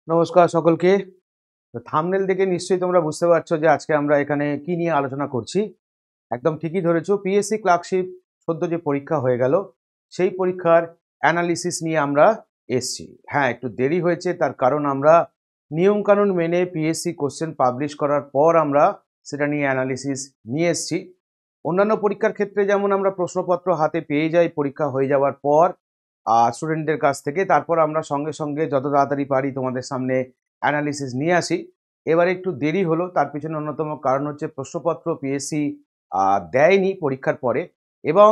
নমস্কার সকলকে। থাম্বনেল দেখে নিশ্চয়ই তোমরা বুঝতে পারছো যে আজকে আমরা এখানে কি নিয়ে আলোচনা করছি। একদম ঠিকই ধরেছো, পিএসসি ক্লার্কশিপ সদ্য যে পরীক্ষা হয়ে গেল সেই পরীক্ষার অ্যানালিসিস নিয়ে আমরা এসছি। হ্যাঁ, একটু দেরি হয়েছে, তার কারণ আমরা নিয়মকানুন মেনে পিএসসি কোশ্চেন পাবলিশ করার পর আমরা সেটা নিয়ে অ্যানালিসিস নিয়ে এসছি। অন্যান্য পরীক্ষার ক্ষেত্রে যেমন আমরা প্রশ্নপত্র হাতে পেয়ে যাই পরীক্ষা হয়ে যাওয়ার পর স্টুডেন্টদের কাছ থেকে, তারপর আমরা সঙ্গে সঙ্গে যত তাড়াতাড়ি পারি তোমাদের সামনে অ্যানালিসিস নিয়ে আসি। এবারে একটু দেরি হলো, তার পিছনে অন্যতম কারণ হচ্ছে প্রশ্নপত্র পিএসসি দেয়নি পরীক্ষার পরে, এবং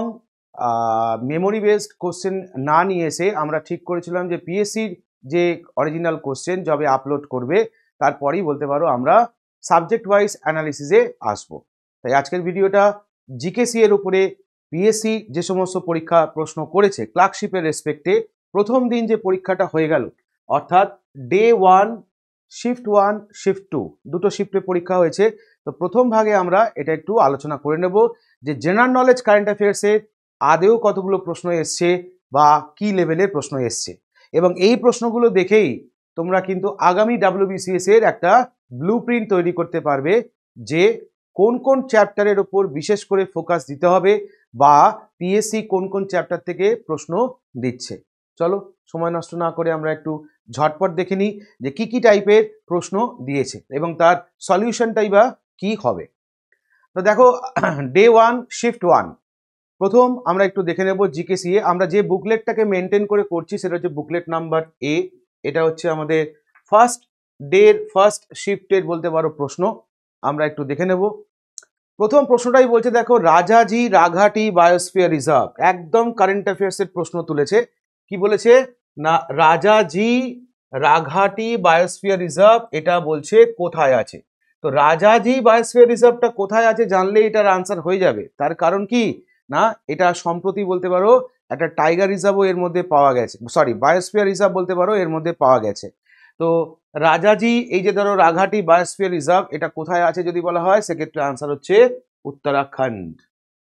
মেমোরি বেসড কোশ্চেন না নিয়ে এসে আমরা ঠিক করেছিলাম যে পিএসসির যে অরিজিনাল কোশ্চেন যবে আপলোড করবে তারপরেই বলতে পারো আমরা সাবজেক্ট ওয়াইজ অ্যানালিসিসে আসবো। তাই আজকের ভিডিওটা জিকেসি এর উপরে পিএসসি যে সমস্ত পরীক্ষা প্রশ্ন করেছে ক্লার্কশিপের রেসপেক্টে প্রথম দিন যে পরীক্ষাটা হয়ে গেল, অর্থাৎ ডে 1 শিফট 1 শিফট 2 দুটো শিফটে পরীক্ষা হয়েছে। তো প্রথম ভাগে আমরা এটা একটু আলোচনা করে নেব যে জেনারেল নলেজ কারেন্ট অ্যাফেয়ার্সের আদেও কতগুলো প্রশ্ন এসছে বা কি লেভেলের প্রশ্ন এসছে, এবং এই প্রশ্নগুলো দেখেই তোমরা কিন্তু আগামী ডাব্লিউবিসিএস এর একটা ব্লুপ্রিন্ট তৈরি করতে পারবে যে কোন কোন চ্যাপ্টারের ওপর বিশেষ করে ফোকাস দিতে হবে বা পিএসসি কোন কোন চ্যাপ্টার থেকে প্রশ্ন দিচ্ছে। চলো সময় নষ্ট না করে আমরা একটু ঝটপট দেখে নিই যে কি টাইপের প্রশ্ন দিয়েছে এবং তার সলিউশনটাই বা কি হবে। তো দেখো, ডে 1 শিফট 1 প্রথম আমরা একটু দেখে নেব জিকেসিএ। আমরা যে বুকলেটটাকে মেনটেন করে করছি সেটা হচ্ছে বুকলেট নাম্বার এ। এটা হচ্ছে আমাদের ফার্স্ট ডের ফার্স্ট শিফটের বলতে পারো প্রশ্ন। আমরা একটু দেখে নেব। প্রথম প্রশ্নটাই বলছে, দেখো, রাজাজি রাঘাটি বায়োস্ফিয়ার রিজার্ভ, একদম কারেন্ট অ্যাফেয়ার্সের প্রশ্ন তুলেছে। কি বলেছে না, রাজাজি রাঘাটি বায়োস্ফিয়ার রিজার্ভ এটা বলছে কোথায় আছে। তো রাজাজি বায়োস্ফিয়ার রিজার্ভটা কোথায় আছে জানলে এটার আনসার হয়ে যাবে। তার কারণ কি না, এটা সম্প্রতি বলতে পারো একটা টাইগার রিজার্ভও এর মধ্যে পাওয়া গেছে, সরি বায়োস্ফিয়ার রিজার্ভ বলতে পারো এর মধ্যে পাওয়া গেছে। তো রাজাজি এই যে ধরো রাঘাটি বায়োস্ফিয়ার রিজার্ভ এটা কোথায় আছে যদি বলা হয় সেক্ষেত্রে আনসার হচ্ছে উত্তরাখণ্ড।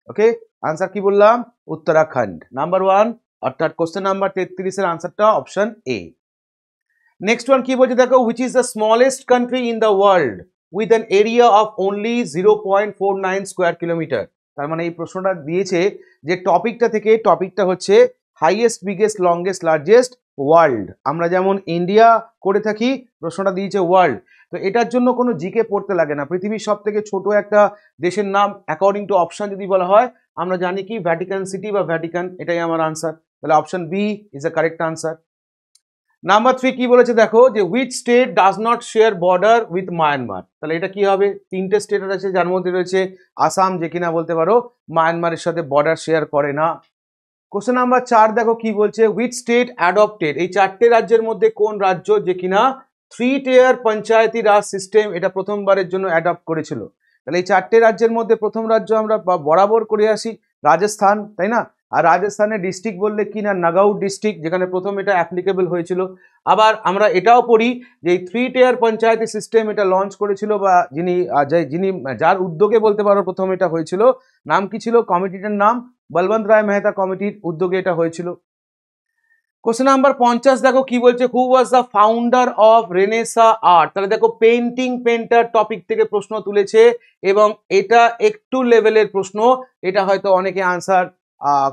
ওকে, আনসার কি বললাম, উত্তরাখণ্ড নাম্বার 1, অর্থাৎ কোশ্চেন নাম্বার 33 এর আনসারটা অপশন এ। নেক্সট ওয়ান কি বলছে দেখো, which is the smallest country in the world with an area of only 0.49 square kilometre. তার মানে এই প্রশ্নটা দিয়েছে যে টপিকটা থেকে, টপিকটা হচ্ছে highest biggest longest largest world. আমরা যেমন ইন্ডিয়া করে থাকি, প্রশ্নটা দিয়েছে ওয়ার্ল্ড। তো এটার জন্য কোনো জিকে পড়তে লাগে না। পৃথিবীর সব থেকে ছোট একটা দেশের নাম অ্যাকর্ডিং টু অপশন যদি বলা হয় আমরা জানি কি ভ্যাটিকান সিটি বা ভ্যাটিকান, এটাই আমার আনসার। তাহলে option B is the correct answer. Number 3 কি বলেছে দেখো, যে which state does not share border with Myanmar. তাহলে এটা কি হবে, তিনটে স্টেট আছে যার মধ্যে রয়েছে আসাম, যে কিনা বলতে পারো মায়ানমারের সাথে বর্ডার শেয়ার করে না। কোশ্চেন নাম্বার 4 দেখো কি বলছে, হুইচ স্টেট অ্যাডপ্টেড, এই চারটে রাজ্যের মধ্যে কোন রাজ্য যে কিনা 3 টিয়ার পঞ্চায়েতি রাজ সিস্টেম এটা প্রথমবারের জন্য অ্যাডপ্ট করেছিল। তাহলে এই চারটে রাজ্যের মধ্যে প্রথম রাজ্য আমরা বরাবর করে আসি রাজস্থান, তাই না? আর রাজস্থানের ডিস্ট্রিক্ট বললে কি না, নাগাউট ডিস্ট্রিক্ট, যেখানে প্রথম এটা অ্যাপ্লিকেবল হয়েছিল। আবার আমরা এটাও পড়ি যে এই 3 টিয়ার পঞ্চায়েতি সিস্টেম এটা লঞ্চ করেছিল বা যার উদ্যোগে বলতে পারো প্রথম এটা হয়েছিল, নাম কি ছিল কমিটিটার নাম, বলবন্ত রায় মেহতা কমিটির উদ্যোগে এটা হয়েছিল। কোশ্চেন নাম্বার 50 দেখো কি বলছে, who was the founder of renaissance art. তাহলে দেখো পেন্টিং পেন্টার টপিক থেকে প্রশ্ন তুলেছে এবং এটা একটু লেভেলের প্রশ্ন। এটা হয়তো অনেকে আনসার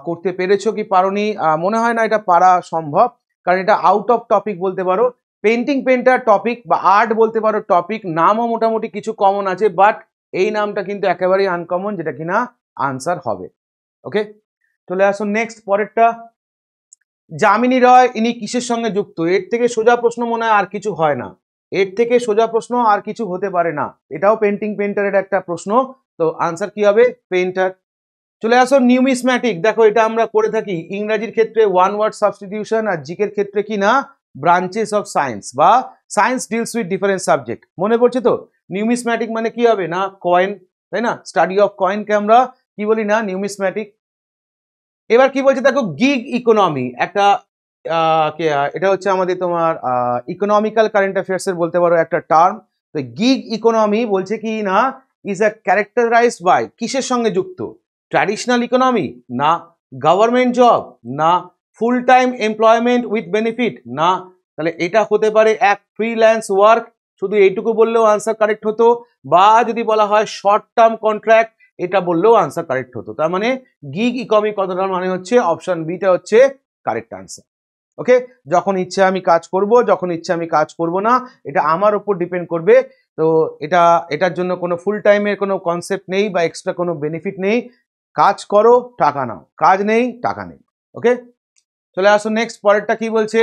করতে পেরেছো কি পারোনি, মনে হয় না এটা পারা সম্ভব, কারণ এটা আউট অফ টপিক বলতে পারো। পেন্টিং পেন্টার টপিক বা আর্ট বলতে পারো টপিক, নামও মোটামুটি কিছু কমন আছে, বাট এই নামটা কিন্তু একেবারেই আনকমন, যেটা কিনা আনসার হবে। ওকে, চলে আসুন নেক্সট পরেরটা। যামিনী রায় ইনি কিসের সঙ্গে যুক্ত? এর থেকে সোজা প্রশ্ন মনে হয় আর কিছু হয় না, এর থেকে সোজা প্রশ্ন আর কিছু হতে পারে না। এটাও পেন্টিং পেন্টারের একটা প্রশ্ন, তো আনসার কি হবে, পেন্টার। চলে আসো নিউমিসম্যাটিক। দেখো এটা আমরা করে থাকি ইংরাজির ক্ষেত্রে ওয়ান ওয়ার্ড সাবস্টিটিউশন, আর জিকের ক্ষেত্রে কি না ব্রাঞ্চেস অফ সায়েন্স বা science deals with different subject. মনে পড়ছে তো? নিউমিসম্যাটিক মানে কি হবে না, কয়েন, তাই না? স্টাডি অফ কয়েনকে আমরা কি বলি না, নিউমিসম্যাটিক। এবার কি বলছে দেখো, গিগ ইকোনমি একটা এটা হচ্ছে আমাদের তোমার ইকোনমিক্যাল কারেন্ট অ্যাফেয়ার্স এর বলতে পারো একটা টার্ম। তো গিগ ইকোনমি বলছে কি না, ইজ আ ক্যারেক্টারাইজড বাই, কিসের সঙ্গে যুক্ত? ট্র্যাডিশনাল ইকোনমি না, গভর্নমেন্ট জব না, full time employment with benefit না, তাহলে এটা হতে পারে এক ফ্রিল্যান্স ওয়ার্ক, শুধু এইটুকু বললেও আনসার কারেক্ট হতো, বা যদি বলা হয় শর্ট টার্ম কন্ট্রাক্ট এটা বললেও আনসার কারেক্ট হতো। তার মানে গিগ ইকোনমি কথাটার মানে হচ্ছে অপশন বিটা হচ্ছে কারেক্ট আনসার। ওকে, যখন ইচ্ছে আমি কাজ করব, যখন ইচ্ছে আমি কাজ করব না, এটা আমার উপর ডিপেন্ড করবে। তো এটার জন্য কোনো ফুল টাইমের কোনো কনসেপ্ট নেই বা এক্সট্রা কোনো বেনিফিট নেই। কাজ করো, টাকা নাও, কাজ নেই, টাকা নেই। ওকে, চলে আসুন নেক্সট, পরেরটা কি বলছে।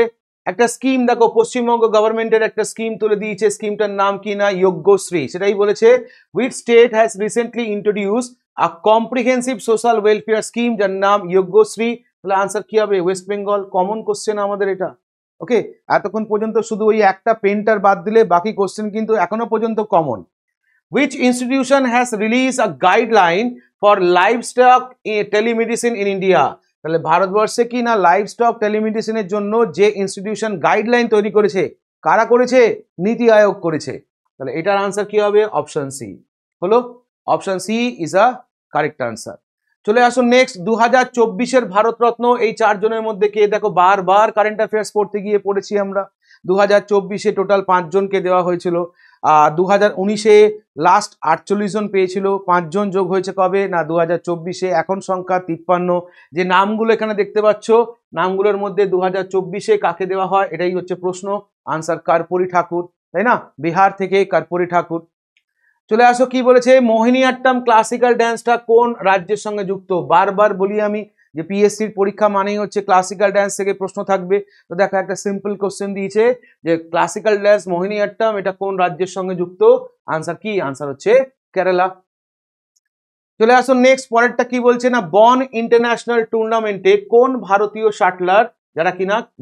একটা স্কিম দেখো, পশ্চিমবঙ্গ গভর্নমেন্টের একটা স্কিম তুলে দিয়েছে, স্কিমটার নাম কি না যোগ্যশ্রী, সেটাই বলেছে which state has recently introduce a comprehensive social welfare scheme যার নাম যোগ্যশ্রী। তাহলে আনসার কি হবে? ওয়েস্ট বেঙ্গল। কমন কোশ্চেন আমাদের এটা। ওকে, এতক্ষণ পর্যন্ত শুধু ওই একটা পেনটার বাদ দিলে বাকি কোশ্চেন কিন্তু এখনো পর্যন্ত common. Which institution has released a guideline for livestock telemedicine in India? তাহলে ভারতবর্ষে কি না লাইভস্টক টেলিমেডিসিনের জন্য যে ইনস্টিটিউশন গাইডলাইন তৈরি করেছে, কারা করেছে? নীতি আয়োগ করেছে। তাহলে এটার আনসার কি হবে? অপশন সি হলো। Option C is a correct answer. চলে আসুন নেক্সট, 2024-এর ভারতরত্ন এই চারজনের মধ্যে কে? দেখো বারবার কারেন্ট অ্যাফেয়ার্স পড়তে গিয়ে পড়েছি আমরা। 2024-এ টোটাল 5 জনকে দেওয়া হয়েছিল। 2019-এ লাস্ট 48 জন পেয়েছিল, 5 জন যোগ হয়েছে কবে না 2024-এ, এখন সংখ্যা 53। যে নামগুলো এখানে দেখতে পাচ্ছ, নামগুলোর মধ্যে 2024-এ কাকে দেওয়া হয় এটাই হচ্ছে প্রশ্ন। আনসার কর্পূরী ঠাকুর, তাই না? বিহার থেকে কর্পূরী ঠাকুর। চলে আসো কি বলেছে, মোহিনীআট্টম ক্লাসিক্যাল ড্যান্সটা কোন রাজ্যের সঙ্গে যুক্ত? বারবার বলি আমি যে পিএসসির পরীক্ষা মানেই হচ্ছে ক্লাসিক্যাল ড্যান্স থেকে প্রশ্ন থাকবে। তো দেখো একটা সিম্পল কোশ্চেন দিয়েছে যে ক্লাসিক্যাল ড্যান্স মোহিনীআট্টম এটা কোন রাজ্যের সঙ্গে যুক্ত? আনসার কি? আনসার হচ্ছে কেরালা। চলে আসুন নেক্সট, পরেরটা কি বলছে না, বন ইন্টারন্যাশনাল টুর্নামেন্টে কোন ভারতীয় শাটলার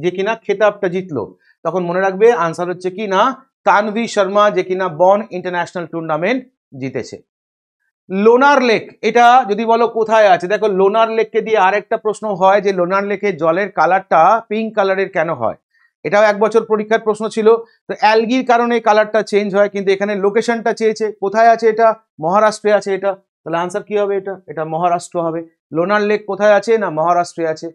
যে কিনা খেতাবটা জিতলো? তখন মনে রাখবে আনসার হচ্ছে কি না তানভি শর্মা, যে কিনা বন ইন্টারন্যাশনাল টুর্নামেন্ট জিতেছে। লোনার লেক এটা যদি বলো কোথায় আছে, দেখো লোনার লেককে দিয়ে আরেকটা প্রশ্ন হয় যে লোনার লেকে জলের কালারটা পিঙ্ক কালারের কেন হয়? এটাও 1 বছর পরীক্ষার প্রশ্ন ছিল। তো অ্যালগির কারণে কালারটা চেঞ্জ হয়, কিন্তু এখানে লোকেশনটা চেয়েছে, কোথায় আছে এটা? মহারাষ্ট্রে আছে এটা। তাহলে আনসার কি হবে? এটা মহারাষ্ট্র হবে। লোনার লেক কোথায় আছে? না মহারাষ্ট্রে আছে।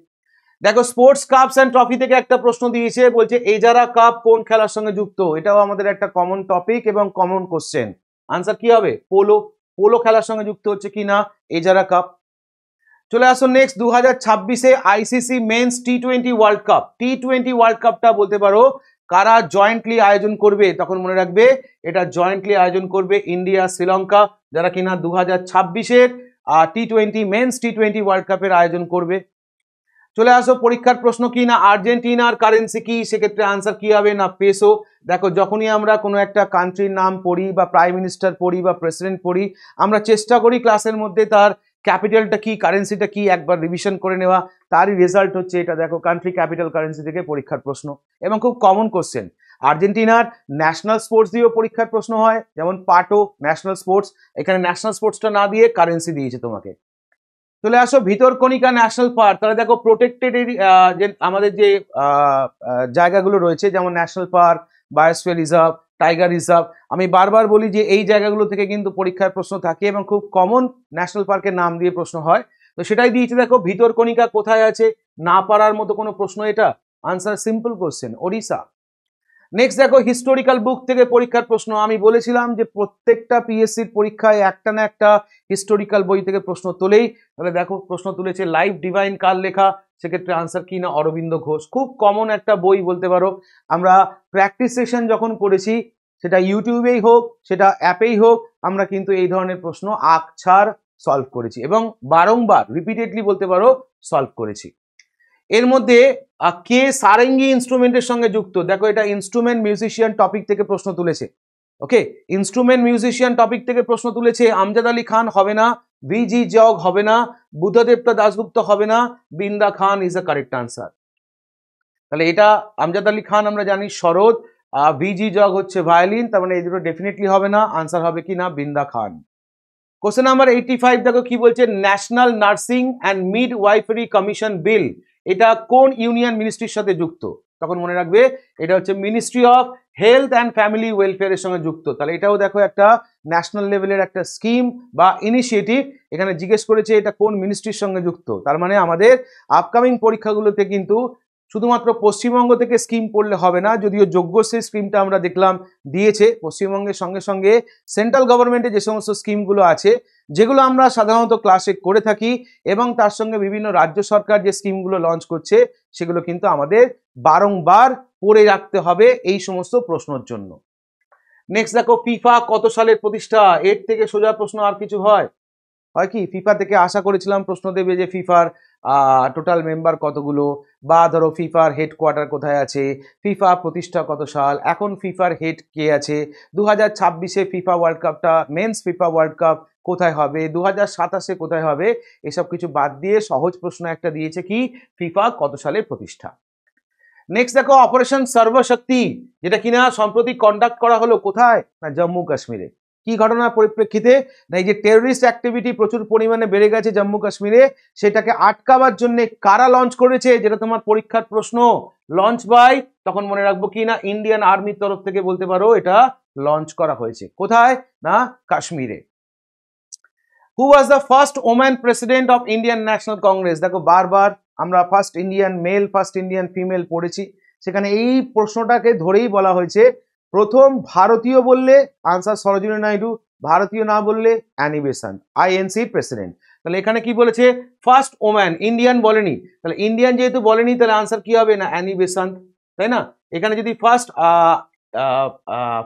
দেখো স্পোর্টস কাপস অ্যান্ড ট্রফি থেকে একটা প্রশ্ন দিয়েছে, বলছে এজারা কাপ কোন খেলার সঙ্গে যুক্ত? এটাও আমাদের একটা কমন টপিক এবং কমন কোশ্চেন। আনসার কি হবে? পোলো। পোলো খেলার সঙ্গে যুক্ত হচ্ছে কি না এজারা কাপ। চলে আসুন নেক্সট, 2026-এ আইসিসি মেন্স টি20 ওয়ার্ল্ড কাপ, টি20 ওয়ার্ল্ড কাপটা বলতে পারো কারা জয়েন্টলি আয়োজন করবে? তখন মনে রাখবে এটা জয়েন্টলি আয়োজন করবে ইন্ডিয়া শ্রীলঙ্কা, যারা কিনা 2026-এর টি20 মেন্স টি20 ওয়ার্ল্ড কাপের আয়োজন করবে। চলে আসো পরীক্ষার প্রশ্ন কি না আর্জেন্টিনার কারেন্সি কি? সেক্ষেত্রে আনসার কি হবে? না পেসো। দেখো যখনই আমরা কোনো একটা কান্ট্রির নাম পড়ি বা প্রাইম মিনিস্টার পড়ি বা প্রেসিডেন্ট পড়ি, আমরা চেষ্টা করি ক্লাসের মধ্যে তার ক্যাপিটালটা কি, কারেন্সিটা কি একবার রিভিশন করে নেওয়া। তারই রেজাল্ট হচ্ছে এটা। দেখো কান্ট্রি ক্যাপিটাল কারেন্সি থেকে পরীক্ষার প্রশ্ন এবং খুব কমন কোশ্চেন। আর্জেন্টিনার ন্যাশনাল স্পোর্টস দিয়েও পরীক্ষার প্রশ্ন হয়, যেমন পাটো ন্যাশনাল স্পোর্টস, এখানে ন্যাশনাল স্পোর্টসটা না দিয়ে কারেন্সি দিয়েছে তোমাকে। চলে আসো ভিতরকণিকা ন্যাশনাল পার্ক, তাহলে দেখো প্রোটেক্টেড যে আমাদের যে জায়গাগুলো রয়েছে, যেমন national park, biosphere reserve, tiger reserve, আমি বারবার বলি যে এই জায়গাগুলো থেকে কিন্তু পরীক্ষার প্রশ্ন থাকে এবং খুব কমন ন্যাশনাল পার্কের নাম দিয়ে প্রশ্ন হয়। তো সেটাই দিয়েছে। দেখো ভিতরকণিকা কোথায় আছে? না পারার মতো কোনো প্রশ্ন এটা? Answer simple question, Odisha. Next দেখো হিস্টোরিক্যাল বুক থেকে পরীক্ষার প্রশ্ন। আমি বলেছিলাম যে প্রত্যেকটা পিএসসির পরীক্ষায় একটা না একটা হিস্টোরিক্যাল বই থেকে প্রশ্ন তোলেই। তাহলে দেখো প্রশ্ন তুলেছে লাইফ ডিভাইন কার লেখা? সেক্ষেত্রে আনসার কি না অরবিন্দ ঘোষ। খুব কমন একটা বই বলতে পারো। আমরা প্র্যাকটিস সেশন যখন করেছি, সেটা ইউটিউবেই হোক সেটা অ্যাপেই হোক, আমরা কিন্তু এই ধরনের প্রশ্ন আকছাড় সলভ করেছি এবং বারংবার রিপিটেডলি বলতে পারো সলভ করেছি। এর মধ্যে কে সারেঙ্গি ইনস্ট্রুমেন্টের সঙ্গে যুক্ত? দেখো এটা ইনস্ট্রুমেন্ট মিউজিশিয়ান টপিক থেকে প্রশ্ন তুলেছে। ওকে, ইনস্ট্রুমেন্ট মিউজিশিয়ান টপিক থেকে প্রশ্ন তুলেছে। আমজাদ আলী খান হবে না, ভিজি জগ হবে না, বুদ্ধদেবতা দাশগুপ্ত হবে না, বৃন্দা খান ইজ আ কারেক্ট আনসার। তাহলে এটা আমজাদ আলী খান আমরা জানি সরোদ, ভিজি জগ হচ্ছে ভায়োলিন, তার মানে এই দুটো ডেফিনেটলি হবে না। আনসার হবে কি না বৃন্দা খান। কোশ্চেন নাম্বার 85 দেখো কি বলছে, national nursing and midwifery commission bill এটা কোন ইউনিয়ন মিনিস্ট্রির সাথে যুক্ত? তখন মনে রাখবে এটা হচ্ছে ministry of health and family ওয়েলফেয়ারের সঙ্গে যুক্ত। তাহলে এটাও দেখো একটা ন্যাশনাল লেভেলের একটা স্কিম বা ইনিশিয়েটিভ। এখানে জিজ্ঞেস করেছে এটা কোন মিনিস্ট্রির সঙ্গে যুক্ত, তার মানে আমাদের আপকামিং পরীক্ষাগুলোতে কিন্তু শুধুমাত্র পশ্চিমবঙ্গ থেকে স্কিম পড়লে হবে না, যদিও যোগ্যশ্রী স্কিমটা আমরা দেখলাম দিয়েছে। পশ্চিমবঙ্গের সঙ্গে সঙ্গে সেন্ট্রাল গভর্নমেন্টের যে সমস্ত স্কিমগুলো আছে যেগুলো আমরা সাধারণত ক্লাসে করে থাকি, এবং তার সঙ্গে বিভিন্ন রাজ্য সরকার যে স্কিমগুলো লঞ্চ করছে সেগুলো কিন্তু আমাদের বারংবার পড়ে রাখতে হবে এই সমস্ত প্রশ্নের জন্য। নেক্সট দেখো, ফিফা কত সালের প্রতিষ্ঠা? এর থেকে সোজা প্রশ্ন আর কিছু হয় কি? ফিফা থেকে আশা করেছিলাম প্রশ্ন দেবে যে ফিফার টোটাল মেম্বার কতগুলো, বা ধরো ফিফার হেডকোয়ার্টার কোথায় আছে, ফিফা প্রতিষ্ঠা কত সাল, এখন ফিফার হেড কে আছে, 2026-এ ফিফা ওয়ার্ল্ড কাপটা মেন্স ফিফা ওয়ার্ল্ড কাপ কোথায় হবে, 2027-এ কোথায় হবে, এসব কিছু বাদ দিয়ে সহজ প্রশ্ন একটা দিয়েছে কি, ফিফা কত সালের প্রতিষ্ঠা। নেক্সট দেখো, অপারেশন সর্বশক্তি, যেটা কিনা সম্প্রতি কন্ডাক্ট করা হলো কোথায়, না জম্মু কাশ্মীরে। কি ঘটনার পরিপ্রেক্ষিতে, না এই যে টেররিস্ট অ্যাক্টিভিটি প্রচুর পরিমাণে বেড়ে গেছে জম্মু কাশ্মীরে, সেটাকে আটকাবার জন্য কারা লঞ্চ করেছে, যেটা তোমার পরীক্ষার প্রশ্ন। লঞ্চ বাই, তখন মনে রাখবো কি না ইন্ডিয়ান আর্মির তরফ থেকে বলতে পারো এটা লঞ্চ করা হয়েছে কোথায়, না কাশ্মীরে। Who was the first woman president of Indian National Congress? দেখো বারবার আমরা first Indian male, first Indian female পড়েছি, সেখানে এই প্রশ্নটাকে ধরেই বলা হয়েছে প্রথম ভারতীয় বললে আনসার সরোজিনী নাইডু, ভারতীয় না বললে অ্যানি বেসান্ট, আইএনসি প্রেসিডেন্ট। তাহলে এখানে কি বলেছে, ফার্স্ট ওম্যান, ইন্ডিয়ান বলেনি, তাহলে ইন্ডিয়ান যেহেতু বলেনি তাহলে আনসার কি হবে, না অ্যানি বেসান্ট, তাই না? এখানে যদি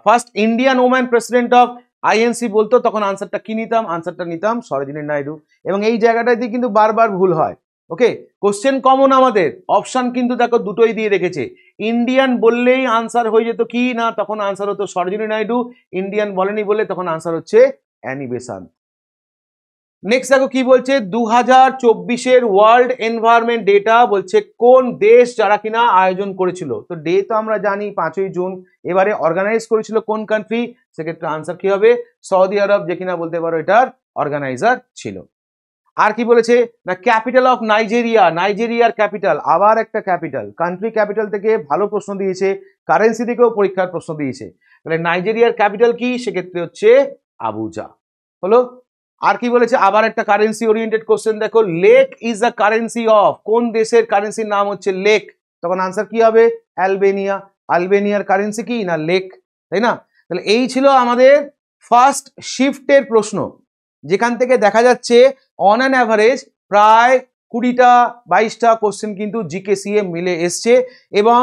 first Indian woman president of INC বলতো তখন আনসারটা কি নিতাম, আনসারটা নিতাম সরোজিনী নাইডু। এবং এই জায়গাটাতে কিন্তু বারবার ভুল হয়। ওকে, কোশ্চেন কমন আমাদের, অপশন কিন্তু দেখো দুটোই দিয়ে রেখেছে। ইন্ডিয়ান বললেই আনসার হয়ে যেত কি না, তখন আনসার হতো সরোজিনী নাইডু, ইন্ডিয়ান বলেনি বলে তখন আনসার হচ্ছে অ্যানি বেসান্ট। নেক্সট দেখো কি বলছে, 2024-এর ওয়ার্ল্ড এনভায়রনমেন্ট ডেটা বলছে কোন দেশ যারা কিনা আয়োজন করেছিল। তো ডে তো আমরা জানি 5ই জুন, এবারে অর্গানাইজ করেছিল কোন কান্ট্রি, সেক্ষেত্রে আনসার কি হবে, সৌদি আরব, যে কিনা বলতে পারো এটার অর্গানাইজার ছিল। আর কি বলেছে, না ক্যাপিটাল অফ নাইজেরিয়া, নাইজেরিয়ার ক্যাপিটাল, আবার একটা ক্যাপিটাল, কান্ট্রি ক্যাপিটাল থেকে ভালো প্রশ্ন দিয়েছে, কারেন্সি থেকেও পরীক্ষার প্রশ্ন দিয়েছে। তাহলে নাইজেরিয়ার ক্যাপিটাল কি, সেক্ষেত্রে হচ্ছে আবুজা। হলো। আর কি বলেছে, আবার একটা কারেন্সি ওরিয়েন্টেড কোশ্চেন দেখো, lake is the currency of, কোন দেশের কারেন্সির নাম হচ্ছে লেক, তখন আনসার কি হবে, অ্যালবেনিয়া। আলবেনিয়ার কারেন্সি কি, না লেক, তাই না? তাহলে এই ছিল আমাদের ফার্স্ট শিফটের প্রশ্ন, যেখান থেকে দেখা যাচ্ছে অন অ্যান অ্যাভারেজ প্রায় 20টা 22টা কোশ্চেন কিন্তু জিকেসিএ মিলে এসছে। এবং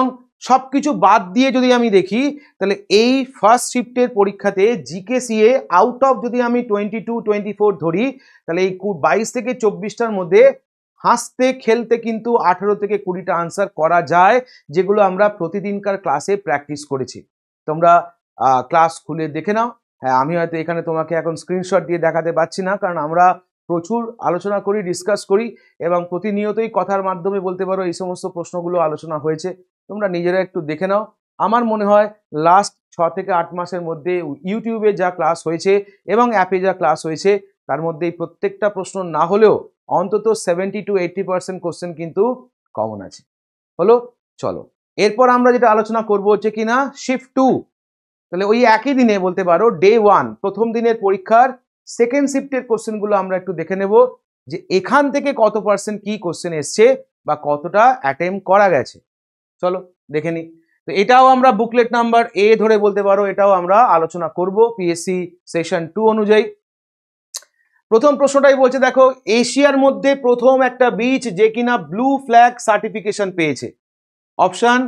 সবকিছু বাদ দিয়ে যদি আমি দেখি তাহলে এই ফার্স্ট শিফটের পরীক্ষাতে জিকেসিএ আউট অফ যদি আমি 22-24 ধরি, তাহলে এই 22 থেকে 24টার মধ্যে হাসতে খেলতে কিন্তু 18 থেকে 20টা আনসার করা যায়, যেগুলো আমরা প্রতিদিনকার ক্লাসে প্র্যাকটিস করেছি। তোমরা ক্লাস খুলে দেখে নাও। হ্যাঁ, আমি হয়তো এখানে তোমাকে এখন স্ক্রিনশট দিয়ে দেখাতে পারছি না, কারণ আমরা প্রচুর আলোচনা করি, ডিসকাস করি, এবং প্রতিনিয়তই কথার মাধ্যমে বলতে পারো এই সমস্ত প্রশ্নগুলো আলোচনা হয়েছে। তোমরা নিজেরা একটু দেখে নাও। আমার মনে হয় লাস্ট 6 থেকে 8 মাসের মধ্যে ইউটিউবে যা ক্লাস হয়েছে এবং অ্যাপে যা ক্লাস হয়েছে তার মধ্যে প্রত্যেকটা প্রশ্ন না হলেও অন্তত 70-80% কোশ্চেন কিন্তু কমন আছে। হলো, চলো এরপর আমরা যেটা আলোচনা করব হচ্ছে কিনা শিফট 2। তাহলে ওই একই দিনে বলতে পারো ডে 1 প্রথম দিনের পরীক্ষার সেকেন্ড শিফটের কোশ্চেনগুলো আমরা একটু দেখে নেব, যে এখান থেকে কত পার্সেন্ট কি কোশ্চেন এসছে বা কতটা অ্যাটেম্প করা গেছে। চলো দেখে নিই। তো এটাও আমরা বুকলেট নাম্বার এ ধরে বলতে পারো, এটাও আমরা আলোচনা করব পিএসসি সেশন 2 অনুযায়ী। প্রথম প্রশ্নটাই বলছে দেখো, এশিয়ার মধ্যে প্রথম একটা বিচ যে কিনা ব্লু ফ্ল্যাগ সার্টিফিকেশন পেয়েছে। Option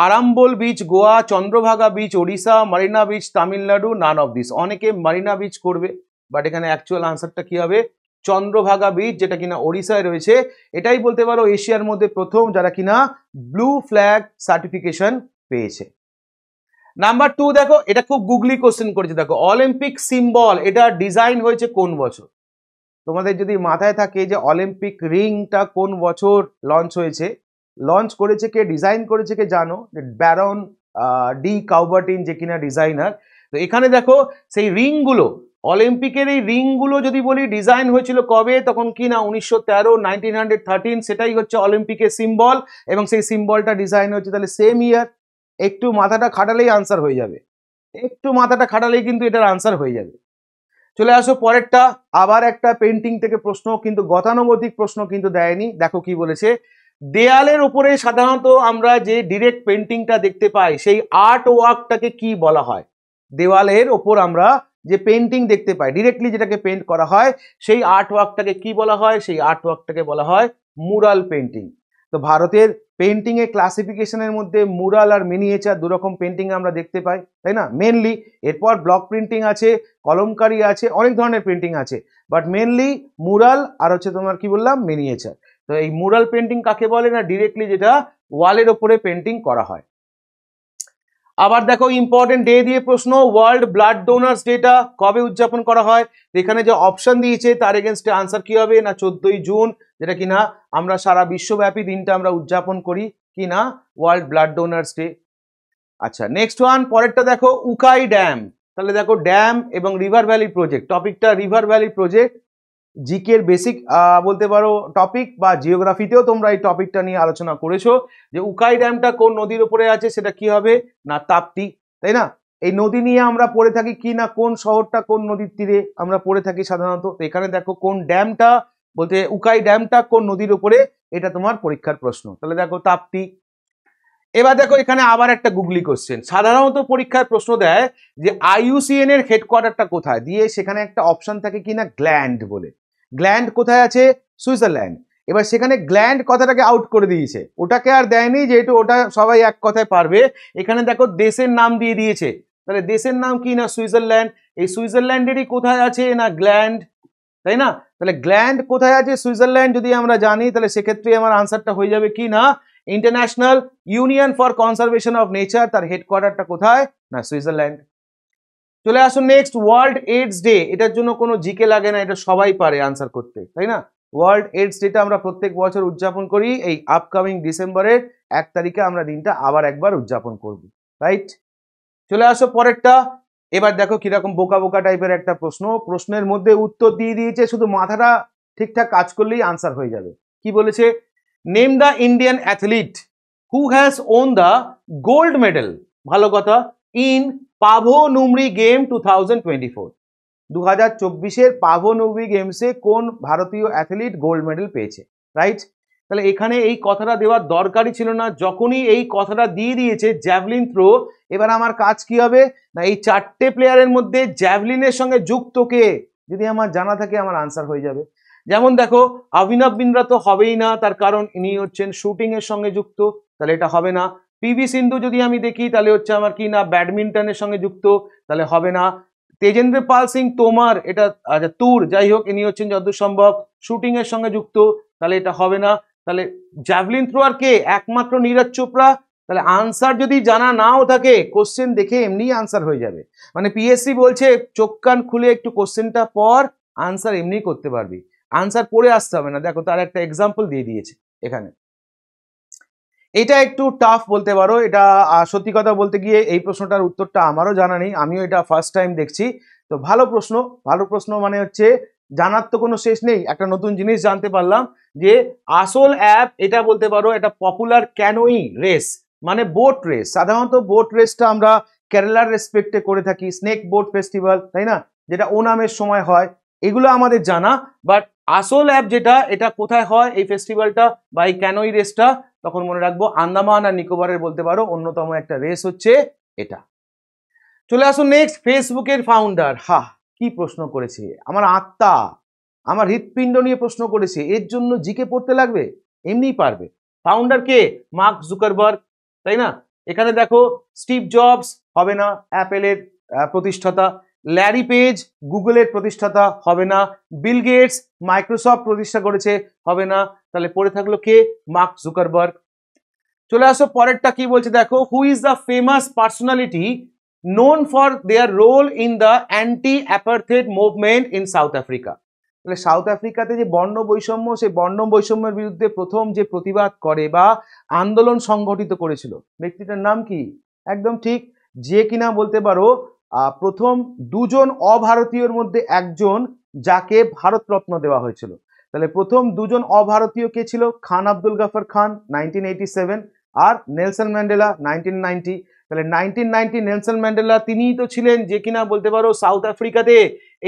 Arambol beach Goa, Chandrabhaga beach Odisha, Marina beach Tamil Nadu, none of this. অনেকে মারিনা বিচ করবে, বাট এখানে অ্যাকচুয়াল আনসারটা কি হবে, চন্দ্রভাগা বিচ, যেটা কিনা ওড়িশায় রয়েছে। এটাই বলতে পারো এশিয়ার মধ্যে প্রথম যারা কিনা ব্লু ফ্ল্যাগ সার্টিফিকেশন পেয়েছে। নাম্বার 2 দেখো, এটা খুব গুগলি কোশ্চেন করেছে। দেখো, অলিম্পিক সিম্বল এটা ডিজাইন হয়েছে কোন বছর? তোমাদের যদি মাথায় থাকে যে অলিম্পিক রিংটা কোন বছর লঞ্চ হয়েছে, লঞ্চ করেছে কে, ডিজাইন করেছে কে জানো, ব্যারন ডি কাউবার্টিন, যে কিনা ডিজাইনার। তো এখানে দেখো সেই রিংগুলো, অলিম্পিকের এই রিংগুলো যদি বলি ডিজাইন হয়েছিল কবে, তখন কি না 1913, 1913, সেটাই হচ্ছে অলিম্পিকের সিম্বল, এবং সেই সিম্বলটা ডিজাইন হচ্ছে তাহলে সেম ইয়ার। একটু মাথাটা খাটালেই আনসার হয়ে যাবে, একটু মাথাটা খাটালেই কিন্তু এটার আনসার হয়ে যাবে। চলে আসো পরেরটা, আবার একটা পেন্টিং থেকে প্রশ্ন, কিন্তু গতানুগতিক প্রশ্ন কিন্তু দেয়নি। দেখো কি বলেছে, দেয়ালের উপরে সাধারণত আমরা যে ডিরেক্ট পেন্টিংটা দেখতে পাই সেই আর্ট ওয়ার্কটাকে কি বলা হয়? দেওয়ালের ওপর আমরা যে পেন্টিং দেখতে পাই, ডিরেক্টলি যেটাকে পেন্ট করা হয়, সেই আর্ট ওয়ার্কটাকে কি বলা হয়? সেই আর্ট ওয়ার্কটাকে বলা হয় মুরাল পেন্টিং। তো ভারতের পেন্টিং এর ক্লাসিফিকেশনের মধ্যে মুরাল আর মিনিয়েচার দুরকম পেন্টিং আমরা দেখতে পাই, তাই না? মেনলি এরপর ব্লক প্রিন্টিং আছে, কলমকারি আছে, অনেক ধরনের পেন্টিং আছে, বাট মেনলি মুরাল আর হচ্ছে তোমার কি বললাম, মিনিয়েচার। তো এই মুরাল পেন্টিং কাকে বলে? না ডিরেক্টলি যেটা ওয়ালের ওপরে পেন্টিং করা হয়। আবার দেখো ইম্পর্টেন্ট ডে দিয়ে প্রশ্ন, ওয়ার্ল্ড ব্লাড ডোনার্স ডেটা কবে উদযাপন করা হয়? এখানে যে অপশন দিয়েছে তার এগেনস্টে আনসার কি হবে? না 14ই জুন, যেটা কিনা আমরা সারা বিশ্বব্যাপী দিনটা আমরা উদযাপন করি, কি না ওয়ার্ল্ড ব্লাড ডোনার্স ডে। আচ্ছা নেক্সট ওয়ান, পরেরটা দেখো উকাই ড্যাম। তাহলে দেখো ড্যাম এবং রিভার ভ্যালি প্রজেক্ট, টপিকটা রিভার ভ্যালি প্রজেক্ট, জিকের বেসিক বলতে পারো টপিক, বা জিওগ্রাফিতেও তোমরা এই টপিকটা নিয়ে আলোচনা করেছো যে উকাই ড্যামটা কোন নদীর উপরে আছে, সেটা কি হবে? না তাপ্তি, তাই না? এই নদী নিয়ে আমরা পড়ে থাকি কি না, কোন শহরটা কোন নদীর তীরে আমরা পড়ে থাকি সাধারণত। তো এখানে দেখো কোন ড্যামটা, বলতে উকাই ড্যামটা কোন নদীর উপরে, এটা তোমার পরীক্ষার প্রশ্ন। তাহলে দেখো তাপ্তি। এবার দেখো এখানে আবার একটা গুগলি কোশ্চেন, সাধারণত পরীক্ষায় প্রশ্ন দেয় যে IUCN এর হেডকোয়ার্টারটা কোথায়, দিয়ে সেখানে একটা অপশন থাকে কিনা গ্ল্যান্ড বলে। গ্ল্যান্ড কোথায় আছে? সুইজারল্যান্ড। এবার সেখানে গ্ল্যান্ড কথাটাকে আউট করে দিয়েছে, ওটাকে আর দেয়নি, যেহেতু ওটা সবাই এক কথায় পারবে। এখানে দেখো দেশের নাম দিয়ে দিয়েছে, তাহলে দেশের নাম কি না সুইজারল্যান্ড। এই সুইজারল্যান্ডেরই কোথায় আছে? না গ্ল্যান্ড, তাই না? তাহলে গ্ল্যান্ড কোথায় আছে? সুইজারল্যান্ড যদি আমরা জানি, তাহলে সেক্ষেত্রে আমার আনসারটা হয়ে যাবে কি না international union for conservation of nature, তার হেডকোয়ার্টারটা কোথায়? না সুইজারল্যান্ড। চলে আসুন নেক্সট, ওয়ার্ল্ড এইডস ডে। এটার জন্য কোনো জিকে লাগে না, এটা সবাই পারে আনসার করতে, তাই না? ওয়ার্ল্ড এইডস ডেটা আমরা প্রত্যেক বছর উদযাপন করি, এই আপকামিং ডিসেম্বরের 1 তারিখে আমরা দিনটা আবার একবার উদযাপন করব, রাইট? চলে আসো পরেরটা। এবার দেখো কিরকম বোকা বোকা টাইপের একটা প্রশ্ন, প্রশ্নের মধ্যে উত্তর দিয়ে দিয়েছে, শুধু মাথাটা ঠিকঠাক কাজ করলেই আনসার হয়ে যাবে। কি বলেছে? Name the Indian athlete who has won the gold medal, ভালো কথা, ইন পাভো নুমরি গেম 2024। 2024-এর পাভো নুমরি গেমসে কোন ভারতীয় অ্যাথলিট গোল্ড মেডেল পেয়েছে, রাইট? তাহলে এখানে এই কথাটা দেওয়ার দরকারই ছিল না, যখনই এই কথাটা দিয়ে দিয়েছে জ্যাভলিন থ্রো, এবার আমার কাজ কি হবে? না এই 4টে প্লেয়ারের মধ্যে জ্যাভলিনের সঙ্গে যুক্ত কে যদি আমার জানা থাকে, আমার আনসার হয়ে যাবে। যেমন দেখো অভিনব বিন্দ্রা তো হবেই না, তার কারণ ইনি হচ্ছেন শুটিং এর সঙ্গে যুক্ত, তাহলে এটা হবে না। পিভি সিন্ধু যদি আমি দেখি, তাহলে হচ্ছে আমার কি না ব্যাডমিন্টনের সঙ্গে যুক্ত, তাহলে হবে না। তেজেন্দ্র পাল সিং তোমার, এটা আচ্ছা তুর, যাই হোক ইনি হচ্ছেন যতদূর সম্ভব শুটিং এর সঙ্গে যুক্ত, তাহলে এটা হবে না। তাহলে জ্যাভলিন থ্রোয়ার কে? একমাত্র নীরজ চোপড়া। তাহলে আনসার যদি জানা নাও থাকে, কোশ্চেন দেখে এমনি আনসার হয়ে যাবে। মানে পিএসসি বলছে চোখ কান খুলে একটু কোশ্চেনটা পর, আনসার এমনি করতে পারবি, আনসার পড়ে আসতে হবে না। দেখো তার একটা এক্সাম্পল দিয়ে দিয়েছে এখানে। এটা একটু টাফ বলতে পারো, এটা সত্যি কথা বলতে গিয়ে এই প্রশ্নটার উত্তরটা আমারও জানা নেই, আমিও এটা ফার্স্ট টাইম দেখছি। তো ভালো প্রশ্ন, ভালো প্রশ্ন, মানে হচ্ছে জানার তো কোনো শেষ নেই, একটা নতুন জিনিস জানতে পারলাম যে আসল অ্যাপ এটা বলতে পারো এটা পপুলার ক্যানোই রেস, মানে বোট রেস। সাধারণত বোট রেসটা আমরা কেরালার রেসপেক্টে করে থাকি, স্নেক বোট ফেস্টিভ্যাল, তাই না, যেটা ওনামের সময় হয়, এগুলো আমাদের জানা। বাট আসল অ্যাপ যেটা, এটা কোথায় হয় এই ফেস্টিভ্যালটা বা এই ক্যানোই রেসটা, তখন মনে রাখবো আন্দামান আর নিকোবরের বলতে পারো অন্যতম একটা রেস হচ্ছে এটা। চলে আসুন নেক্সট, ফেসবুকের ফাউন্ডার, কি প্রশ্ন করেছে, আমার আত্মা, আমার হৃৎপিণ্ড নিয়ে প্রশ্ন করেছে, এর জন্য জিকে পড়তে লাগবে? এমনিই পারবে। ফাউন্ডার কে? মার্ক জুকারবার্গ, তাই না? এখানে দেখো স্টিভ জবস হবে না, অ্যাপেলের প্রতিষ্ঠাতা। ল্যারি পেজ গুগলের প্রতিষ্ঠাতা, হবে না। বিল গেটস মাইক্রোসফট প্রতিষ্ঠা করেছে, হবে না। তাহলে পড়ে থাকলো কে? Mark Zuckerberg. চলে আসো পরেরটা কি বলছে দেখো, who is the famous personality known for their role in the anti apartheid movement in South Africa. তাহলে সাউথ আফ্রিকাতে যে বর্ণ বৈষম্য, সেই বর্ণ বৈষম্যের বিরুদ্ধে প্রথম যে প্রতিবাদ করে বা আন্দোলন সংগঠিত করেছিল, ব্যক্তিটার নাম কি? একদম ঠিক, যে কিনা বলতে পারো প্রথম দুজন অভারতীয়র মধ্যে একজন, যাকে ভারতরত্ন দেওয়া হয়েছিল। তাহলে প্রথম দুজন অভারতীয় কে ছিল? খান আব্দুল গাফর খান 1987 আর নেলসন ম্যান্ডেলা 1990। তাহলে 1990 নেলসন ম্যান্ডেলা তিনিই তো ছিলেন যে কিনা বলতে পারো সাউথ আফ্রিকাতে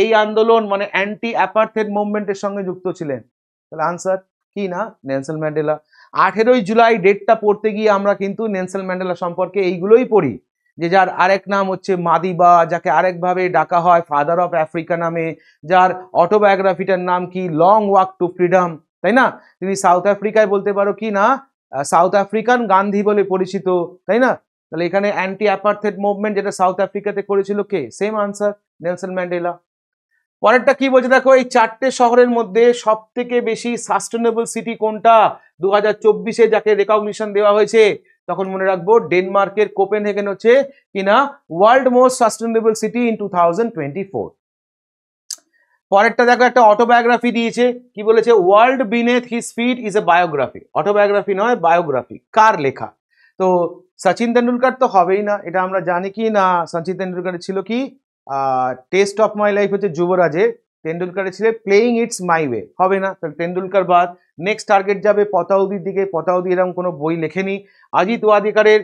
এই আন্দোলন মানে অ্যান্টি অ্যাপার্থেড মুভমেন্টের সঙ্গে যুক্ত ছিলেন। তাহলে আনসার কি না নেলসন ম্যান্ডেলা। 18 জুলাই ডেটটা পড়তে গিয়ে আমরা কিন্তু নেলসন ম্যান্ডেলা সম্পর্কে এইগুলোই পড়ি, যে যার আরেক নাম হচ্ছে মাদিবা, যাকে আরেকভাবে ডাকা হয় ফাদার অফ আফ্রিকা নামে, যার অটোবায়োগ্রাফিটার নাম কি লং ওয়াক টু ফ্রিডম, তাই না? তিনি সাউথ আফ্রিকায় বলতে পারো কি না সাউথ আফ্রিকান গান্ধী বলে পরিচিত, তাই না? তাহলে এখানে অ্যান্টি অ্যাপার্থেড মুভমেন্ট যেটা সাউথ আফ্রিকাতে করেছিল কে? Same answer, Nelson Mandela. পরেরটা কি বলছে দেখো, এই 4টে শহরের মধ্যে সব থেকে বেশি সাস্টেনেবল সিটি কোনটা 2024-এ যাকে রেকগনিশন দেওয়া হয়েছে? তখন মনে রাখবো ডেনমার্কের কোপেনহেগেন হচ্ছে কিনা world most sustainable city in 2024। পরেরটা দেখো, একটা অটোবায়োগ্রাফি দিয়েছে, কি বলেছে? World beneath his feet is a biography. Autobiography নয়, বায়োগ্রাফি। কার লেখা? তো সচিন তেন্ডুলকার তো হবেই না, এটা আমরা জানি কি না। সচিন তেন্ডুলকারের ছিল কি টেস্ট অফ মাই লাইফ হচ্ছে যুবরাজে, তেন্ডুলকারের ছিল প্লেইং ইটস মাই ওয়ে, হবে না। তাহলে তেন্ডুলকার বাদ। নেক্সট টার্গেট যাবে পতাউদির দিকে। পতাউদি এরকম কোনো বই লেখেনি। অজিত ওয়াদিকারের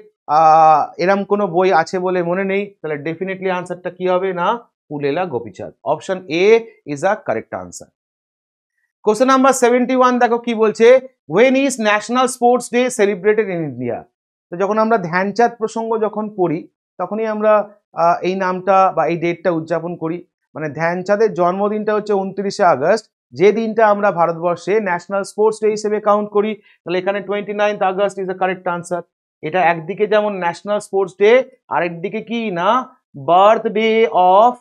এরম কোনো বই আছে বলে মনে নেই। তাহলে ডেফিনেটলি আনসারটা কি হবে না Pullela Gopichand. Option A is a correct answer. Question number 71 দেখো কি বলছে, when is national sports day celebrated in India? তো যখন আমরা ধ্যানচাঁদ প্রসঙ্গ যখন পড়ি তখনই আমরা এই নামটা বা এই ডেটটা উদযাপন করি। মানে ধ্যানচাঁদের জন্মদিনটা হচ্ছে 29শে আগস্ট, যে দিনটা আমরা ভারতবর্ষে ন্যাশনাল স্পোর্টস ডে হিসেবে কাউন্ট করি। তাহলে এখানে 29 August is the correct answer. এটা একদিকে যেমন ন্যাশনাল স্পোর্টস ডে, আরেকদিকে কি না বার্থডে অফ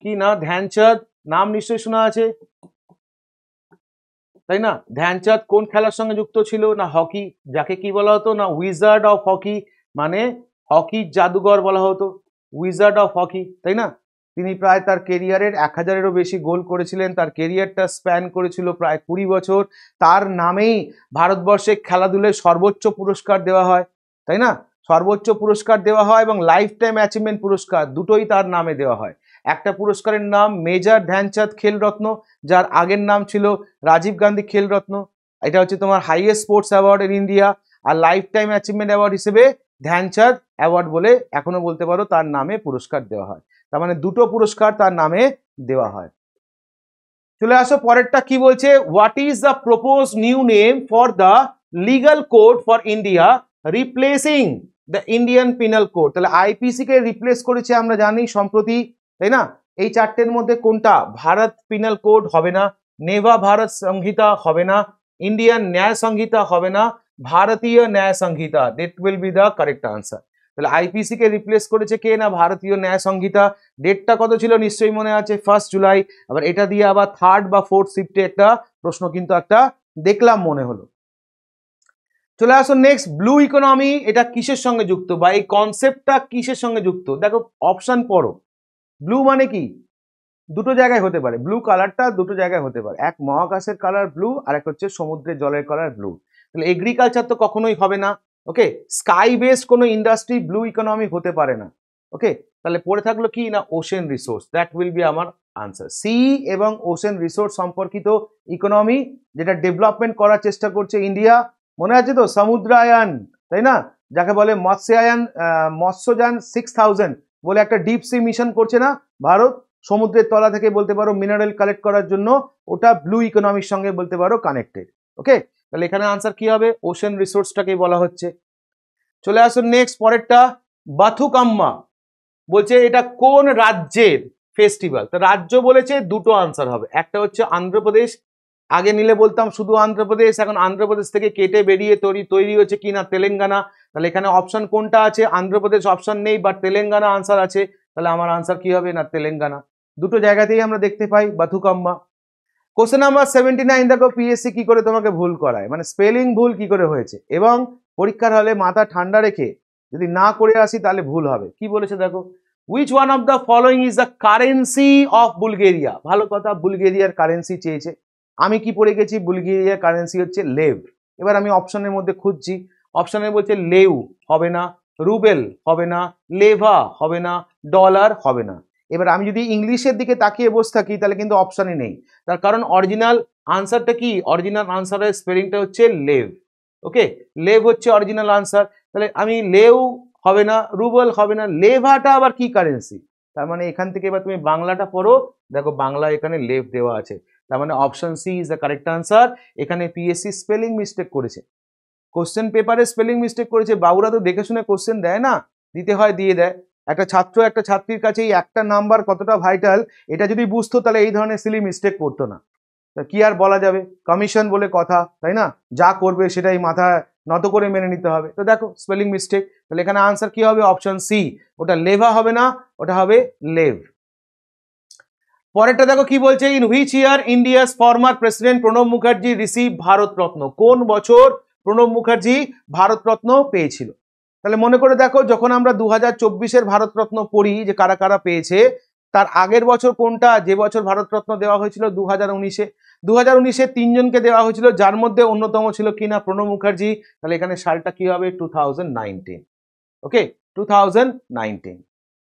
কি না ধ্যানচাঁদ। নাম নিশ্চয়ই শোনা আছে, তাই না? ধ্যানচাঁদ কোন খেলার সঙ্গে যুক্ত ছিল? না হকি। যাকে কি বলা হতো? না উইজার্ড অফ হকি, মানে হকির জাদুঘর বলা হতো, উইজার্ড অফ হকি, তাই না? তিনি প্রায় তার কেরিয়ারের 1000-এরও বেশি গোল করেছিলেন। তার কেরিয়ারটা স্প্যান করেছিল প্রায় 20 বছর। তার নামেই ভারতবর্ষে খেলাধুলায় সর্বোচ্চ পুরস্কার দেওয়া হয়, তাই না? সর্বোচ্চ পুরস্কার দেওয়া হয় এবং লাইফ টাইম অ্যাচিভমেন্ট পুরস্কার দুটোই তার নামে দেওয়া হয়। একটা পুরস্কারের নাম মেজর ধ্যানচাঁদ খেলরত্ন, যার আগের নাম ছিল রাজীব গান্ধী খেলরত্ন। এটা হচ্ছে তোমার highest sports award in India. আর লাইফ টাইম অ্যাচিভমেন্ট অ্যাওয়ার্ড হিসেবে ধ্যানচাঁদ অ্যাওয়ার্ড বলে এখনো বলতে পারো তার নামে পুরস্কার দেওয়া হয়। তার মানে দুটো পুরস্কার তার নামে দেওয়া হয়। চলে আসো পরেরটা কি বলছে, what is the propose new name for the legal code for India replacing the Indian penal code? তাহলে আইপিসি কে রিপ্লেস করেছে আমরা জানি সম্প্রতি, তাই না? এই 4টের মধ্যে কোনটা? ভারত পিনাল কোড হবে না, নেভা ভারত সংহিতা হবে না, ইন্ডিয়ান ন্যায় সংহিতা হবে না, Bharatiya Nyaya Sanhita. That will be the correct answer. তাহলে আইপিসি কে রিপ্লেস করেছে কে? না ভারতীয় ন্যায় সংহিতা। ডেটটা কত ছিল নিশ্চয়ই মনে আছে, 1 জুলাই। আবার এটা দিয়ে আবার 3rd বা 4th শিফটে একটা প্রশ্ন কিন্তু একটা দেখলাম মনে হলো। চলে আসো নেক্সট, ব্লু ইকোনমি এটা কিসের সঙ্গে যুক্ত বা এই কনসেপ্টটা কিসের সঙ্গে যুক্ত? দেখো অপশন পড়ো। ব্লু মানে কি? দুটো জায়গায় হতে পারে, ব্লু কালারটা দুটো জায়গায় হতে পারে। এক মহাকাশের কালার ব্লু, আর এক হচ্ছে সমুদ্রের জলের কালার ব্লু। তাহলে এগ্রিকালচার তো কখনোই হবে না, ওকে? স্কাই বেসড কোনো ইন্ডাস্ট্রি ব্লু ইকোনমি হতে পারে না, ওকে? তাহলে পড়ে থাকলো কি না ocean resource. That will B আমার আনসার। সি এবং ওশেন রিসোর্স সম্পর্কিত ইকোনমি যেটা ডেভেলপমেন্ট করার চেষ্টা করছে ইন্ডিয়া। মনে আছে তো সমুদ্রায়ন, তাই না? যাকে বলে মৎস্যায়ন, মৎস্যযান 6000 বলে একটা ডিপ সি মিশন করছে না ভারত, সমুদ্রের তলা থেকে বলতে পারো মিনারেল কালেক্ট করার জন্য। ওটা ব্লু ইকোনমির সঙ্গে বলতে পারো কানেক্টেড, ওকে? তাহলে এখানে আনসার কি হবে? ওশেন রিসোর্সটাকে বলা হচ্ছে। চলে আসুন নেক্সট পরেরটা, বাথুকাম্মা বলছে এটা কোন রাজ্যের ফেস্টিভ্যাল? তো রাজ্য বলেছে, দুটো আনসার হবে, একটা হচ্ছে অন্ধ্রপ্রদেশ। আগে নিলে বলতাম শুধু অন্ধ্রপ্রদেশ, এখন অন্ধ্রপ্রদেশ থেকে কেটে বেরিয়ে তৈরি হচ্ছে কি না তেলেঙ্গানা। তাহলে এখানে অপশন কোনটা আছে? অন্ধ্রপ্রদেশ অপশন নেই, বাট তেলেঙ্গানা আনসার আছে। তাহলে আমার আনসার কি হবে? না তেলেঙ্গানা। দুটো জায়গাতেই আমরা দেখতে পাই বাথুকাম্মা। কোশ্চেন নাম্বার 79 দেখো, পিএসসি কি করে তোমাকে ভুল করায়, মানে স্পেলিং ভুল কি করে হয়েছে, এবং পরীক্ষার হলে মাথা ঠান্ডা রেখে যদি না করে আসি তাহলে ভুল হবে। কি বলেছে দেখো, which one of the following is the currency of Bulgaria? ভালো কথা, বুলগেরিয়ার কারেন্সি চেয়েছে। আমি কি পড়ে গেছি? বুলগেরিয়ার কারেন্সি হচ্ছে লেভ। এবার আমি অপশনের মধ্যে খুঁজছি, অপশনে বলছে লেউ হবে না, রুবেল হবে না, লেভা হবে না, ডলার হবে না। এবার আমি যদি ইংলিশের দিকে তাকিয়ে বসে থাকি তাহলে কিন্তু অপশানই নেই। তার কারণ অরিজিনাল আনসারটা কি? অরিজিনাল আনসারের স্পেলিংটা হচ্ছে লেভ, ওকে? লেভ হচ্ছে অরিজিনাল আনসার। তাহলে আমি লেউ হবে না, রুবেল হবে না, লেভাটা আবার কি কারেন্সি? তার মানে এখান থেকে এবার তুমি বাংলাটা পড়ো, দেখো বাংলা এখানে লেভ দেওয়া আছে। তার মানে option C is the correct answer. এখানে পিএসসি স্পেলিং মিস্টেক করেছে। কোশ্চেন পেপারে স্পেলিং মিস্টেক করেছে, বাবুরা তো দেখে শুনে কোশ্চেন দেয় না, দিতে হয় দিয়ে দেয়। একটা ছাত্র একটা ছাত্রীর কাছে এই একটা নাম্বার কতটা ভাইটাল এটা যদি বুঝতো তাহলে এই ধরনের সিলি মিস্টেক করতো না। তা কি আর বলা যাবে, কমিশন বলে কথা, তাই না, যা করবে সেটাই মাথা নত করে মেনে নিতে হবে। তো দেখো স্পেলিং মিস্টেক, তাহলে এখানে আনসার কি হবে, অপশন সি, ওটা লেভা হবে না, ওটা হবে লেভ। পরেরটা দেখো কি বলছে, in which year India's former president Pranab Mukherjee receive Bharat Ratna, কোন বছর প্রণব মুখার্জি ভারত রত্ন পেয়েছিল। তাহলে মনে করে দেখো, যখন আমরা 2024-এর ভারত রত্ন পড়ি যে কারা কারা পেয়েছে, তার আগের বছর কোনটা, যে বছর ভারত রত্ন দেওয়া হয়েছিল 2019-এ। 2019-এ তিনজনকে দেওয়া হয়েছিল, যার মধ্যে অন্যতম ছিল কিনা প্রণব মুখার্জি। তাহলে এখানে সালটা কি হবে, 2019। ওকে, 2019।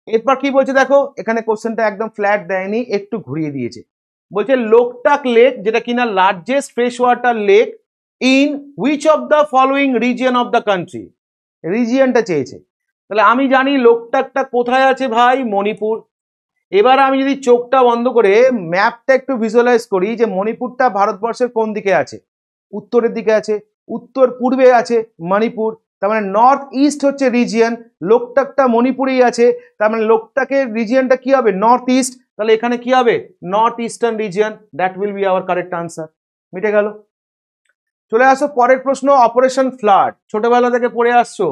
এরপর কি বলছে দেখো, এখানে কোশ্চেনটা একদম ফ্ল্যাট দেয়নি, একটু ঘুরিয়ে দিয়েছে। বলছে লোকটাক লেক, যেটা কিনা largest fresh water lake in which of the following region of the country, রিজিয়নটা চেয়েছে। তাহলে আমি জানি লোকটাকটা কোথায় আছে ভাই, মণিপুর। এবার আমি যদি চোখটা বন্ধ করে ম্যাপটা একটু ভিজুয়ালাইজ করি যে মণিপুরটা ভারতবর্ষের কোন দিকে আছে, উত্তরের দিকে আছে, উত্তর পূর্বে আছে মণিপুর, তার মানে নর্থ ইস্ট হচ্ছে রিজিয়ন, লোকটাকটা মণিপুরেই আছে, তার মানে লোকটাকের রিজিয়নটা কি হবে, নর্থ ইস্ট। তাহলে এখানে কি হবে, north eastern region, that will B hour correct answer. মিটে গেল। চলে আসো পরের প্রশ্ন, অপারেশন ফ্লাড, ছোটবেলা থেকে পড়ে আসছো।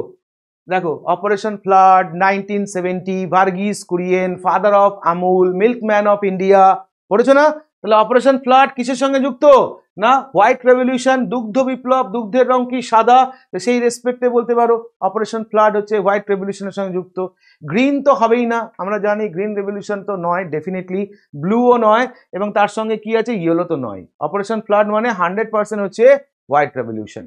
দেখো operation flood 1970, Verghese Kurien, father of Amul, milkman of India, পড়েছো না। তাহলে অপারেশন ফ্লাড কিসের সঙ্গে যুক্ত না, হোয়াইট রেভলিউশন, দুগ্ধ বিপ্লব, দুগ্ধের রং কি সাদা, সেই রেসপেক্টে বলতে পারো অপারেশন ফ্লাড হচ্ছে হোয়াইট রেভলিউশনের সঙ্গে যুক্ত। গ্রিন তো হবেই না, আমরা জানি গ্রিন রেভলিউশন তো নয় ডেফিনেটলি, ব্লুও নয়, এবং তার সঙ্গে কি আছে, ইয়েলো তো নয়। অপারেশন ফ্লাড মানে 100% হচ্ছে হোয়াইট রেভলিউশন।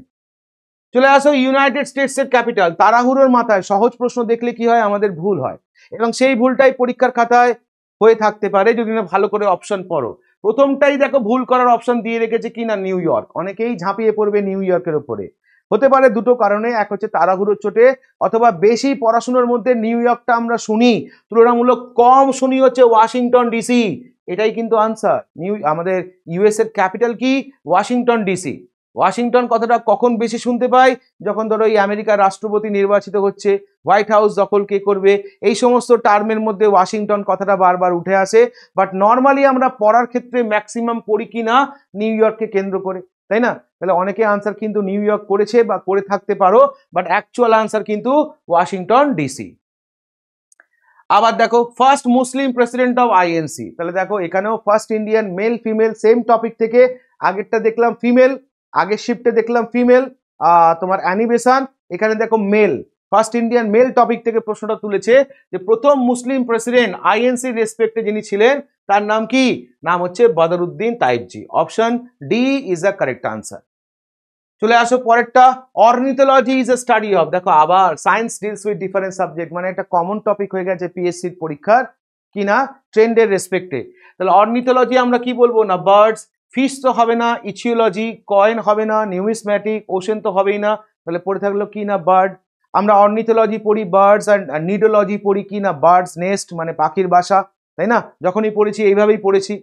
চলে আসো ইউনাইটেড স্টেটসের ক্যাপিটাল, তাড়াহুড়োর মাথায় সহজ প্রশ্ন দেখলে কি হয়, আমাদের ভুল হয়, এবং সেই ভুলটাই পরীক্ষার খাতায় হয়ে থাকতে পারে যদি না ভালো করে অপশন পড়ো। প্রথমটাই দেখো ভুল করার অপশন দিয়ে রেখেছে কি না, নিউ ইয়র্ক, অনেকেই ঝাঁপিয়ে পড়বে নিউ ইয়র্কের উপরে। হতে পারে দুটো কারণে, এক হচ্ছে তাড়াহুড়োর চোটে, অথবা বেশি পড়াশোনার মধ্যে নিউ ইয়র্কটা আমরা শুনি, তুলনামূলক কম শুনি হচ্ছে ওয়াশিংটন ডিসি। এটাই কিন্তু আনসার, আমাদের ইউএস এর ক্যাপিটাল কি, ওয়াশিংটন ডিসি। ওয়াশিংটন কথাটা কখন বেশি শুনতে পাই, যখন ধরো এই আমেরিকার রাষ্ট্রপতি নির্বাচিত হচ্ছে, হোয়াইট হাউস দখল কে করবে, এই সমস্ত টার্মের মধ্যে ওয়াশিংটন কথাটা বারবার উঠে আসে। বাট নর্মালি আমরা পড়ার ক্ষেত্রে ম্যাক্সিমাম পড়ি কিনা নিউ ইয়র্ককে কেন্দ্র করে, তাই না। তাহলে অনেকে আনসার কিন্তু নিউ ইয়র্ক করেছে বা করে থাকতে পারো, বাট অ্যাকচুয়াল আনসার কিন্তু ওয়াশিংটন ডিসি। আবার দেখো first Muslim president of INC, তাহলে দেখো এখানেও first Indian, male female same topic থেকে, আগেরটা দেখলাম ফিমেল, আগের শিফটে দেখলাম ফিমেল, তোমার অ্যানিবেশন, এখানে দেখো male, first Indian male topic থেকে প্রশ্নটা তুলেছে যে প্রথম মুসলিম প্রেসিডেন্ট আইএনসি রেসপেক্টে যিনি ছিলেন তার নাম কি, নাম হচ্ছে Badruddin Tyabji. Option D is the correct answer. চলে আসো পরেরটা, ornithology is a study of, দেখো আবার science deals with different subject, মানে একটা কমন টপিক হয়ে গেছে পিএসসির পরীক্ষার কিনা ট্রেন্ডের রেসপেক্টে। তাহলে অর্নিথোলজি আমরা কি বলবো না, বার্ডস, ফিশ তো হবে না, ইচিওলজি, কয়েন হবে না, নিউমিসম্যাটিক, ওশেন তো হবেই না, তাহলে পড়ে থাকলো কি না, বার্ড। আমরা অর্নিথোলজি পড়ি বার্ডস, আর নিডোলজি পড়ি কি না, বার্ডস নেস্ট মানে পাখির বাসা, তাই না, যখনই পড়েছি এইভাবেই পড়েছি।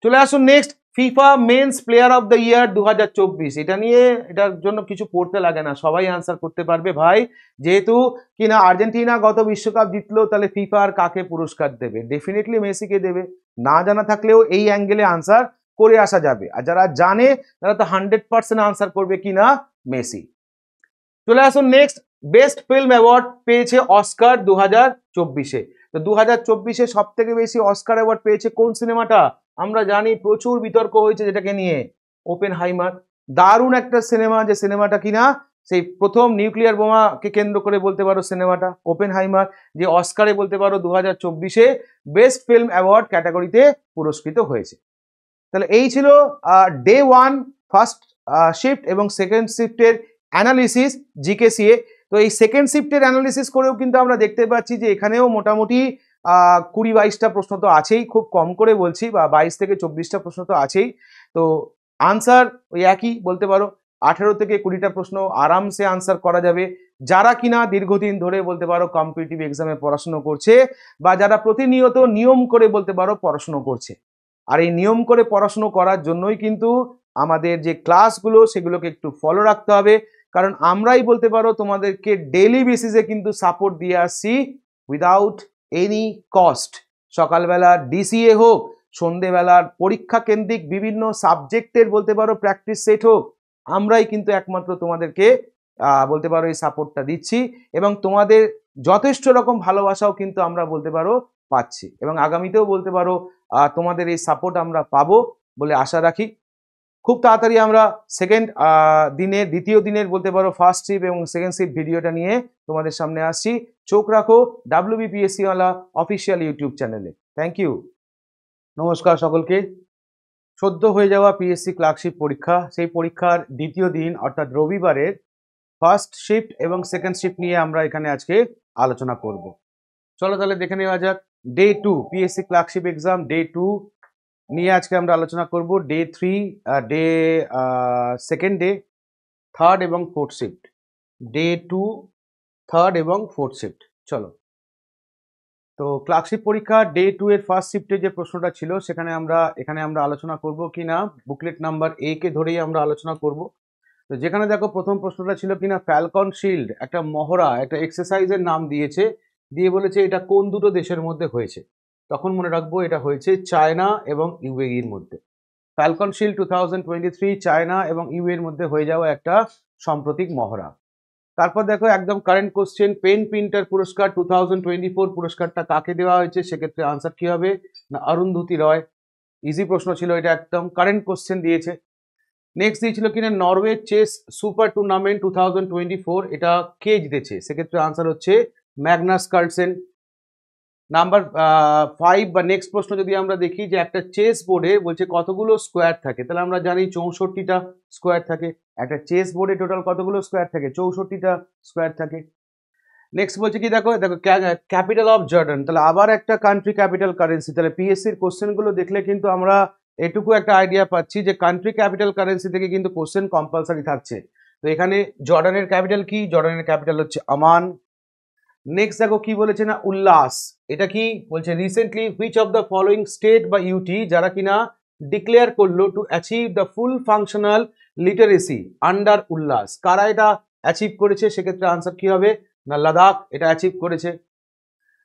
চলে আসুন next, FIFA men's player of the year 2024, এটা নিয়ে এটার জন্য কিছু পড়তে লাগে না, সবাই আনসার করতে পারবে ভাই, যেহেতু কিনা আর্জেন্টিনা গত বিশ্বকাপ জিতলো, তাহলে ফিফা আর কাকে পুরস্কার দেবে, ডেফিনেটলি মেসিকে দেবে। না জানা থাকলেও এই অ্যাঙ্গেলে আনসার করে আসা যাবে, আর যারা জানে তারা তো 100% আনসার করবে কিনা মেসি। চলে আসুন নেক্সট, বেস্ট ফিল্ম অ্যাওয়ার্ড পেয়েছে অস্কার 2024-এ। তো 2024-এ সব থেকে বেশি অস্কার অ্যাওয়ার্ড পেয়েছে কোন সিনেমাটা, আমরা জানি প্রচুর বিতর্ক হয়েছে যেটাকে নিয়ে, ওপেনহাইমার। দারুণ একটা সিনেমা, যে সিনেমাটা কিনা সেই প্রথম নিউক্লিয়ার বোমাকে কেন্দ্র করে বলতে পারো সিনেমাটা ওপেনহাইমার, যে অস্কারে বলতে পারো 2024-এ বেস্ট ফিল্ম অ্যাওয়ার্ড ক্যাটাগরিতে পুরস্কৃত হয়েছে। তাহলে এই ছিল ডে 1 ফার্স্ট শিফট এবং সেকেন্ড শিফটের অ্যানালিসিস জিকেসিএ। তো এই সেকেন্ড শিফটের অ্যানালিসিস করেও কিন্তু আমরা দেখতে পাচ্ছি যে এখানেও মোটামুটি 20-22টা প্রশ্ন তো আছেই, খুব কম করে বলছি, বা 22 থেকে 24টা প্রশ্ন তো আছেই। তো আনসার ওই একই বলতে পারো, 18 থেকে 20টা প্রশ্ন আরামসে আনসার করা যাবে, যারা কিনা দীর্ঘদিন ধরে বলতে পারো কম্পিটিটিভ এক্সামে পড়াশুনো করছে, বা যারা প্রতিনিয়ত নিয়ম করে বলতে পারো পড়াশুনো করছে। আর এই নিয়ম করে পড়াশুনো করার জন্যই কিন্তু আমাদের যে ক্লাসগুলো সেগুলোকে একটু ফলো রাখতে হবে, কারণ আমরাই বলতে পারো তোমাদেরকে ডেইলি বেসিসে কিন্তু সাপোর্ট দিয়ে আসছি উইদাউট এনি কস্ট। সকালবেলা ডিসিএ হোক, সন্ধেবেলার পরীক্ষা কেন্দ্রিক বিভিন্ন সাবজেক্টের বলতে পারো প্র্যাকটিস সেট হোক, আমরাই কিন্তু একমাত্র তোমাদেরকে বলতে পারো এই সাপোর্টটা দিচ্ছি, এবং তোমাদের যথেষ্ট রকম ভালোবাসাও কিন্তু আমরা বলতে পারো পাচ্ছি, এবং আগামীতেও বলতে পারো তোমাদের এই সাপোর্ট আমরা পাবো বলে আশা রাখি। খুব তাড়াতাড়ি আমরা দ্বিতীয় দিনের বলতে পারো ফার্স্ট শিফট এবং সেকেন্ড শিফট ভিডিওটা নিয়ে তোমাদের সামনে আসছি। চোখ রাখো WBPSC ওয়ালা অফিসিয়াল ইউটিউব চ্যানেলে। Thank you. নমস্কার সকলকে। সদ্য হয়ে যাওয়া পিএসসি ক্লার্কশিপ পরীক্ষা, সেই পরীক্ষার দ্বিতীয় দিন অর্থাৎ রবিবারের ফার্স্ট শিফট এবং সেকেন্ড শিফট নিয়ে আমরা এখানে আজকে আলোচনা করব। চলো তাহলে দেখে নেওয়া যাক। Day 2 PSC clerkship exam day 2 নিয়ে আজকে আমরা আলোচনা করব। Day 3, day second day, third এবং ফোর্থ শিফট। ডে 2, থার্ড এবং ফোর্থ শিফট। চলো, তো ক্লার্কশিপ পরীক্ষা ডে 2 এর ফার্স্ট শিফটে যে প্রশ্নটা ছিল এখানে আমরা আলোচনা করব কিনা বুকলেট নাম্বার A কে ধরেই আমরা আলোচনা করব। তো যেখানে দেখো প্রথম প্রশ্নটা ছিল কিনা ফ্যালকন শিল্ড, একটা মহড়া, একটা এক্সারসাইজের নাম দিয়েছে, দিয়ে বলেছে এটা কোন দুটো দেশের মধ্যে হয়েছে। তখন মনে রাখবো এটা হয়েছে চায়না এবং ইউএইর মধ্যে। ফ্যালকন শিল্ড 2023 চায়না এবং ইউএইর মধ্যে হয়ে যাওয়া একটা সাম্প্রতিক মহড়া। তারপর দেখো একদম কারেন্ট কোশ্চেন, পেন প্রিন্টার পুরস্কার 2024 পুরস্কারটা কাকে দেওয়া হয়েছে, সেক্ষেত্রে আনসার কি হবে না অরুন্ধতী রয়। ইজি প্রশ্ন ছিল এটা, একদম কারেন্ট কোশ্চেন দিয়েছে। নেক্সট দিয়েছিল কিনা নরওয়ে চেস সুপার টুর্নামেন্ট 2024, এটা কে জিতেছে, সেক্ষেত্রে আনসার হচ্ছে ম্যাগনাস কার্লসেন। নাম্বার 5 বা নেক্সট প্রশ্ন যদি আমরা দেখি যে একটা চেস বোর্ডে বলছে কতগুলো স্কোয়ার থাকে, তাহলে আমরা জানি 64টা স্কোয়ার থাকে। একটা চেস বোর্ডে টোটাল কতগুলো স্কোয়ার থাকে, 64টা স্কোয়ার থাকে। নেক্সট বলছে কি দেখো ক্যাপিটাল অফ জর্ডান, তাহলে আবার একটা কান্ট্রি ক্যাপিটাল কারেন্সি। তাহলে পিএসসির কোশ্চেনগুলো দেখলে কিন্তু আমরা এটুকু একটা আইডিয়া পাচ্ছি যে কান্ট্রি ক্যাপিটাল কারেন্সি থেকে কিন্তু কোশ্চেন কম্পালসারি থাকছে। তো এখানে জর্ডানের ক্যাপিটাল কি, জর্ডানের ক্যাপিটাল হচ্ছে আমান। নেক্সট দেখো কি বলেছে না উল্লাস, এটা কি বলছে recently which of the following state বা ইউটি যারা কিনা ডিক্লেয়ার করলো to achieve the full functional literacy under উল্লাস, কারা এটা অ্যাচিভ করেছে, সেক্ষেত্রে আনসার কি হবে না লাদাখ এটা অ্যাচিভ করেছে।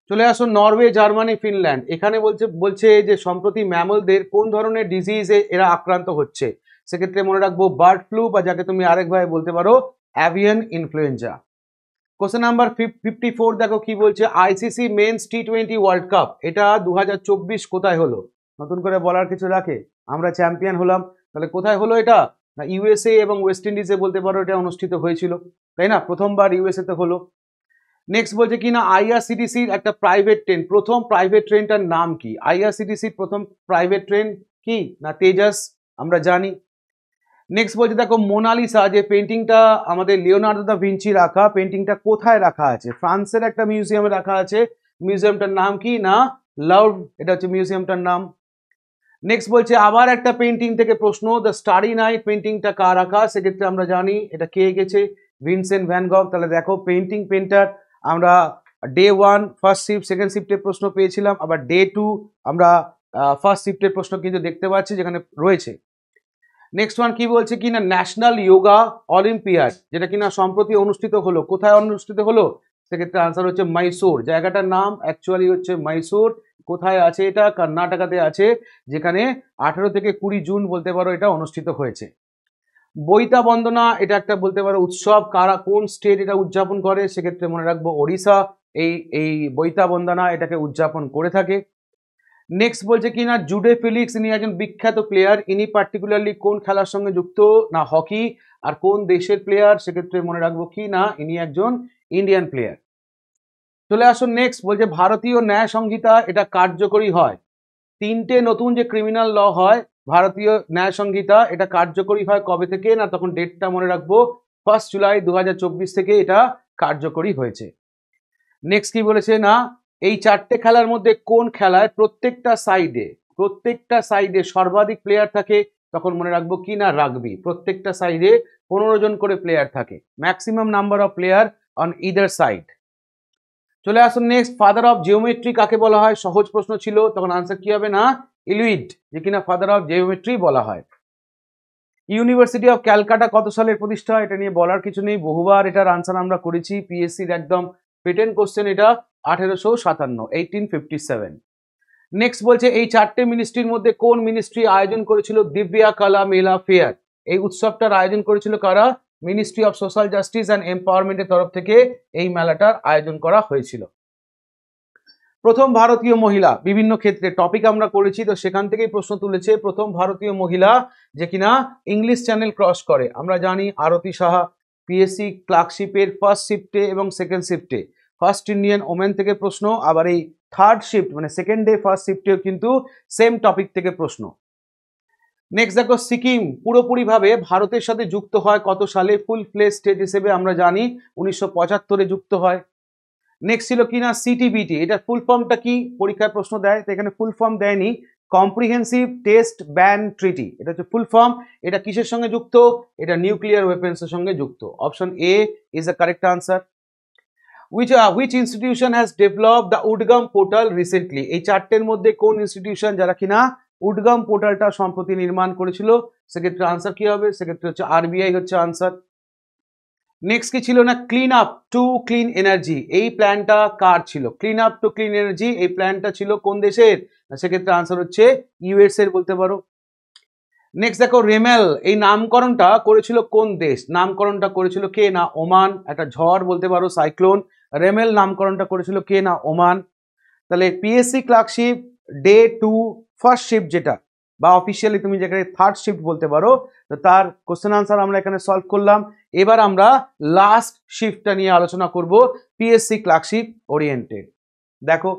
চলে আসুন নরওয়ে, জার্মানি, ফিনল্যান্ড। এখানে বলছে যে সম্প্রতি ম্যামলদের কোন ধরনের ডিজিজে এরা আক্রান্ত হচ্ছে, সেক্ষেত্রে মনে রাখবো বার্ড ফ্লু, বা যাকে তুমি আরেকভাবে বলতে পারো অ্যাভিয়ান ইনফ্লুয়েঞ্জা। কোশ্চেন নাম্বার 54 দেখো কি বলছে আইসিসি মেন্স টি20 ওয়ার্ল্ড কাপ এটা 2024 কোথায় হলো। নতুন করে বলার কিছু রাখে, আমরা চ্যাম্পিয়ন হলাম, তাহলে কোথায় হলো এটা না ইউএসএ এবং ওয়েস্ট ইন্ডিজে বলতে পারো এটা অনুষ্ঠিত হয়েছিল, তাই না, প্রথমবার ইউএসএ তে হলো। নেক্সট বলছে কি না আইআরসিটিসির একটা প্রাইভেট ট্রেন, প্রথম প্রাইভেট ট্রেনটার নাম কি, আইআরসিটিসির প্রথম প্রাইভেট ট্রেন কি না তেজাস, আমরা জানি। নেক্সট বলছে দেখো মোনালিসা যে পেন্টিংটা আমাদের লিওনার্দো দা ভিঞ্চি রাখা, পেন্টিংটা কোথায় রাখা আছে, ফ্রান্সের একটা মিউজিয়ামে রাখা আছে। মিউজিয়ামটার নাম কি না লাউভ, এটা হচ্ছে মিউজিয়ামটার নাম। নেক্সট বলছে আবার একটা পেন্টিং থেকে প্রশ্ন, দ্য স্টারি নাইট পেন্টিংটা কার রাখা, সেক্ষেত্রে আমরা জানি এটা কে এঁকেছে ভিনসেন্ট ভ্যান গগ। তাহলে দেখো পেন্টিং পেন্টার আমরা ডে 1 ফার্স্ট শিফট সেকেন্ড শিফটের প্রশ্ন পেয়েছিলাম, আবার ডে 2 আমরা ফার্স্ট শিফটের প্রশ্ন কিন্তু দেখতে পাচ্ছি যেখানে রয়েছে। নেক্সট ওয়ান কি বলছে কি না ন্যাশনাল যোগা অলিম্পিয়াড যেটা কিনা সম্প্রতি অনুষ্ঠিত হলো, কোথায় অনুষ্ঠিত হলো, সেক্ষেত্রে আনসার হচ্ছে মাইসোর। জায়গাটার নাম অ্যাকচুয়ালি হচ্ছে মাইসোর। কোথায় আছে এটা, কর্ণাটকাতে আছে, যেখানে 18 থেকে 20 জুন বলতে পারো এটা অনুষ্ঠিত হয়েছে। বইতা বন্দনা এটা একটা বলতে পারো উৎসব, কারা কোন স্টেট এটা উদযাপন করে, সেক্ষেত্রে মনে রাখবো ওড়িশা এই বইতা বন্দনা এটাকে উদযাপন করে থাকে। নেক্সট বলছে কি না জুডে ফিলিক্স ইনি একজন বিখ্যাত প্লেয়ার, ইনি পার্টিকুলারলি কোন খেলার সঙ্গে যুক্ত না হকি, আর কোন দেশের প্লেয়ার, সেক্ষেত্রে মনে রাখবো কি না ইনি একজন ইন্ডিয়ান প্লেয়ার। চলে আসুন নেক্সট বলছে ভারতীয় ন্যায় সংহিতা এটা কার্যকরী হয়, তিনটে নতুন যে ক্রিমিনাল ল হয় ভারতীয় ন্যায় সংহিতা এটা কার্যকরী হয় কবে থেকে না, তখন ডেটটা মনে রাখবো 1 জুলাই 2024 থেকে এটা কার্যকরী হয়েছে। নেক্সট কি বলেছে না এই চারটে খেলার মধ্যে কোন খেলায় প্রত্যেকটা সাইডে সর্বাধিক প্লেয়ার থাকে, তখন মনে রাখবো কি না রাগবি, প্রত্যেকটা সাইডে 15 জন করে প্লেয়ার থাকে, maximum number of player on either side. চলে আসুন নেক্সট ফাদার অফ জিওমেট্রি কাকে বলা হয়, সহজ প্রশ্ন ছিল, তখন আনসার কি হবে না ইলুইড, যে কিনা ফাদার অফ জিওমেট্রি বলা হয়। ইউনিভার্সিটি অফ ক্যালকাটা কত সালের প্রতিষ্ঠা, এটা নিয়ে বলার কিছু নেই, বহুবার এটার আনসার আমরা করেছি, পিএসসির একদম পেটেন্ট কোশ্চেন এটা, 1857, 1857। নেক্সট বলছে এই চারটে মিনিস্ট্রির মধ্যে কোন মিনিস্ট্রি আয়োজন করেছিল দিব্যা কালা মেলা ফেয়ার? এই উৎসবটার আয়োজন করেছিল কারা? Ministry of social justice and এম্পাওয়ারমেন্টের তরফ থেকে এই মেলাটার আয়োজন করা হয়েছিল। প্রথম ভারতীয় মহিলা, বিভিন্ন ক্ষেত্রে টপিক আমরা করেছি, তো সেখান থেকেই প্রশ্ন তুলেছে, প্রথম ভারতীয় মহিলা যে কিনা ইংলিশ চ্যানেল ক্রস করে, আমরা জানি আরতি সাহা। পিএসসি ক্লার্কশিপের ফার্স্ট শিফটে এবং সেকেন্ড শিফটে ফার্স্ট ইন্ডিয়ান ওমেন থেকে প্রশ্ন, আবার এই থার্ড শিফট মানে সেকেন্ড ডে ফার্স্ট শিফটেও কিন্তু সেম টপিক থেকে প্রশ্ন। নেক্সট দেখো, সিকিম পুরোপুরিভাবে ভারতের সাথে যুক্ত হয় কত সালে? ফুল ফ্লেজ স্টেট হিসেবে আমরা জানি 1975-এ যুক্ত হয়। নেক্সট ছিল কি না সিটিবিটি, এটার ফুল ফর্মটা কি? পরীক্ষায় প্রশ্ন দেয়, তো এখানে ফুল ফর্ম দেয়নি, কম্প্রিহেন্সিভ টেস্ট ব্যান ট্রিটি, এটা হচ্ছে ফুল ফর্ম। এটা কিসের সঙ্গে যুক্ত? এটা নিউক্লিয়ার ওয়েপন্সের সঙ্গে যুক্ত। Option A is the correct answer. which institution has developed the Udgam portal recently? এই চারটের মধ্যে কোন ইনস্টিটিউশন যারা কিনা উডগাম পোর্টালটা সম্প্রতি নির্মাণ করেছিল? সেক্ষেত্রে আনসার কি হবে? সেক্ষেত্রে হচ্ছে আরবিআই হচ্ছে আনসার। নেক্সট কি ছিল না clean up to clean energy, এই প্ল্যানটা কার ছিল? Clean up to clean energy এই প্ল্যানটা ছিল কোন দেশের? সেক্ষেত্রে আনসার হচ্ছে ইউএস এর বলতে পারো। নেক্সট দেখো, রেমেল এই নামকরণটা করেছিল কোন দেশ? নামকরণটা করেছিল কে? না ওমান, একটা ঝড় বলতে পারো, সাইক্লোন। রেমেল নামকরণটা করেছিল কে? না ওমান। তাহলে PSC clerkship day 2 first shift যেটা, বা অফিসিয়ালি তুমি যেখানে থার্ড শিফট বলতে পারো, তো তার কোশ্চেন আনসার আমরা এখানে সলভ করলাম। এবার আমরা লাস্ট শিফটটা নিয়ে আলোচনা করব, পিএসসি ক্লার্কশিপ ওরিয়েন্টেড। দেখো,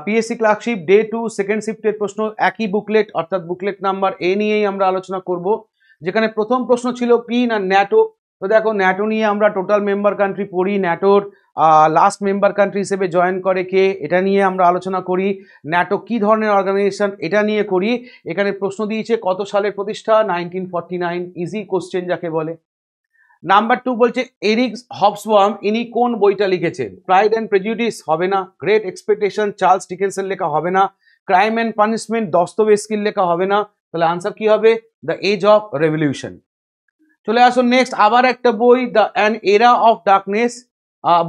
পিএসসি ক্লার্কশিপ ডে 2 সেকেন্ড শিফটের প্রশ্ন, একই বুকলেট অর্থাৎ বুকলেট নাম্বার এ নিয়েই আমরা আলোচনা করব। যেখানে প্রথম প্রশ্ন ছিল কি না ন্যাটো। তো দেখো, ন্যাটো নিয়ে আমরা টোটাল মেম্বার কান্ট্রি পড়ি, ন্যাটোর লাস্ট মেম্বার কান্ট্রি হিসেবে জয়েন করে কে, এটা নিয়ে আমরা আলোচনা করি। ন্যাটো কি ধরনের অর্গানাইজেশন, এটা নিয়ে করি। এখানে প্রশ্ন দিয়েছে কত সালের প্রতিষ্ঠা? 1949, ইজি কোশ্চেন যাকে বলে। নাম্বার 2 বলছে এরিক হবসবার্ম ইনি কোন বইটা লিখেছেন? প্রাইড অ্যান্ড প্রেজুডিস হবে না, গ্রেট এক্সপেকটেশন চার্লস ডিকেন্সের লেখা হবে না, ক্রাইম অ্যান্ড পানিশমেন্ট দস্তয়েভস্কির লেখা হবে না, তাহলে আনসার কি হবে? The age of revolution. চলে আসুন নেক্সট, আবার একটা বই, the an era of darkness,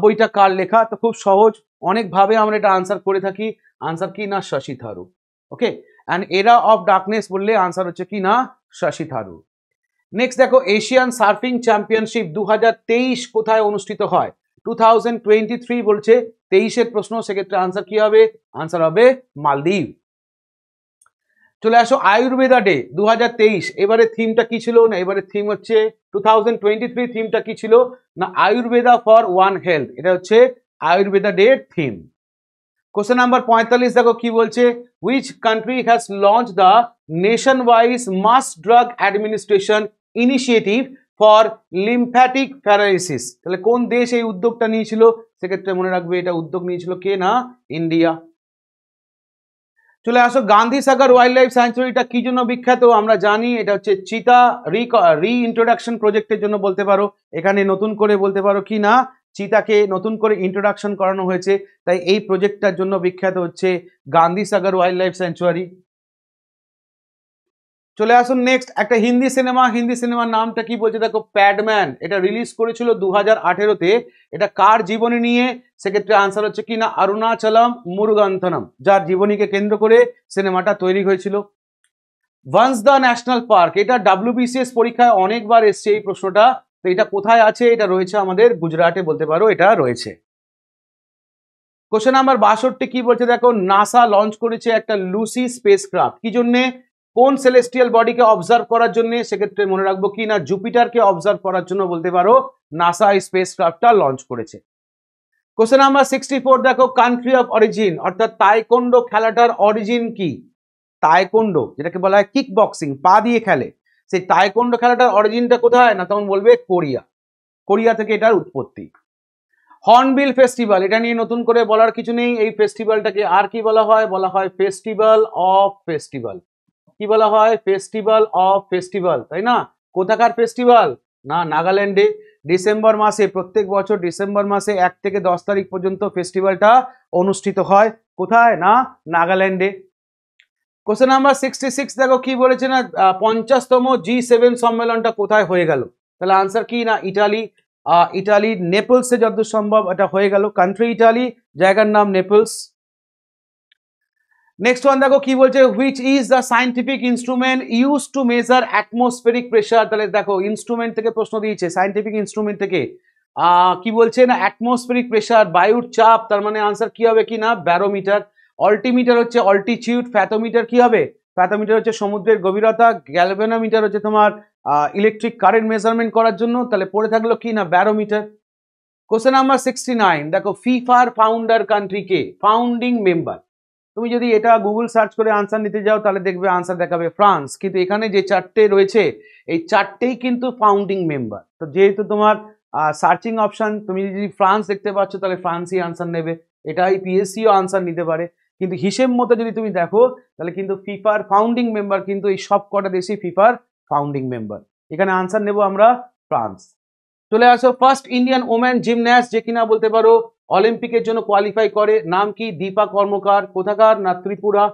বইটা কার লেখা? তো খুব সহজ, অনেকভাবে আমরা এটা আনসার করে থাকি। আনসার কি না শশী থারুর। ওকে, অ্যান এরা অফ ডার্কনেস বললে আনসার হচ্ছে কি না শশী থারুর। নেক্সট দেখো, এশিয়ান সার্ফিং চ্যাম্পিয়নশিপ 2023 কোথায় অনুষ্ঠিত হয়? 2023 বলছে, 23-এর প্রশ্ন, সেক্ষেত্রে আনসার কি হবে? আনসার হবে মালদ্বীপ। চলে আসো আয়ুর্বেদা ডে 2023, এবারে থিমটা কি ছিল? না এবারে থিম হচ্ছে 2023 থিমটা কি ছিল? না আয়ুর্বেদা ফর ওয়ান হেলথ, এটা হচ্ছে Ayurveda day theme. Question number 45 দেখো কি বলছে, which country has launch the nation wise mass drug administration initiative for lymphatic paralysis? তাহলে কোন দেশ এই উদ্যোগটা নিয়েছিল? সেক্ষেত্রে মনে রাখবে এটা উদ্যোগ নিয়েছিল কে? না ইন্ডিয়া। চলে আসো, গান্ধী সাগর ওয়াইল্ড লাইফ স্যাংচুয়ারিটা কি জন্য বিখ্যাত? আমরা জানি এটা হচ্ছে চিতা রিইন্ট্রোডাকশন প্রজেক্টের জন্য বলতে পারো। এখানে নতুন করে বলতে পারো কি না চিতাকে নতুন করে ইন্ট্রোডাকশন করানো হয়েছে, তাই এই প্রজেক্টটার জন্য বিখ্যাত হচ্ছে গান্ধী সাগর ওয়াইল্ড লাইফ স্যাংচুয়ারি। চলে আসুন নেক্সট, একটা হিন্দি সিনেমা, হিন্দি সিনেমার নামটা কি বলছে দেখো, প্যাডম্যান। এটা রিলিজ করেছিল 2018-তে। এটা কার জীবনী নিয়ে? সেক্ষেত্রে আনসার হচ্ছে কি না অরুণাচলম মুরুগান্থনম, যার জীবনীকে কেন্দ্র করে সিনেমাটা তৈরি হয়েছিল। ওয়ান্স দ্য ন্যাশনাল পার্ক, এটা ডাব্লিউবিসিএস পরীক্ষায় অনেকবার এসছে এই প্রশ্নটা, তো এটা কোথায় আছে? এটা রয়েছে আমাদের গুজরাটে বলতে পারো, এটা রয়েছে। কোশ্চেন নাম্বার 62 কি বলছে দেখো, নাসা লঞ্চ করেছে একটা লুসি স্পেসক্রাফট, কি জন্যে? কোন সেলেস্টিয়াল বডিকে অবজার্ভ করার জন্য? সেক্ষেত্রে মনে রাখবো কি না জুপিটারকে অবজার্ভ করার জন্য বলতে পারো নাসা এই স্পেসক্রাফটটা লঞ্চ করেছে। কোশ্চেন নাম্বার 64 দেখো, কান্ট্রি অফ অরিজিন অর্থাৎ তাইকোন্ডো খেলাটার অরিজিন কি? তাইকোন্ডো যেটাকে বলা হয় কিক বক্সিং, পা দিয়ে খেলে, সেই তাইকোন্ডো খেলাটার অরিজিনটা কোথায়? না তখন বলবে কোরিয়া, কোরিয়া থেকে এটার উৎপত্তি। হর্নবিল ফেস্টিভ্যাল, এটা নিয়ে নতুন করে বলার কিছু নেই, এই ফেস্টিভ্যালটাকে আর কি বলা হয়? বলা হয় ফেস্টিভ্যাল অফ ফেস্টিভ্যাল। কি বলা হয়? ফেস্টিভ্যাল অফ ফেস্টিভ্যাল, তাই না? কোথাকার ফেস্টিভ্যাল? না নাগাল্যান্ডে। ডিসেম্বর মাসে, প্রত্যেক বছর ডিসেম্বর মাসে 1 থেকে 10 তারিখ পর্যন্ত ফেস্টিভ্যালটা অনুষ্ঠিত হয়। কোথায়? না নাগাল্যান্ডে। কোশ্চেন নাম্বার 66 দেখো কি বলেছে না 50তম G7 সম্মেলনটা কোথায় হয়ে গেল, তাহলে আনসার কি না ইটালি। ইটালি নেপলসে যতদূর সম্ভব এটা হয়ে গেল, কান্ট্রি ইটালি, জায়গার নাম নেপলস। নেক্সট ওয়ান দেখো কি বলছে, which is the scientific instrument use to measure atmospheric pressure. তাহলে দেখো ইনস্ট্রুমেন্ট থেকে প্রশ্ন দিয়েছে, সাইন্টিফিক ইনস্ট্রুমেন্ট থেকে কি বলছে না অ্যাটমসফেরিক প্রেশার, বায়ুর চাপ, তার মানে আনসার কি হবে কি না ব্যারোমিটার। অল্টিমিটার হচ্ছে অল্টিটিউড, ফ্যাথোমিটার কি হবে, ফ্যাথোমিটার হচ্ছে সমুদ্রের গভীরতা, গ্যালভানোমিটার হচ্ছে তোমার ইলেকট্রিক কারেন্ট মেজারমেন্ট করার জন্য, তাহলে পড়ে থাকলো কি না ব্যারোমিটার। কোশ্চেন নাম্বার 69 দেখো ফিফার ফাউন্ডার কান্ট্রি কে, ফাউন্ডিং মেম্বার। তুমি যদি এটা গুগল সার্চ করে আনসার নিতে যাও তাহলে দেখবে আনসার দেখাবে ফ্রান্স, কিন্তু এখানে যে চারটে রয়েছে এই চারটেই কিন্তু ফাউন্ডিং মেম্বার। তো যেহেতু তোমার সার্চিং অপশন তুমি যদি ফ্রান্স দেখতে পাচ্ছ তাহলে ফ্রান্সই আনসার নেবে, এটাই পিএসসিও আনসার নিতে পারে, কিন্তু হিসেব মতো যদি তুমি দেখো তাহলে কিন্তু ফিফার ফাউন্ডিং মেম্বার কিন্তু এই সব কটা দেশই ফিফার ফাউন্ডিং মেম্বার। এখানে আনসার নেব আমরা ফ্রান্স। চলে আসো ফার্স্ট ইন্ডিয়ান ওমেন জিমন্যাস্ট যে কিনা বলতে পারো অলিম্পিকের জন্য কোয়ালিফাই করে, নাম কি দীপা কর্মকার, কোথাকার না ত্রিপুরা,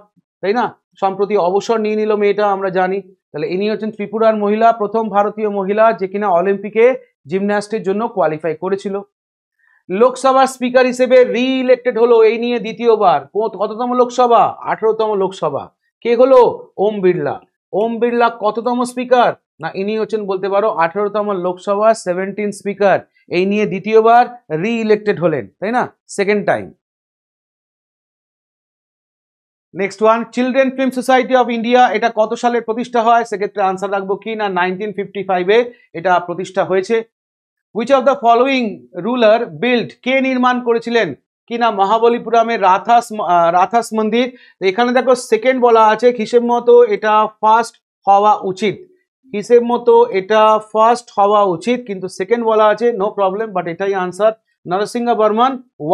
তাই না, সম্প্রতি অবসর নিয়ে নিল মেয়েটা আমরা জানি। তাহলে ইনি হচ্ছেন ত্রিপুরার মহিলা, প্রথম ভারতীয় মহিলা যে কিনা অলিম্পিকে জিমন্যাস্টের জন্য কোয়ালিফাই করেছিল। লোকসভার স্পিকার হিসেবে রি ইলেক্টেড হলো এই নিয়ে দ্বিতীয়বার, কততম লোকসভা, 18তম লোকসভা, কে হলো ওম বিড়লা। ওম বিড়লা কততম স্পিকার, না ইনি হচ্ছেন বলতে পারো 18তম লোকসভা 17 স্পিকার, এই নিয়ে দ্বিতীয়বার রি ইলেক্টেড হলেন, তাই না, second time. Next one children film society of India, এটা কত সালে প্রতিষ্ঠা হয়, সেক্ষেত্রে আনসার রাখবো কি না 1955-এ এটা প্রতিষ্ঠা হয়েছে। Which of the following ruler build, কে নির্মাণ করেছিলেন কিনা মহাবলীপুরমের রাথাস মন্দির। এখানে দেখো সেকেন্ড বলা আছে, হিসেব মতো এটা ফার্স্ট হওয়া উচিত, হিসেব মতো এটা ফার্স্ট হওয়া উচিত, কিন্তু সেকেন্ড বলা আছে, নো প্রবলেম, বাট এটাই আনসার নরসিংহ বর্মন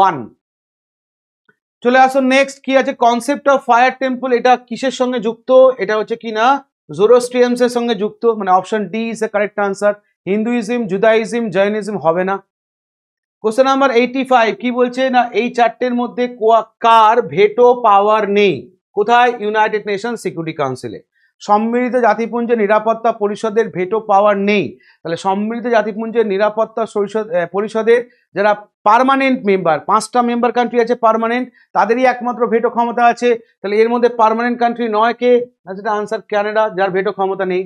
1। চলে আসো নেক্সট কি আছে, কনসেপ্ট অফ ফায়ার টেম্পল এটা কিসের সঙ্গে যুক্ত, এটা হচ্ছে কিনা জোরোস্ট্রিয়ানস এর সঙ্গে যুক্ত, মানে option D is a correct answer. Hinduism, Judaism, Jainism হবে না। কোশ্চেন নাম্বার 85 কি বলছে না এই চারটের মধ্যে কার ভেটো পাওয়ার নেই, কোথায়, ইউনাইটেড নেশন সিকিউরিটি কাউন্সিলে। সম্মিলিত জাতিপুঞ্জের নিরাপত্তা পরিষদের ভেটো পাওয়ার নেই, তাহলে সম্মিলিত জাতিপুঞ্জের নিরাপত্তা পরিষদের যারা পার্মানেন্ট মেম্বার, 5টা মেম্বার কান্ট্রি আছে পার্মানেন্ট, তাদেরই একমাত্র ভেটো ক্ষমতা আছে, তাহলে এর মধ্যে পার্মানেন্ট কান্ট্রি নয় কে, সেটা আনসার কানাডা, যার ভেটো ক্ষমতা নেই।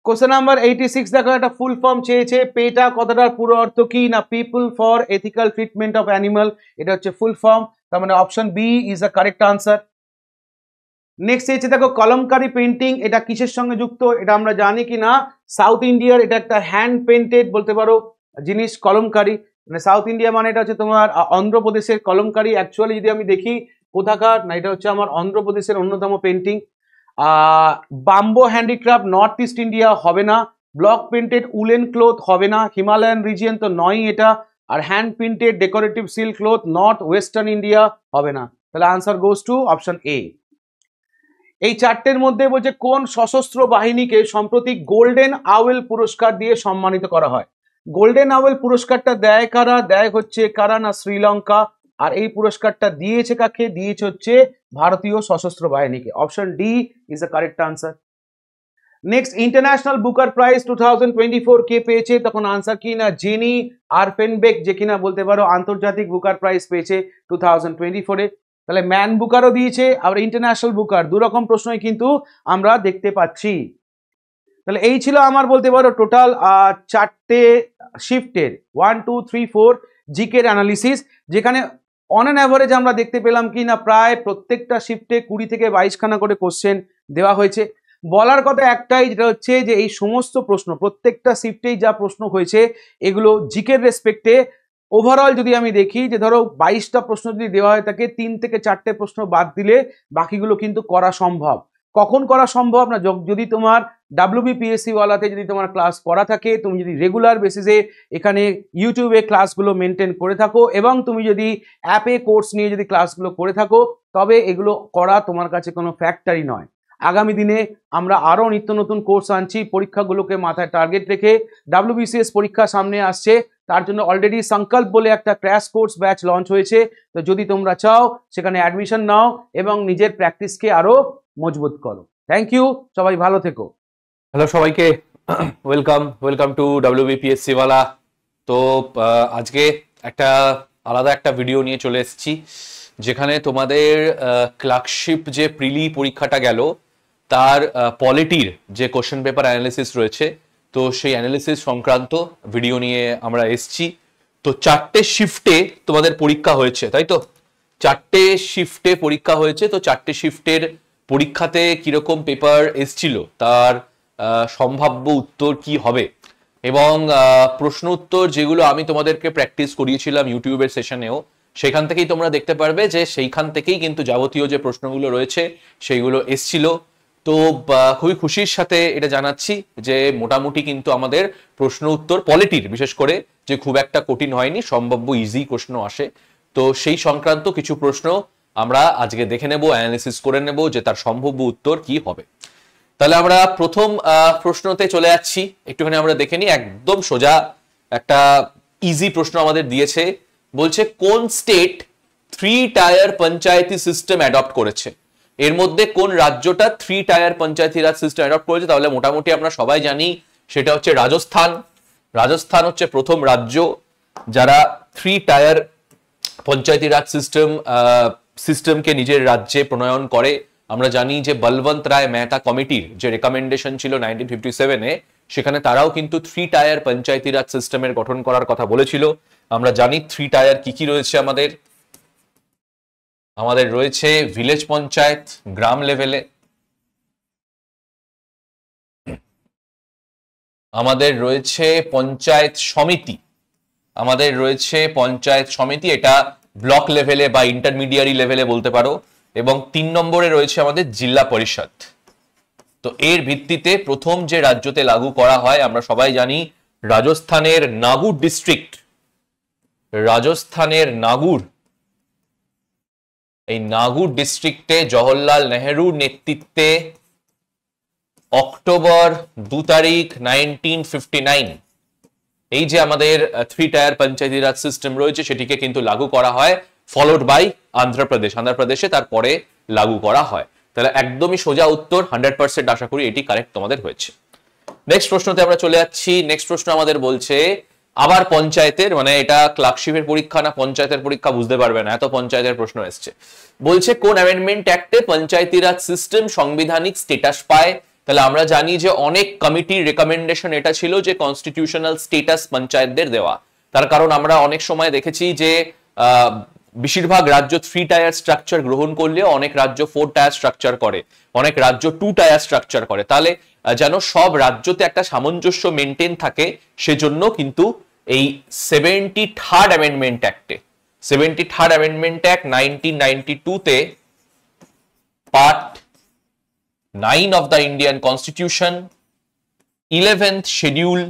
কোশ্চেন নাম্বার 86 দেখো একটা ফুল ফর্ম চেয়েছে, পেটা কথাটার পুরো অর্থ কি না people for ethical treatment of animal, এটা হচ্ছে ফুল ফর্ম, তার মানে option B is the correct answer. Next চেয়েছে দেখো কলমকারি পেন্টিং এটা কিসের সঙ্গে যুক্ত, এটা আমরা জানি কি না সাউথ ইন্ডিয়ার এটা একটা হ্যান্ড পেন্টেড বলতে পারো জিনিস কলমকারি, মানে সাউথ ইন্ডিয়া মানে এটা হচ্ছে তোমার অন্ধ্রপ্রদেশের কলমকারি, অ্যাকচুয়ালি যদি আমি দেখি কোথাকার না এটা হচ্ছে আমার অন্ধ্রপ্রদেশের অন্যতম painting. Bamboo handicraft north east India হবে না, ব্লক প্রিন্টেড উলেন ক্লোথ হবে না, হিমালয়ান রিজিয়ন তো নয় এটা, আর hand printed decorative silk cloth north western India হবে না, তাহলে answer goes to option A. এই চারটের মধ্যে বলছে কোন সশস্ত্র বাহিনীকে সম্প্রতি গোল্ডেন আওয়েল পুরস্কার দিয়ে সম্মানিত করা হয়। গোল্ডেন আওয়েল পুরস্কারটা দেয় কারা, দেয় হচ্ছে কারা না শ্রীলঙ্কা, আর এই পুরস্কারটা দিয়েছে কাকে, দিয়েছে হচ্ছে ভারতীয় সশস্ত্র বাহিনীকে, option D is the correct answer. Next international Booker prize 2024 কে পেয়েছে, তখন আনসার কি না জেনি আরফেনবেক যে কিনা বলতে পারো আন্তর্জাতিক বুকার প্রাইজ পেয়েছে 2024-এ, তাহলে ম্যান বুকারও দিয়েছে আবার ইন্টারন্যাশনাল বুকার, দুরকম প্রশ্নই কিন্তু আমরা দেখতে পাচ্ছি। তাহলে এই ছিল আমার বলতে পারো টোটাল চারটে শিফটের 1 2 3 4 জিকের অ্যানালিসিস, যেখানে অন অ্যান অ্যাভারেজ আমরা দেখতে পেলাম কি না প্রায় প্রত্যেকটা শিফটে 20 থেকে 22খানা করে কোশ্চেন দেওয়া হয়েছে। বলার কথা একটাই, যেটা হচ্ছে যে এই সমস্ত প্রশ্ন প্রত্যেকটা শিফটেই যা প্রশ্ন হয়েছে এগুলো জিকের রেসপেক্টে ওভারঅল যদি আমি দেখি যে ধরো 22টা প্রশ্ন যদি দেওয়া হয় থাকে 3 থেকে 4টে প্রশ্ন বাদ দিলে বাকিগুলো কিন্তু করা সম্ভব। কখন করা সম্ভব না, যদি তোমার WBPSC ওয়ালাতে যদি তোমার ক্লাস করা থাকে, তুমি যদি রেগুলার বেসিসে এখানে ইউটিউবে ক্লাসগুলো মেনটেন করে থাকো এবং তুমি যদি অ্যাপে কোর্স নিয়ে যদি ক্লাসগুলো করে থাকো, তবে এগুলো করা তোমার কাছে কোনো ফ্যাক্টরই নয়। আগামী দিনে আমরা আরও নিত্য নতুন কোর্স আনছি, পরীক্ষাগুলোকে মাথায় টার্গেট রেখে। WBCS পরীক্ষা সামনে আসছে, তার জন্য অলরেডি সংকল্প বলে একটা ক্র্যাশ কোর্স ব্যাচ লঞ্চ হয়েছে। তো যদি তোমরা চাও সেখানে অ্যাডমিশন নাও এবং নিজের প্র্যাকটিসকে আরও মজবুত করো। থ্যাংক ইউ, সবাই ভালো থেকো। হ্যালো সবাইকে, ওয়েলকাম টু WBPSC ওয়ালা। তো আজকে আলাদা একটা ভিডিও নিয়ে চলে এসেছি, যেখানে তোমাদের ক্লার্কশিপ যে প্রিলি পরীক্ষাটা গেল তার পলিটির যে কোশ্চেন পেপার অ্যানালিসিস রয়েছে, তো সেই অ্যানালিসিস সংক্রান্ত ভিডিও নিয়ে আমরা এসেছি। তো 4টে শিফটে তোমাদের পরীক্ষা হয়েছে, তাই তো? 4টে শিফটে পরীক্ষা হয়েছে। তো 4টে শিফটের পরীক্ষাতে কিরকম পেপার এসছিল, তার সম্ভাব্য উত্তর কি হবে, এবং প্রশ্ন উত্তর যেগুলো আমি তোমাদেরকে প্র্যাকটিস করিয়েছিলাম ইউটিউবের সেশনেও, সেখান থেকেই তোমরা দেখতে পারবে যে সেইখান থেকেই কিন্তু যাবতীয় যে প্রশ্নগুলো রয়েছে সেইগুলো এসছিল। তো খুবই খুশির সাথে এটা জানাচ্ছি যে মোটামুটি কিন্তু আমাদের প্রশ্ন উত্তর পলিটির বিশেষ করে যে খুব একটা কঠিন হয়নি, সম্ভাব্য ইজি প্রশ্ন আসে। তো সেই সংক্রান্ত কিছু প্রশ্ন আমরা আজকে দেখে নেব, অ্যানালিসিস করে নেব যে তার সম্ভাব্য উত্তর কি হবে। তাহলে আমরা প্রথম প্রশ্নতে চলে যাচ্ছি, একটুখানি আমরা দেখে নিই। একদম সোজা একটা ইজি প্রশ্ন আমাদের দিয়েছে, বলছে কোন স্টেট 3 টায়ার পঞ্চায়েতি সিস্টেম অ্যাডপ্ট করেছে? এর মধ্যে কোন রাজ্যটা 3 টায়ার পঞ্চায়েতি রাজ সিস্টেম অ্যাডপ্ট করেছে? তাহলে মোটামুটি আমরা সবাই জানি সেটা হচ্ছে রাজস্থান। রাজস্থান হচ্ছে প্রথম রাজ্য যারা 3 টায়ার পঞ্চায়েতি রাজ সিস্টেমকে নিজের রাজ্যে প্রণয়ন করে। আমরা জানি যে বলবন্ত রায় মেহতা কমিটির যে রেকমেন্ডেশন ছিল 1957-এ, সেখানে তারাও কিন্তু 3 টায়ার পঞ্চায়েতি রাজ সিস্টেমের গঠন করার কথা বলেছিল। আমরা জানি 3 টায়ার কি কি রয়েছে আমাদের রয়েছে ভিলেজ পঞ্চায়েত গ্রাম লেভেলে, আমাদের রয়েছে পঞ্চায়েত সমিতি, এটা ব্লক লেভেলে বা ইন্টারমিডিয়ারি লেভেলে বলতে পারো, এবং 3 নম্বরে রয়েছে আমাদের জিলা পরিষদ। তো এর ভিত্তিতে প্রথম যে রাজ্যতে লাগু করা হয় আমরা সবাই জানি রাজস্থানের নাগুর ডিস্ট্রিক্ট, এই নাগুর ডিস্ট্রিক্টে জওহরলাল নেহেরুর নেতৃত্বে অক্টোবর 2 তারিখ 1959 এই যে আমাদের 3 টায়ার পঞ্চায়েতি রাজ সিস্টেম রয়েছে সেটিকে কিন্তু লাগু করা হয়, ফলোড বাই আন্ধ্রপ্রদেশে তারপরে লাগু করা হয়। তাহলে একদমই সোজা উত্তর, 100% আশা করি এটি কারেক্ট তোমাদের হয়েছে। নেক্সট প্রশ্নতে আমরা চলে যাচ্ছি। নেক্সট প্রশ্ন আমাদের বলছে আবার পঞ্চায়েতের, মানে এটা ক্লার্কশিপের পরীক্ষা না পঞ্চায়েতের পরীক্ষা বুঝতে পারবে না, এত পঞ্চায়েতের প্রশ্ন এসছে। বলছে কোন অ্যামেন্ডমেন্ট অ্যাক্টে পঞ্চায়েতি রাজ সিস্টেম সাংবিধানিক স্ট্যাটাস পায়? তাহলে আমরা জানি যে অনেক কমিটির রেকমেন্ডেশন এটা ছিল যে কনস্টিটিউশনাল স্ট্যাটাস পঞ্চায়েতদের দেওয়া। তার কারণ আমরা অনেক সময় দেখেছি যে বেশিরভাগ রাজ্য 3 টায়ার স্ট্রাকচার গ্রহণ করলে অনেক রাজ্য 4 টায়ার স্ট্রাকচার করে, অনেক রাজ্য 2 টায়ার স্ট্রাকচার করে। তাহলে যেন সব রাজ্যতে একটা সামঞ্জস্য মেনটেন থাকে, সেজন্য কিন্তু এই 73rd অ্যামেন্ডমেন্ট অ্যাক্টে, 73rd অ্যামেন্ডমেন্ট অ্যাক্ট 1992-তে part 9 of the Indian constitution 11th schedule,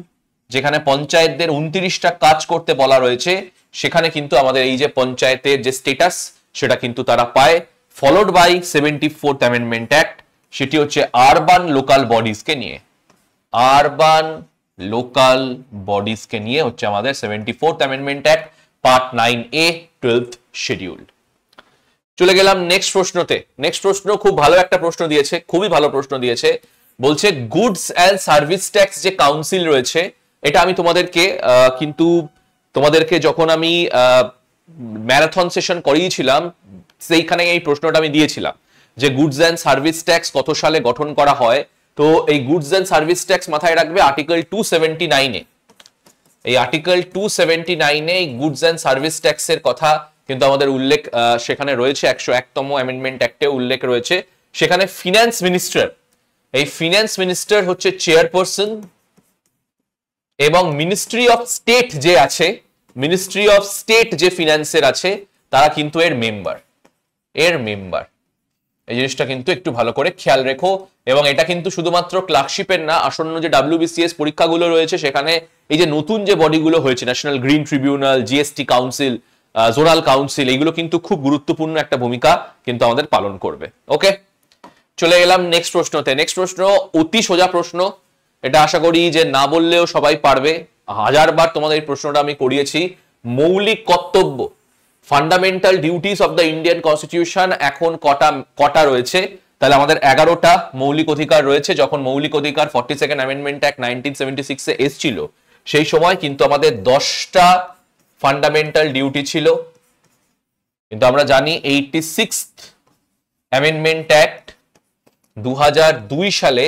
যেখানে পঞ্চায়েতদের 29টা কাজ করতে বলা রয়েছে, সেখানে কিন্তু আমাদের এই যে পঞ্চায়েতের যে স্ট্যাটাস সেটা কিন্তু তারা পায়, followed by 74th amendment act, সেটি হচ্ছে আরবান লোকাল বডিজকে নিয়ে হচ্ছে আমাদের 74th amendment act part 9A 12th schedule. চলে গেলাম নেক্সট প্রশ্নতে। নেক্সট প্রশ্ন খুব ভালো একটা প্রশ্ন দিয়েছে, খুবই ভালো প্রশ্ন দিয়েছে। বলছে গুডস অ্যান্ড সার্ভিস ট্যাক্স যে কাউন্সিল রয়েছে, এটা আমি তোমাদেরকে যখন আমি ম্যারাথন সেশন করিয়েছিলাম সেইখানে এই প্রশ্নটা আমি দিয়েছিলাম যে গুডস অ্যান্ড সার্ভিস ট্যাক্স কত সালে গঠন করা হয়। তো এই গুডস অ্যান্ড সার্ভিস ট্যাক্স মাথায় রাখবে আর্টিকেল 279-এ, এই আর্টিকেল 279-এ এই গুডস অ্যান্ড সার্ভিস ট্যাক্সের কথা কিন্তু আমাদের উল্লেখ সেখানে রয়েছে, 101তম অ্যামেন্ডমেন্ট অ্যাক্টে উল্লেখ রয়েছে। সেখানে ফিনান্স মিনিস্টার হচ্ছে চেয়ারপারসন, এবং মিনিস্ট্রি অফ স্টেট যে ফিনান্সের আছে তারা কিন্তু এর মেম্বার। এই জিনিসটা কিন্তু একটু ভালো করে খেয়াল রেখো। এবং এটা কিন্তু শুধুমাত্র ক্লার্কশিপের না, আসন্ন যে WBCS পরীক্ষাগুলো রয়েছে সেখানে এই যে নতুন যে বডিগুলো হয়েছে, national green tribunal, GST council, zonal council, এইগুলো কিন্তু খুব গুরুত্বপূর্ণ একটা ভূমিকা কিন্তু আমাদের পালন করবে। ওকে, চলে গেলাম নেক্সট প্রশ্নতে। নেক্সট প্রশ্ন অতি সোজা প্রশ্ন, এটা আশা করি যে না বললেও সবাই পারবে, 1000 বার তোমাদের এই প্রশ্নটা আমি করিয়েছি। মৌলিক কর্তব্য, fundamental duties of the Indian constitution এখন কটা রয়েছে? তাহলে আমাদের 11টা মৌলিক অধিকার রয়েছে। যখন মৌলিক অধিকার 42nd অ্যামেন্ডমেন্ট অ্যাক্ট 1976 এ এসেছিল, সেই সময় কিন্তু আমাদের 10টা ফান্ডামেন্টাল ডিউটি ছিল। কিন্তু আমরা জানি 86th অ্যামেন্ডমেন্ট অ্যাক্ট 2002 সালে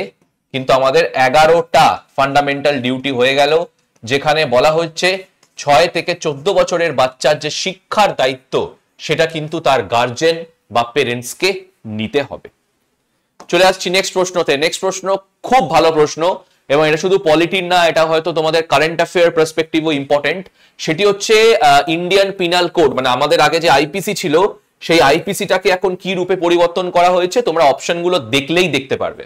কিন্তু আমাদের 11টা ফান্ডামেন্টাল ডিউটি হয়ে গেল, যেখানে বলা হচ্ছে 6 থেকে 14 বছরের বাচ্চার যে শিক্ষার দায়িত্ব সেটা কিন্তু তার গার্জেন বা পেরেন্টসকে নিতে হবে। চলে আসছি নেক্সট প্রশ্নতে। নেক্সট প্রশ্ন খুব ভালো প্রশ্ন, এবং এটা শুধু পলিটির না, এটা হয়তো তোমাদের কারেন্ট অ্যাফেয়ার পার্সপেক্টিভও ইম্পর্টেন্ট। সেটি হচ্ছে ইন্ডিয়ান পিনাল কোড, মানে আমাদের আগে যে আইপিসি ছিল সেই আইপিসিটাকে এখন কি রূপে পরিবর্তন করা হয়েছে তোমরা অপশনগুলো দেখলেই দেখতে পারবে,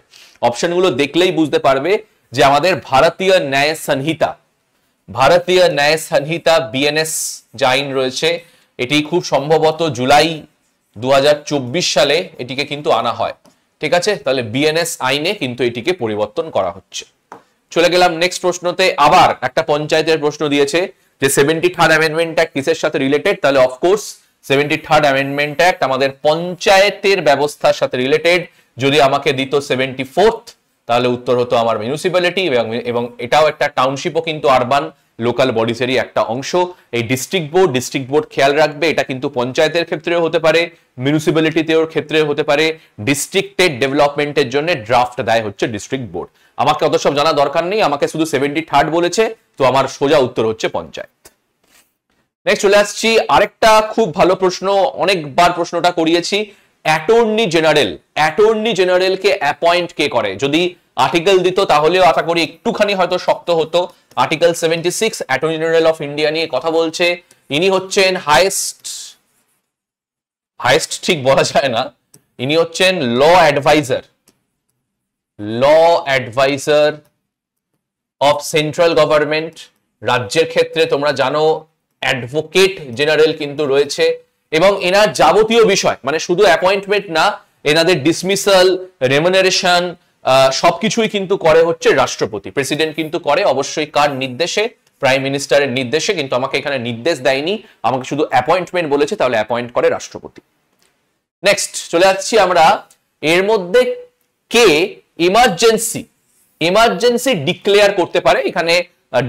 অপশনগুলো দেখলেই বুঝতে পারবে যে আমাদের ভারতীয় ন্যায় সংহিতা বিএনএস যে আইন রয়েছে, এটি খুব সম্ভবত জুলাই 2024 সালে এটিকে কিন্তু আনা হয়। ঠিক আছে, তাহলে বিএনএস আইনে কিন্তু এটিকে পরিবর্তন করা হচ্ছে। চলে গেলাম নেক্সট প্রশ্নতে। আবার একটা পঞ্চায়েতের প্রশ্ন দিয়েছে যে 73rd অ্যামেন্ডমেন্ট অ্যাক্ট কিসের সাথে রিলেটেড? তাহলে অফকোর্স 73rd অ্যামেন্ডমেন্ট অ্যাক্ট আমাদের পঞ্চায়েতের ব্যবস্থার সাথে রিলেটেড। যদি আমাকে দিত 74th, তাহলে উত্তর হতো আমার মিউনিসিপ্যালিটি, এবং এটাও একটা টাউনশিপও কিন্তু আরবান লোকাল বডিসেরই একটা অংশ। এই ডিস্ট্রিক্ট বোর্ড খেয়াল রাখবে, এটা কিন্তু পঞ্চায়েতের ক্ষেত্রেও হতে পারে, মিউনিসিপ্যালিটিতেও ক্ষেত্রে হতে পারে। ডিস্ট্রিক্টের ডেভেলপমেন্টের জন্য ড্রাফট দেয় হচ্ছে ডিস্ট্রিক্ট বোর্ড। আমাকে অত সব জানা দরকার নেই, আমাকে শুধু 73rd বলেছে, তো আমার সোজা উত্তর হচ্ছে পঞ্চায়েত। নেক্সট চলে আসছি আরেকটা খুব ভালো প্রশ্ন, অনেকবার প্রশ্নটা করিয়েছি। অ্যাটর্নি জেনারেলকে অ্যাপয়েন্ট কে করে? যদি আর্টিকেল দিত তাহলেও আশা করি একটুখানি হয়তো শক্ত হতো। Article 76 attorney general of India নিয়ে কথা বলছে। ইনি হচ্ছেন হাইয়েস্ট ঠিক বলা যায় না, ইনি হচ্ছেন law adviser of central government. রাজ্যের ক্ষেত্রে তোমরা জানো অ্যাডভোকেট জেনারেল কিন্তু রয়েছে, এবং এনার যাবতীয় বিষয়, মানে শুধু অ্যাপয়েন্টমেন্ট না, এনাদের ডিসমিসাল, রেমুনারেশন সবকিছুই কিন্তু করে হচ্ছে রাষ্ট্রপতি। প্রেসিডেন্ট কিন্তু করে অবশ্যই কার নির্দেশে? প্রাইম মিনিস্টারের নির্দেশে, কিন্তু আমাকে এখানে নির্দেশ দেয়নি, আমাকে শুধু অ্যাপয়েন্টমেন্ট বলেছে, তাহলে অ্যাপয়েন্ট করে রাষ্ট্রপতি। নেক্সট চলে যাচ্ছি আমরা, এর মধ্যে কে ইমার্জেন্সি ডিক্লেয়ার করতে পারে? এখানে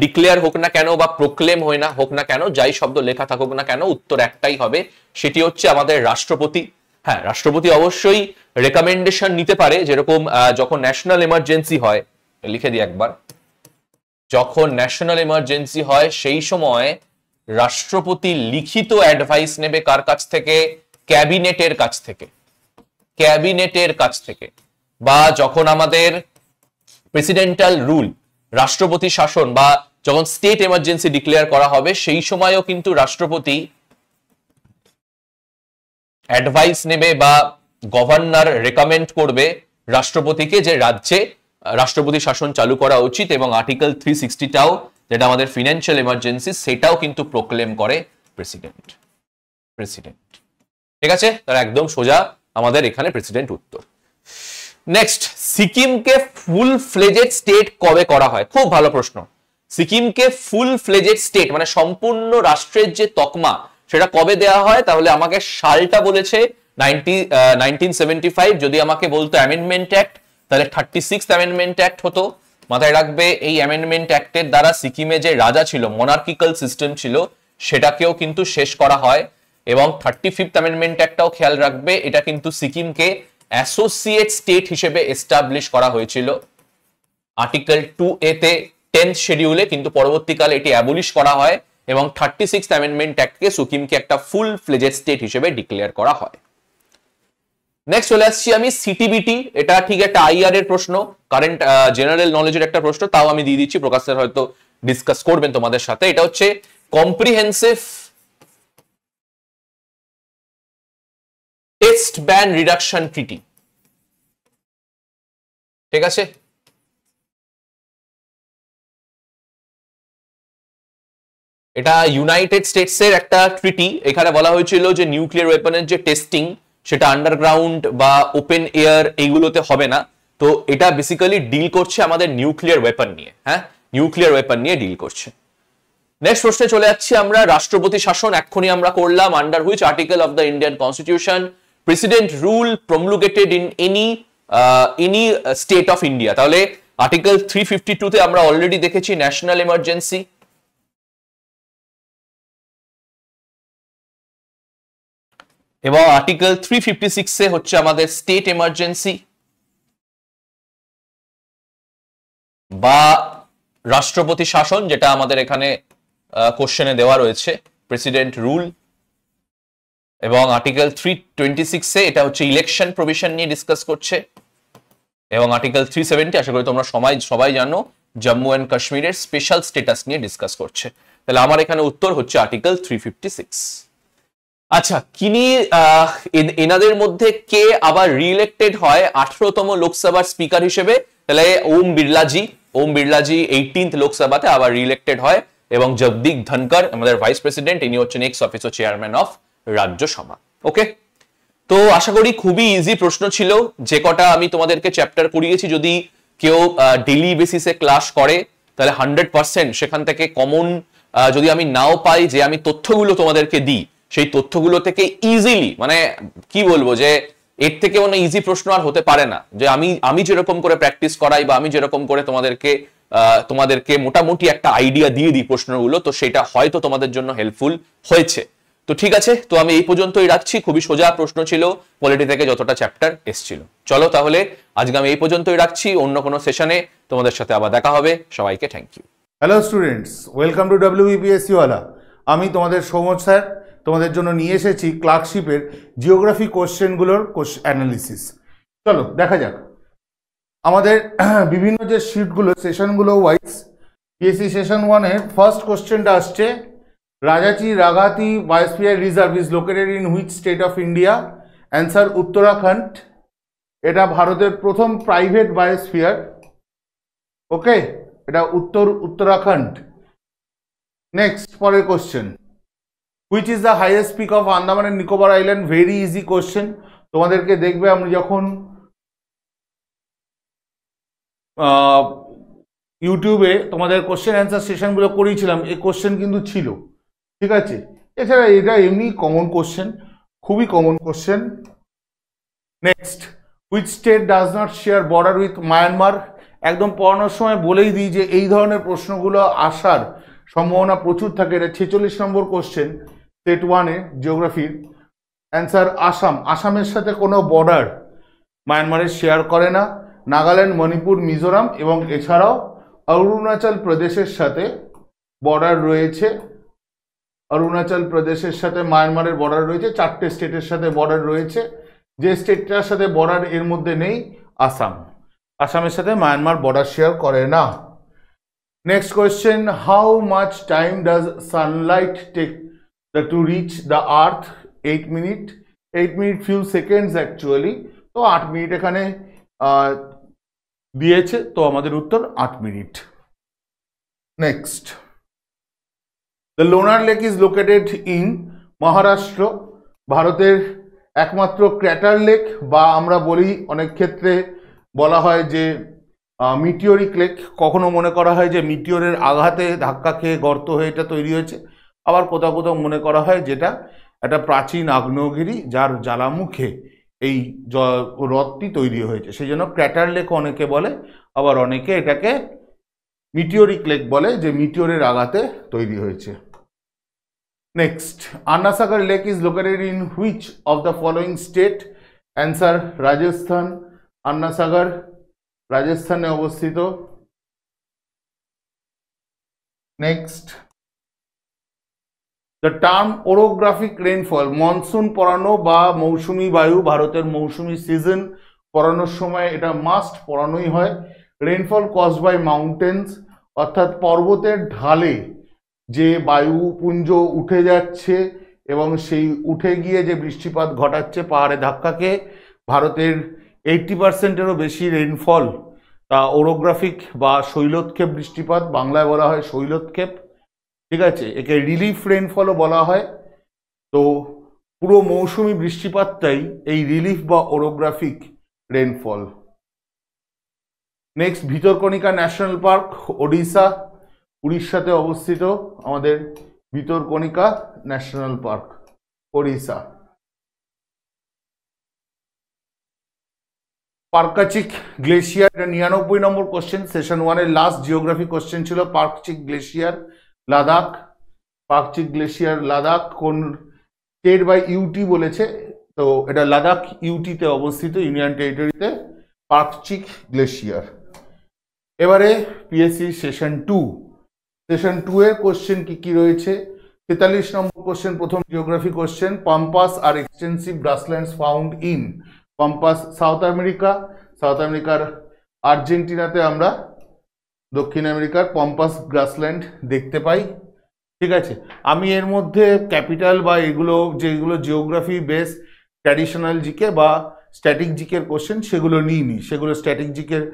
ডিক্লেয়ার হোক না কেন বা প্রোক্লেম হোক না কেন, যাই শব্দ লেখা থাকুক না কেন, উত্তর একটাই হবে, সেটি হচ্ছে আমাদের রাষ্ট্রপতি। হ্যাঁ, রাষ্ট্রপতি অবশ্যই রেকমেন্ডেশন নিতে পারে, যেরকম যখন ন্যাশনাল এমার্জেন্সি হয়, লিখে দিই একবার, যখন ন্যাশনাল এমার্জেন্সি হয় সেই সময় রাষ্ট্রপতি লিখিত অ্যাডভাইস নেবে কার কাছ থেকে? ক্যাবিনেটের কাছ থেকে। বা যখন আমাদের প্রেসিডেন্টাল রুল, রাষ্ট্রপতি শাসন, বা যখন স্টেট এমার্জেন্সি ডিক্লেয়ার করা হবে, সেই সময়ও কিন্তু রাষ্ট্রপতি অ্যাডভাইস নেবে বা গভর্নর রেকমেন্ড করবে রাষ্ট্রপতিকে যে রাজ্যে রাষ্ট্রপতি শাসন চালু করা উচিত, এবং আর্টিকেল 360টাও, যেটা আমাদের ফিনান্সিয়াল এমার্জেন্সি, সেটাও কিন্তু প্রোক্লেম করে প্রেসিডেন্ট। ঠিক আছে, তার একদম সোজা আমাদের এখানে প্রেসিডেন্ট উত্তর। নেক্সট, সিকিমকে ফুল ফ্লেজেড স্টেট কবে করা হয়? খুব ভালো প্রশ্ন। সিকিমকে ফুল ফ্লেজেড স্টেট মানে সম্পূর্ণ রাষ্ট্রের যে তকমা, সেটা কবে দেওয়া হয়? তাহলে আমাকে সালটা বলেছে 1975। যদি আমাকে বলতো অ্যামেন্ডমেন্ট অ্যাক্ট, তাহলে 36th অ্যামেন্ডমেন্ট অ্যাক্ট হতো। মাথায় রাখবে, এই অ্যামেন্ডমেন্ট অ্যাক্টের দ্বারা সিকিমে যে রাজা ছিল, মনার্কিক্যাল সিস্টেম ছিল, সেটাকেও কিন্তু শেষ করা হয়। এবং 35th অ্যামেন্ডমেন্ট অ্যাক্টটাও খেয়াল রাখবে, এটা কিন্তু সিকিমকে অ্যাসোসিয়েট স্টেট হিসেবে এস্টাবলিশ করা হয়েছিল আর্টিকেল 2A তে 10th শিডিউলে, কিন্তু পরবর্তীকালে এটি অ্যাবলিশ করা হয়, এবং 36th অ্যামেন্ডমেন্ট অ্যাক্টকে সিকিমকে একটা ফুল ফ্লেজেড স্টেট হিসেবে ডিক্লেয়ার করা হয়। নেক্সট চলে আসছি আমি সিটিবিটি। এটা ঠিক একটা আইআর এর প্রশ্ন, কারেন্ট জেনারেল নলেজের একটা প্রশ্ন, তাও আমি দিয়ে দিচ্ছি, প্রকাশ স্যার হয়তো ডিসকাস করবেন তোমাদের সাথে। এটা হচ্ছে comprehensive test ban reduction treaty. ঠিক আছে, এটা ইউনাইটেড স্টেটস এর একটা ট্রিটি। এখানে বলা হয়েছিল যে নিউক্লিয়ার ওয়েপনের যে টেস্টিং সেটা আন্ডারগ্রাউন্ড বা ওপেন এয়ার এইগুলোতে হবে না। তো এটা বেসিক্যালি ডিল করছে আমাদের নিউক্লিয়ার ওয়েপন নিয়ে, হ্যাঁ, নিউক্লিয়ার ওয়েপন নিয়ে ডিল করছে। নেক্সট প্রশ্নে চলে যাচ্ছি আমরা। রাষ্ট্রপতি শাসন এক্ষুনি আমরা করলাম। Under which article of the Indian constitution president rule promulgated in any state of India? তাহলে আর্টিকেল 352 তে আমরা অলরেডি দেখেছি ন্যাশনাল এমার্জেন্সি, এবং আর্টিকেল 356 এ হচ্ছে আমাদের স্টেট এমার্জেন্সি বা রাষ্ট্রপতি শাসন, যেটা আমাদের এখানে কোশ্চেনে দেওয়া রয়েছে, প্রেসিডেন্ট রুল। এবং আর্টিকেল 326 এ এটা হচ্ছে ইলেকশন প্রভিশন নিয়ে ডিসকাস করছে। এবং আর্টিকেল 370 আশা করি তোমরা সবাই জানো, জম্মু এন্ড কাশ্মীরের স্পেশাল স্ট্যাটাস নিয়ে ডিসকাস করছে। তাহলে আমার এখানে উত্তর হচ্ছে আর্টিকেল 356। আচ্ছা, এনাদের মধ্যে কে আবার রিইলেক্টেড হয় 18তম লোকসভার স্পিকার হিসেবে? তাহলে ওম বিড়লাজি 18th লোকসভাতে আবার রিইলেক্টেড হয়। এবং জগদীপ ধনকর আমাদের ভাইস প্রেসিডেন্ট, ইনি হচ্ছেন ex officio chairman of Rajya Sabha. Okay, তো আশা করি খুবই ইজি প্রশ্ন ছিল। যে কটা আমি তোমাদেরকে চ্যাপ্টার করিয়েছি, যদি কেউ ডেইলি বেসিসে ক্লাস করে তাহলে 100% সেখান থেকে কমন যদি আমি নাও পাই, যে আমি তথ্যগুলো তোমাদেরকে দিই, সেই তথ্যগুলো থেকে ইজিলি, মানে কি বলবো, যে এর থেকে মানে ইজি প্রশ্ন আর হতে পারে না। যে আমি যেরকম করে প্র্যাকটিস করাই বা আমি যেরকম করে তোমাদেরকে মোটামুটি একটা আইডিয়া দিয়ে দিই প্রশ্নগুলো, তো সেটা হয়তো তোমাদের জন্য হেল্পফুল হয়েছে। তো ঠিক আছে, তো আমি এই পর্যন্তই রাখছি। খুবই সোজা প্রশ্ন ছিল, পলিটি থেকে যতটা চ্যাপ্টার এসেছিল। চলো তাহলে আজকে আমি এই পর্যন্তই রাখছি। অন্য কোনো সেশনে তোমাদের সাথে আবার দেখা হবে। সবাইকে thank you. Hello students, welcome to WBPSC ওয়ালা। আমি তোমাদের সৌমজ স্যার তোমাদের জন্য নিয়ে এসেছি ক্লার্কশিপের জিওগ্রাফি কোশ্চেনগুলোর অ্যানালিসিস। চলো দেখা যাক। আমাদের বিভিন্ন যে শিটগুলো, সেশনগুলো ওয়াইজ, পিএসসি সেশন 1-এর ফার্স্ট কোশ্চেনটা আসছে, রাজাচি রাগাতি biosphere reserve is located in which state of India? Answer Uttarakhand. এটা ভারতের প্রথম প্রাইভেট বায়োস্ফিয়ার। ওকে, এটা উত্তরাখণ্ড। নেক্সট, পরের question, which is the highest peak of Andaman and Nicobar island? Very easy question. তোমাদেরকে দেখবে আমি যখন ইউটিউবে তোমাদের কোশ্চেন অ্যান্সার সেশনগুলো করিয়েছিলাম, এই কোশ্চেন কিন্তু ছিল, ঠিক আছে। এছাড়া এটা এমনি কমন কোশ্চেন, খুবই common question. Next, which state does not share border with Myanmar? একদম পড়ানোর সময় বলেই দিই যে এই ধরনের প্রশ্নগুলো আসার সম্ভাবনা প্রচুর থাকে। এটা 46 নম্বর কোশ্চেন সেট 1-এ জিওগ্রাফির। অ্যান্সার আসাম। আসামের সাথে কোনো বর্ডার মায়ানমারের শেয়ার করে না। নাগাল্যান্ড, মণিপুর, মিজোরাম এবং এছাড়াও অরুণাচল প্রদেশের সাথে বর্ডার রয়েছে। অরুণাচল প্রদেশের সাথে মায়ানমারের বর্ডার রয়েছে। 4টে স্টেটের সাথে বর্ডার রয়েছে। যে স্টেটটার সাথে বর্ডার এর মধ্যে নেই, আসাম। আসামের সাথে মায়ানমার বর্ডার শেয়ার করে না। Next question, how much time does sunlight take to reach the earth? 8 minute. 8 minute few seconds actually. তো 8 মিনিট এখানে দিয়েছে, তো আমাদের উত্তর 8 minute. Next, the Lonar lake is located in Maharashtra. ভারতের একমাত্র ক্র্যাটার লেক, বা আমরা বলি অনেক ক্ষেত্রে বলা হয় যে মিটিওরিক লেক। কখনো মনে করা হয় যে মিটিওরের আঘাতে ধাক্কা খেয়ে গর্ত হয়ে এটা তৈরি হয়েছে, আবার কোথাও কোথাও মনে করা হয় যেটা একটা প্রাচীন আগ্নেয়গিরি যার জ্বালামুখে এই হ্রদটি তৈরি হয়েছে, সেই জন্য ক্র্যাটার লেক অনেকে বলে। আবার অনেকে এটাকে মিটিওরিক লেক বলে, যে মিটিওরের আঘাতে তৈরি হয়েছে। Next, Ana Sagar lake is located in which of the following state? Answer Rajasthan. Ana Sagar রাজস্থানে অবস্থিত। Next, the term orographic rainfall, monsoon পড়ানো বা মৌসুমি বায়ু, ভারতের মৌসুমি সিজন পড়ানোর সময় এটা মাস্ট পড়ানোই হয়। রেইনফল কজড বাই মাউন্টেন্স, অর্থাৎ পর্বতের ঢালে যে বায়ুপুঞ্জ উঠে যাচ্ছে এবং সেই উঠে গিয়ে যে বৃষ্টিপাত ঘটাচ্ছে পাহাড়ে ধাক্কাকে। ভারতের 80%-এরও বেশি রেইনফল তা ওরোগ্রাফিক বা শৈলোৎক্ষেপ বৃষ্টিপাত, বাংলায় বলা হয় শৈলোৎক্ষেপ, ঠিক আছে। একে রিলিফ রেইনফলও বলা হয়। তো পুরো মৌসুমি বৃষ্টিপাতটাই এই রিলিফ বা orographic rainfall. Next, Bhitarkanika national park Odisha, উড়িষ্যাতে অবস্থিত আমাদের Bhitarkanika national park Odisha. Parkachik glacier, 99 নম্বর কোশ্চেন, সেশন 1-এর লাস্ট জিওগ্রাফি কোশ্চেন ছিল পার্কচিক গ্লেশিয়ার লাদাখ। পার্কচিক গ্লেশিয়ার লাদাখ কোন স্টেট বাই ইউটি বলেছে, তো এটা লাদাখ ইউটিতে অবস্থিত, ইউনিয়ন টেরিটরিতে পার্কচিক গ্লেশিয়ার। এবারে পিএসসি সেশন 2, সেশন 2 এর কোশ্চেন কি কি রয়েছে? 43 নম্বর কোশ্চেন, প্রথম geography question, pampas are extensive grasslands found in. Pampas south America, south আমেরিকার আর্জেন্টিনাতে আমরা দক্ষিণ আমেরিকার পম্পাস গ্রাসল্যান্ড দেখতে পাই। ঠিক আছে, আমি এর মধ্যে ক্যাপিটাল বা এগুলো যেগুলো জিওগ্রাফি বেস ট্র্যাডিশনাল জিকে বা স্ট্যাটিক জিকের কোশ্চেন সেগুলো নিইনি, সেগুলো স্ট্যাটিক জিকের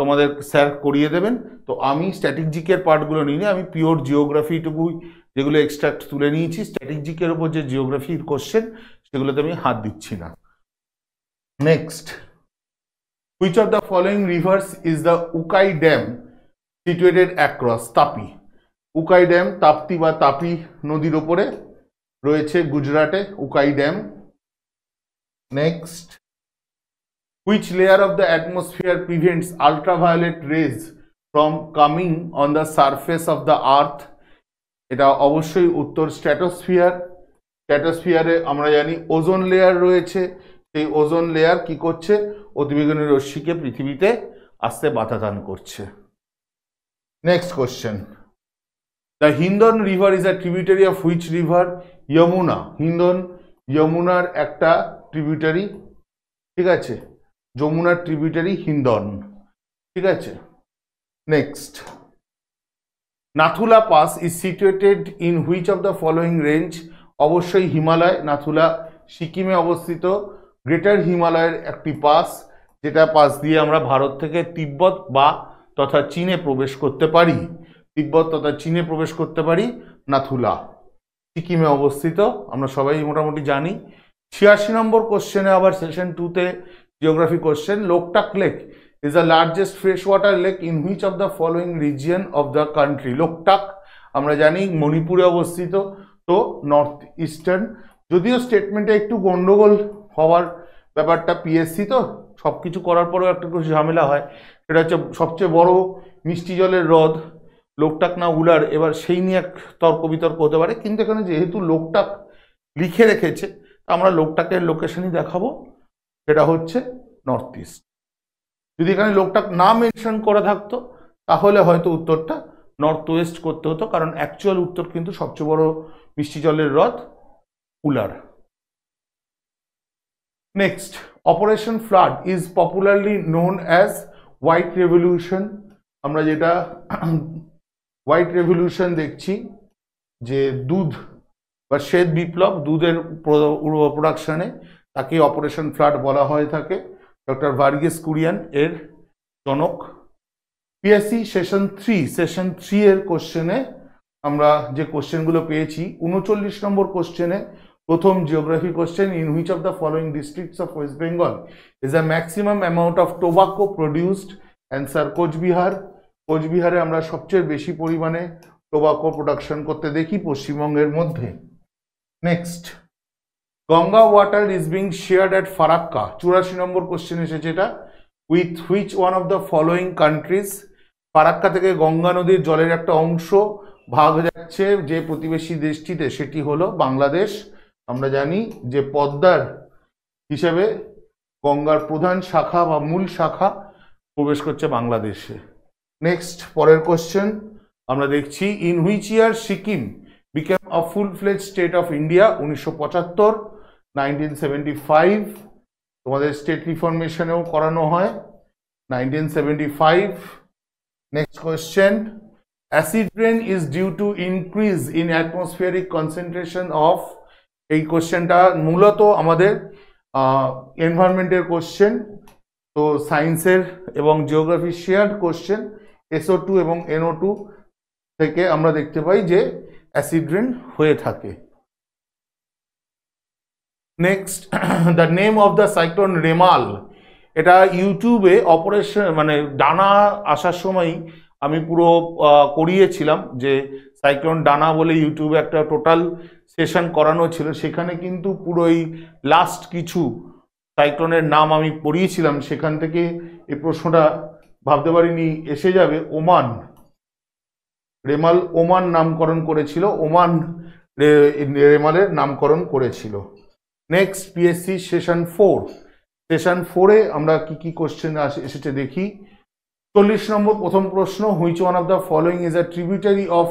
তোমাদের স্যার করিয়ে দেবেন। তো আমি স্ট্যাটিক জিকের পার্টগুলো নিইনি, আমি পিওর জিওগ্রাফিটুকুই যেগুলো এক্সট্রাক্ট তুলে নিয়েছি। স্ট্যাটিক জিকের ওপর যে জিওগ্রাফির কোশ্চেন সেগুলোতে আমি হাত দিচ্ছি না। Next, which of the following rivers is the Ukai dam situated across Tapi? Ukai dam Tapti বা তাপি নদীর ওপরে রয়েছে গুজরাটে Ukai dam. Next, which layer of the atmosphere prevents ultraviolet rays from coming on the surface of the earth? এটা অবশ্যই উত্তর স্ট্র্যাটোস্ফিয়ার। স্ট্র্যাটোস্ফিয়ারে আমরা জানি ওজোন লেয়ার রয়েছে, সেই ওজোন লেয়ার কি করছে? অতিবেগুনি রশ্মিকে পৃথিবীতে আসতে বাধা দান করছে। Next question, the Hindon river is a tributary of which river? Yamuna. Hindon যমুনার একটা ট্রিবিউটারি, ঠিক আছে, যমুনার ট্রিবিউটারি হিন্দন, ঠিক আছে। Next, Nathula pass is situated in which of the following range? অবশ্যই হিমালয়। নাথুলা সিকিমে অবস্থিত গ্রেটার হিমালয়ের একটি পাস, যেটা পাস দিয়ে আমরা ভারত থেকে তিব্বত বা তথা চীনে প্রবেশ করতে পারি। তিব্বত তথা চীনে প্রবেশ করতে পারি নাথুলা, সিকিমে অবস্থিত, আমরা সবাই মোটামুটি জানি। 86 নম্বর কোশ্চেনে আবার সেশন 2-তে geography question, Loktak lake is the largest freshwater lake in which of the following region of the country? Loktak আমরা জানি মণিপুরে অবস্থিত, তো নর্থ ইস্টার্ন। যদিও স্টেটমেন্টে একটু গন্ডগোল হওয়ার ব্যাপারটা, পিএসসি তো সবকিছু করার পরেও একটা ঝামেলা হয়, সেটা হচ্ছে সবচেয়ে বড় মিষ্টি জলের হ্রদ লোকটাক না উলার, এবার সেই নিয়ে এক তর্ক বিতর্ক হতে পারে। কিন্তু এখানে যেহেতু লোকটাক লিখে রেখেছে, আমরা লোকটাকের লোকেশনই দেখাবো, সেটা হচ্ছে নর্থ ইস্ট। যদি এখানে লোকটাক না মেনশন করা থাকতো তাহলে হয়তো উত্তরটা নর্থ ওয়েস্ট করতে হতো, কারণ অ্যাকচুয়াল উত্তর কিন্তু সবচেয়ে বড় মিষ্টি জলের হ্রদ Wular. Next, operation flood is popularly known as white revolution. আমরা যেটা হোয়াইট রেভলিউশন দেখছি, যে দুধ বা শ্বেত বিপ্লব, দুধের প্রোডাকশনে, তাকে অপারেশন ফ্লাড বলা হয়ে থাকে। ডক্টর ভার্গিস কুরিয়ান এর জনক। পিএসসি সেশন 3 এর কোশ্চেনে আমরা যে কোশ্চেনগুলো পেয়েছি, 39 নম্বর কোশ্চেনে প্রথম geography question, in which of the following districts of West Bengal is the maximum amount of tobacco produced? Answer Cooch Behar. কোচবিহারে আমরা সবচেয়ে বেশি পরিমাণে টোবাকো প্রোডাকশন করতে দেখি পশ্চিমবঙ্গের মধ্যে। Next, Ganga water is being shared at Farakka. 84 number question এসেছে এটা, with which one of the following countries? Farakka থেকে গঙ্গা নদীর জলের একটা অংশ ভাগ যাচ্ছে যে প্রতিবেশী দেশটিতে, সেটি হলো বাংলাদেশ। আমরা জানি যে পদ্মার হিসেবে গঙ্গার প্রধান শাখা বা মূল শাখা প্রবেশ করছে বাংলাদেশে। নেক্সট, পরের কোশ্চেন আমরা দেখছি, in which year Sikkim became a full fledged state of India? 1975, 1975। তোমাদের স্টেট রিফরমেশনেও করানো হয় 1975। Next question, acid rain is due to increase in atmospheric concentration of? এই কোশ্চেনটা মূলত আমাদের এনভায়রনমেন্টের কোশ্চেন, তো সায়েন্সের এবং জিওগ্রাফি শেয়ার্ড কোশ্চেন। SO2 এবং NO2 থেকে আমরা দেখতে পাই যে অ্যাসিড রেন হয়ে থাকে। Next, the name of the cyclone Remal, এটা ইউটিউবে অপারেশন মানে ডানা আসার সময় আমি পুরো করিয়েছিলাম, যে সাইক্লোন ডানা বলে ইউটিউবে একটা টোটাল সেশন করানো ছিল, সেখানে কিন্তু পুরো এই লাস্ট কিছু সাইক্লোনের নাম আমি পড়িয়েছিলাম, সেখান থেকে এই প্রশ্নটা ভাবতে পারিনি এসে যাবে। ওমান, রেমাল ওমান নামকরণ করেছিল, ওমান রেমালের নামকরণ করেছিল। নেক্সট, পিএসসি সেশন 4, সেশন 4-এ আমরা কি কি কোশ্চেন এসেছে দেখি। 40 নম্বর প্রথম প্রশ্ন, which one of the following is a tributary of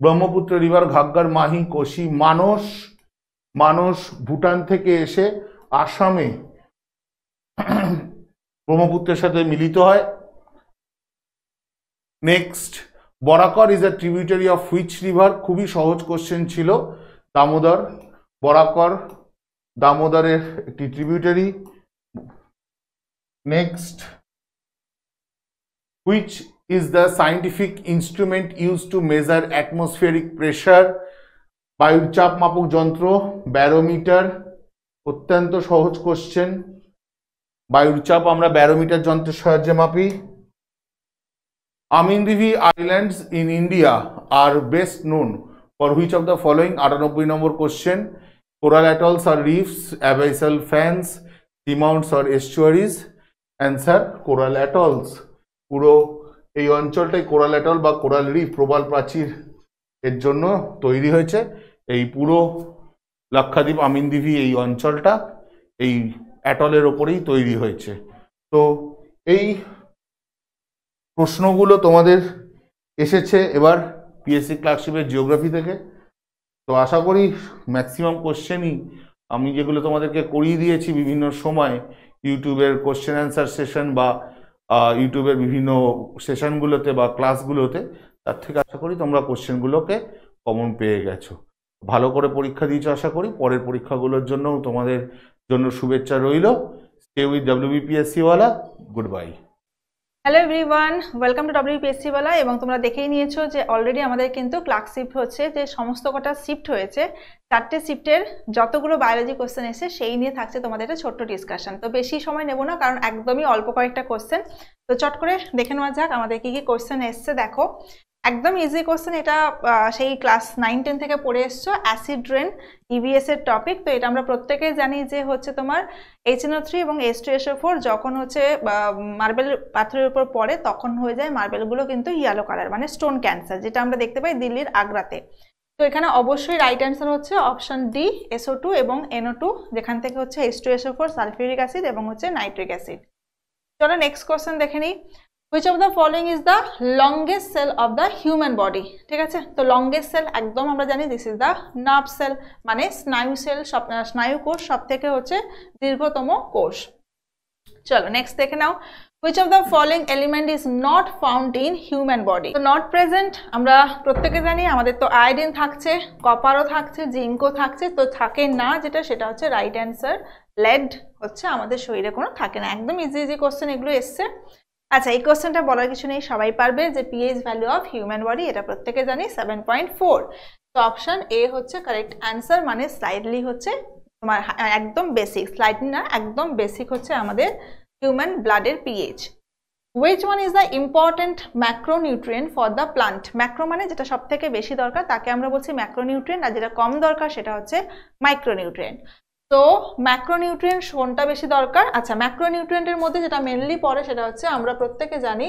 Brahmaputra river? Ghaggar, Mahi, Kosi. Manas, Manas Bhutan থেকে এসে আসামে ব্রহ্মপুত্রের সাথে মিলিত হয়। Next, Barakar is a tributary of which river? খুবই সহজ কোশ্চেন ছিল, দামোদর। বরাকর দামোদরের একটি tributary. Next, which is the scientific instrument use to measure atmospheric pressure? বায়ুর চাপ মাপক যন্ত্র, ব্যারোমিটার। অত্যন্ত সহজ কোশ্চেন, বায়ুর চাপ আমরা ব্যারোমিটার যন্ত্রের সাহায্যে মাপি। Amindivi islands in India are best known for which of the following? 98 number question. Coral atolls আর রিফস, অ্যাবাইসাল ফ্যান্স, সিমাউন্টস আর এস্টুয়ারিজ। Answer coral atolls. পুরো এই অঞ্চলটাই কোরাল অ্যাটল বা কোরাল রিফ, প্রবাল প্রাচীর এর জন্য তৈরি হয়েছে। এই পুরো লাক্ষাদ্বীপ আমিনদিভি এই অঞ্চলটা এই অ্যাটলের ওপরেই তৈরি হয়েছে। তো এই প্রশ্নগুলো তোমাদের এসেছে এবার পিএসসি ক্লার্কশিপের জিওগ্রাফি থেকে। তো আশা করি ম্যাক্সিমাম কোশ্চেনই আমি যেগুলো তোমাদেরকে করিয়ে দিয়েছি বিভিন্ন সময় ইউটিউবের কোশ্চেন অ্যান্সার সেশন বা ইউটিউবের বিভিন্ন সেশনগুলোতে বা ক্লাসগুলোতে, তার থেকে আশা করি তোমরা কোশ্চেনগুলোকে কমন পেয়ে গেছো। ভালো করে পরীক্ষা দিয়েছো আশা করি। পরের পরীক্ষাগুলোর জন্য তোমাদের জন্য শুভেচ্ছা রইল। স্টে উইথ WBPSC ওয়ালা। Good bye. Hello everyone, welcome to WBPSC ওয়ালা। এবং তোমরা দেখেই নিয়েছো যে অলরেডি আমাদের কিন্তু ক্লার্কশিপ হচ্ছে, যে সমস্ত কটা শিফট হয়েছে, 4টে শিফটের যতগুলো বায়োলজি কোশ্চেন এসে সেই নিয়ে থাকছে তোমাদের একটা ছোট্ট ডিসকাশন। তো বেশি সময় নেব না, কারণ একদমই অল্প কয়েকটা কোশ্চেন। তো চট করে দেখে নেওয়া যাক আমাদের কি কি কোশ্চেন এসছে। দেখো, একদম ইজি কোশ্চেন, এটা সেই ক্লাস 9-10 থেকে পড়ে এসছো, অ্যাসিড রেন ইভিএস এর টপিক। তো এটা আমরা প্রত্যেকেই জানি যে হচ্ছে তোমার HNO3 এবং H2SO4 যখন হচ্ছে মার্বেল পাথরের উপর পড়ে তখন হয়ে যায় মার্বেলগুলো কিন্তু ইয়েলো কালার, মানে স্টোন ক্যান্সার, যেটা আমরা দেখতে পাই দিল্লির আগ্রাতে। তো এখানে অবশ্যই রাইট অ্যান্সার হচ্ছে অপশন ডি, SO2 এবং NO2, যেখান থেকে হচ্ছে H2SO4 সালফিউরিক অ্যাসিড এবং হচ্ছে নাইট্রিক অ্যাসিড। চলো নেক্সট কোশ্চেন দেখে নিই। Which of the following is the longest cell of the human body? ঠিক আছে, তো লংগেস্ট সেল একদম আমরা জানি this is the nerve cell, মানে স্নায়ু সেল, স্নায়ু কোষ সব থেকে হচ্ছে দীর্ঘতম কোষ। চলো নেক্সট দেখে নাও। Which of the following element is not found in human body? তো নট প্রেজেন্ট আমরা প্রত্যেকে জানি, আমাদের তো আয়োডিন থাকছে, কপারও থাকছে, জিঙ্কও থাকছে, তো থাকে না যেটা, সেটা হচ্ছে রাইট অ্যান্সার লেড হচ্ছে আমাদের শরীরে কোনো থাকে না। একদম ইজি ইজি কোশ্চেন এগুলো এসছে। আচ্ছা, এই কোশ্চেনটা বলার কিছু নেই, সবাই পারবে যে pH value of human body, এটা প্রত্যেকে জানি 7.4। তো অপশন এ হচ্ছে কারেক্ট অ্যান্সার, মানে স্লাইডলি হচ্ছে তোমার একদম বেসিক, স্লাইডলি না একদম বেসিক হচ্ছে আমাদের হিউম্যান ব্লাডের pH. Which one is the important macronutrient for the plant? Macro মানে যেটা সব থেকে বেশি দরকার তাকে আমরা বলছি ম্যাক্রোনিউট্রিয়েন্ট, আর যেটা কম দরকার সেটা হচ্ছে মাইক্রোনিউট্রিয়েন্ট। তো ম্যাক্রোনিউট্রিয়েন্ট কোনটা বেশি দরকার? আচ্ছা, ম্যাক্রোনিউট্রিয়েন্টের মধ্যে যেটা মেনলি পড়ে সেটা হচ্ছে আমরা প্রত্যেকে জানি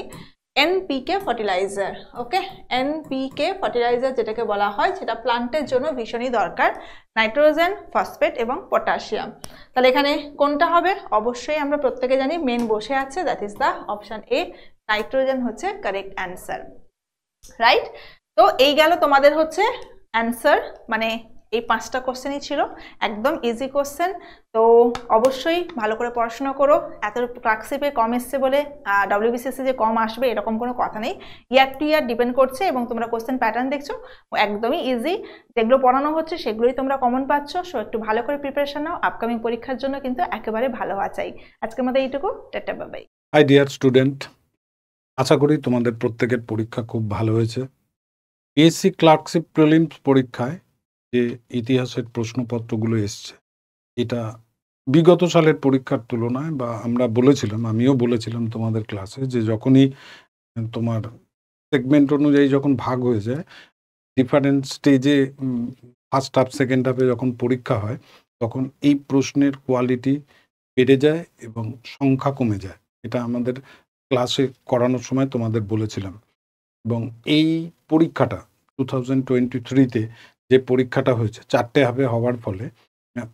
NPK ফার্টিলাইজার। ওকে, NPK ফার্টিলাইজার যেটাকে বলা হয় সেটা প্লান্টের জন্য ভীষণই দরকার, নাইট্রোজেন, ফসফেট এবং পটাশিয়াম। তাহলে এখানে কোনটা হবে? অবশ্যই আমরা প্রত্যেকে জানি মেন বসে আছে, that is the option A, nitrogen হচ্ছে কারেক্ট অ্যান্সার। রাইট, তো এই গেল তোমাদের হচ্ছে অ্যান্সার, মানে এই 5টা কোশ্চেনই ছিল একদম ইজি কোশ্চেন। তো অবশ্যই ভালো করে পড়াশোনা করো। এত ক্লার্কশিপে কম এসছে বলে WBCSC যে কম আসবে এরকম কোনো কথা নেই, ইয়ার টু ইয়ার ডিপেন্ড করছে। এবং তোমরা কোশ্চেন প্যাটার্ন দেখছো একদমই ইজি, যেগুলো পড়ানো হচ্ছে সেগুলোই তোমরা কমন পাচ্ছ। সো একটু ভালো করে প্রিপারেশন নাও, আপকামিং পরীক্ষার জন্য কিন্তু একেবারে ভালো হওয়া চাই। আজকের মধ্যে এইটুকু, tata bye bye. Hi dear student, আশা করি তোমাদের প্রত্যেকের পরীক্ষা খুব ভালো হয়েছে। পিএসসি ক্লার্কশিপ প্রিলিমস পরীক্ষায় যে ইতিহাসের প্রশ্নপত্রগুলো এসছে এটা বিগত সালের পরীক্ষার তুলনায়, বা আমরা বলেছিলাম, আমিও বলেছিলাম তোমাদের ক্লাসে, যে যখনই তোমার সেগমেন্ট অনুযায়ী যখন ভাগ হয়ে যায়, ডিফারেন্ট স্টেজে ফার্স্ট হাফ সেকেন্ড হাফে যখন পরীক্ষা হয়, তখন এই প্রশ্নের কোয়ালিটি বেড়ে যায় এবং সংখ্যা কমে যায়। এটা আমাদের ক্লাসে করানোর সময় তোমাদের বলেছিলাম। এবং এই পরীক্ষাটা 2023-তে যে পরীক্ষাটা হয়েছে 4টে হাফে হওয়ার ফলে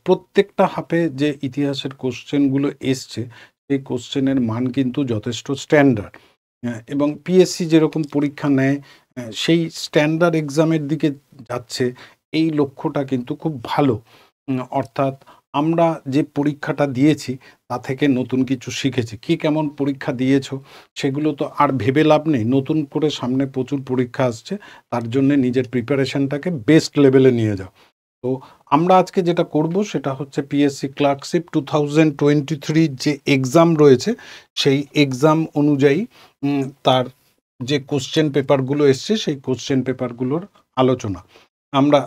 প্রত্যেকটা হাফে যে ইতিহাসের কোশ্চেনগুলো এসছে, সেই কোশ্চেনের মান কিন্তু যথেষ্ট স্ট্যান্ডার্ড। এবং পিএসসি যেরকম পরীক্ষা নেয় সেই স্ট্যান্ডার্ড এক্সামের দিকে যাচ্ছে, এই লক্ষ্যটা কিন্তু খুব ভালো। অর্থাৎ আমরা যে পরীক্ষাটা দিয়েছি তা থেকে নতুন কিছু শিখেছি। কি কেমন পরীক্ষা দিয়েছো সেগুলো তো আর ভেবে লাভ নেই, নতুন করে সামনে প্রচুর পরীক্ষা আসছে, তার জন্য নিজের প্রিপারেশনটাকে বেস্ট লেভেলে নিয়ে যাও। তো আমরা আজকে যেটা করব সেটা হচ্ছে পিএসসি ক্লার্কশিপ 2023 যে এক্সাম রয়েছে সেই এক্সাম অনুযায়ী তার যে কোশ্চেন পেপারগুলো এসছে সেই কোশ্চেন পেপারগুলোর আলোচনা। আমরা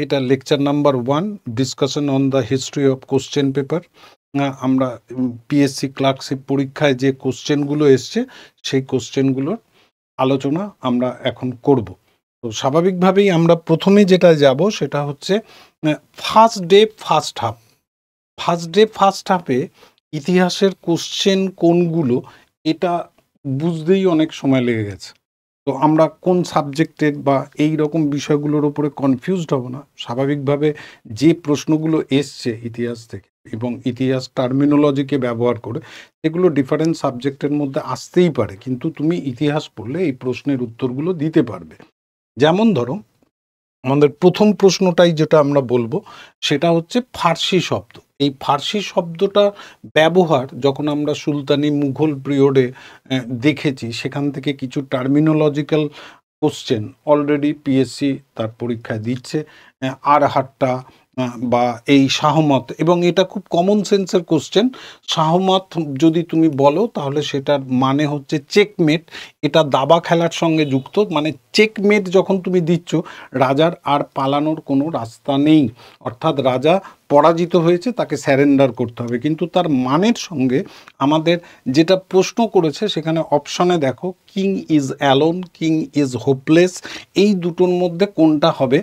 এটা lecture number 1, discussion on the history of question paper. আমরা পিএসসি ক্লার্কশিপ পরীক্ষায় যে কোশ্চেনগুলো এসছে সেই কোশ্চেনগুলোর আলোচনা আমরা এখন করব। তো স্বাভাবিকভাবেই আমরা প্রথমে যেটা যাব সেটা হচ্ছে first day first half. First day first হাফে ইতিহাসের কোশ্চেন কোনগুলো এটা বুঝতেই অনেক সময় লেগে গেছে। তো আমরা কোন সাবজেক্টের বা এই রকম বিষয়গুলোর উপরে কনফিউজড হব না। স্বাভাবিকভাবে যে প্রশ্নগুলো এসছে ইতিহাস থেকে এবং ইতিহাস টার্মিনোলজিকে ব্যবহার করে, এগুলো ডিফারেন্ট সাবজেক্টের মধ্যে আসতেই পারে, কিন্তু তুমি ইতিহাস পড়লে এই প্রশ্নের উত্তরগুলো দিতে পারবে। যেমন ধরো, আমাদের প্রথম প্রশ্নটাই যেটা আমরা বলবো সেটা হচ্ছে ফার্সি শব্দ। এই ফার্সি শব্দটা ব্যবহার যখন আমরা সুলতানি মুঘল পিরিয়ডে দেখেছি, সেখান থেকে কিছু টার্মিনোলজিক্যাল কোশ্চেন অলরেডি পিএসসি তার পরীক্ষায় দিচ্ছে। আরহাট্টা বা এই শাহমত, এবং এটা খুব কমন সেন্সের কোশ্চেন। শাহমত যদি তুমি বলো তাহলে সেটার মানে হচ্ছে চেকমেট। এটা দাবা খেলার সঙ্গে যুক্ত, মানে চেকমেট যখন তুমি দিচ্ছ, রাজার আর পালানোর কোনো রাস্তা নেই, অর্থাৎ রাজা পরাজিত হয়েছে, তাকে স্যারেন্ডার করতে হবে। কিন্তু তার মানের সঙ্গে আমাদের যেটা প্রশ্ন করেছে সেখানে অপশনে দেখো, king is alone, king is hopeless, এই দুটোর মধ্যে কোনটা হবে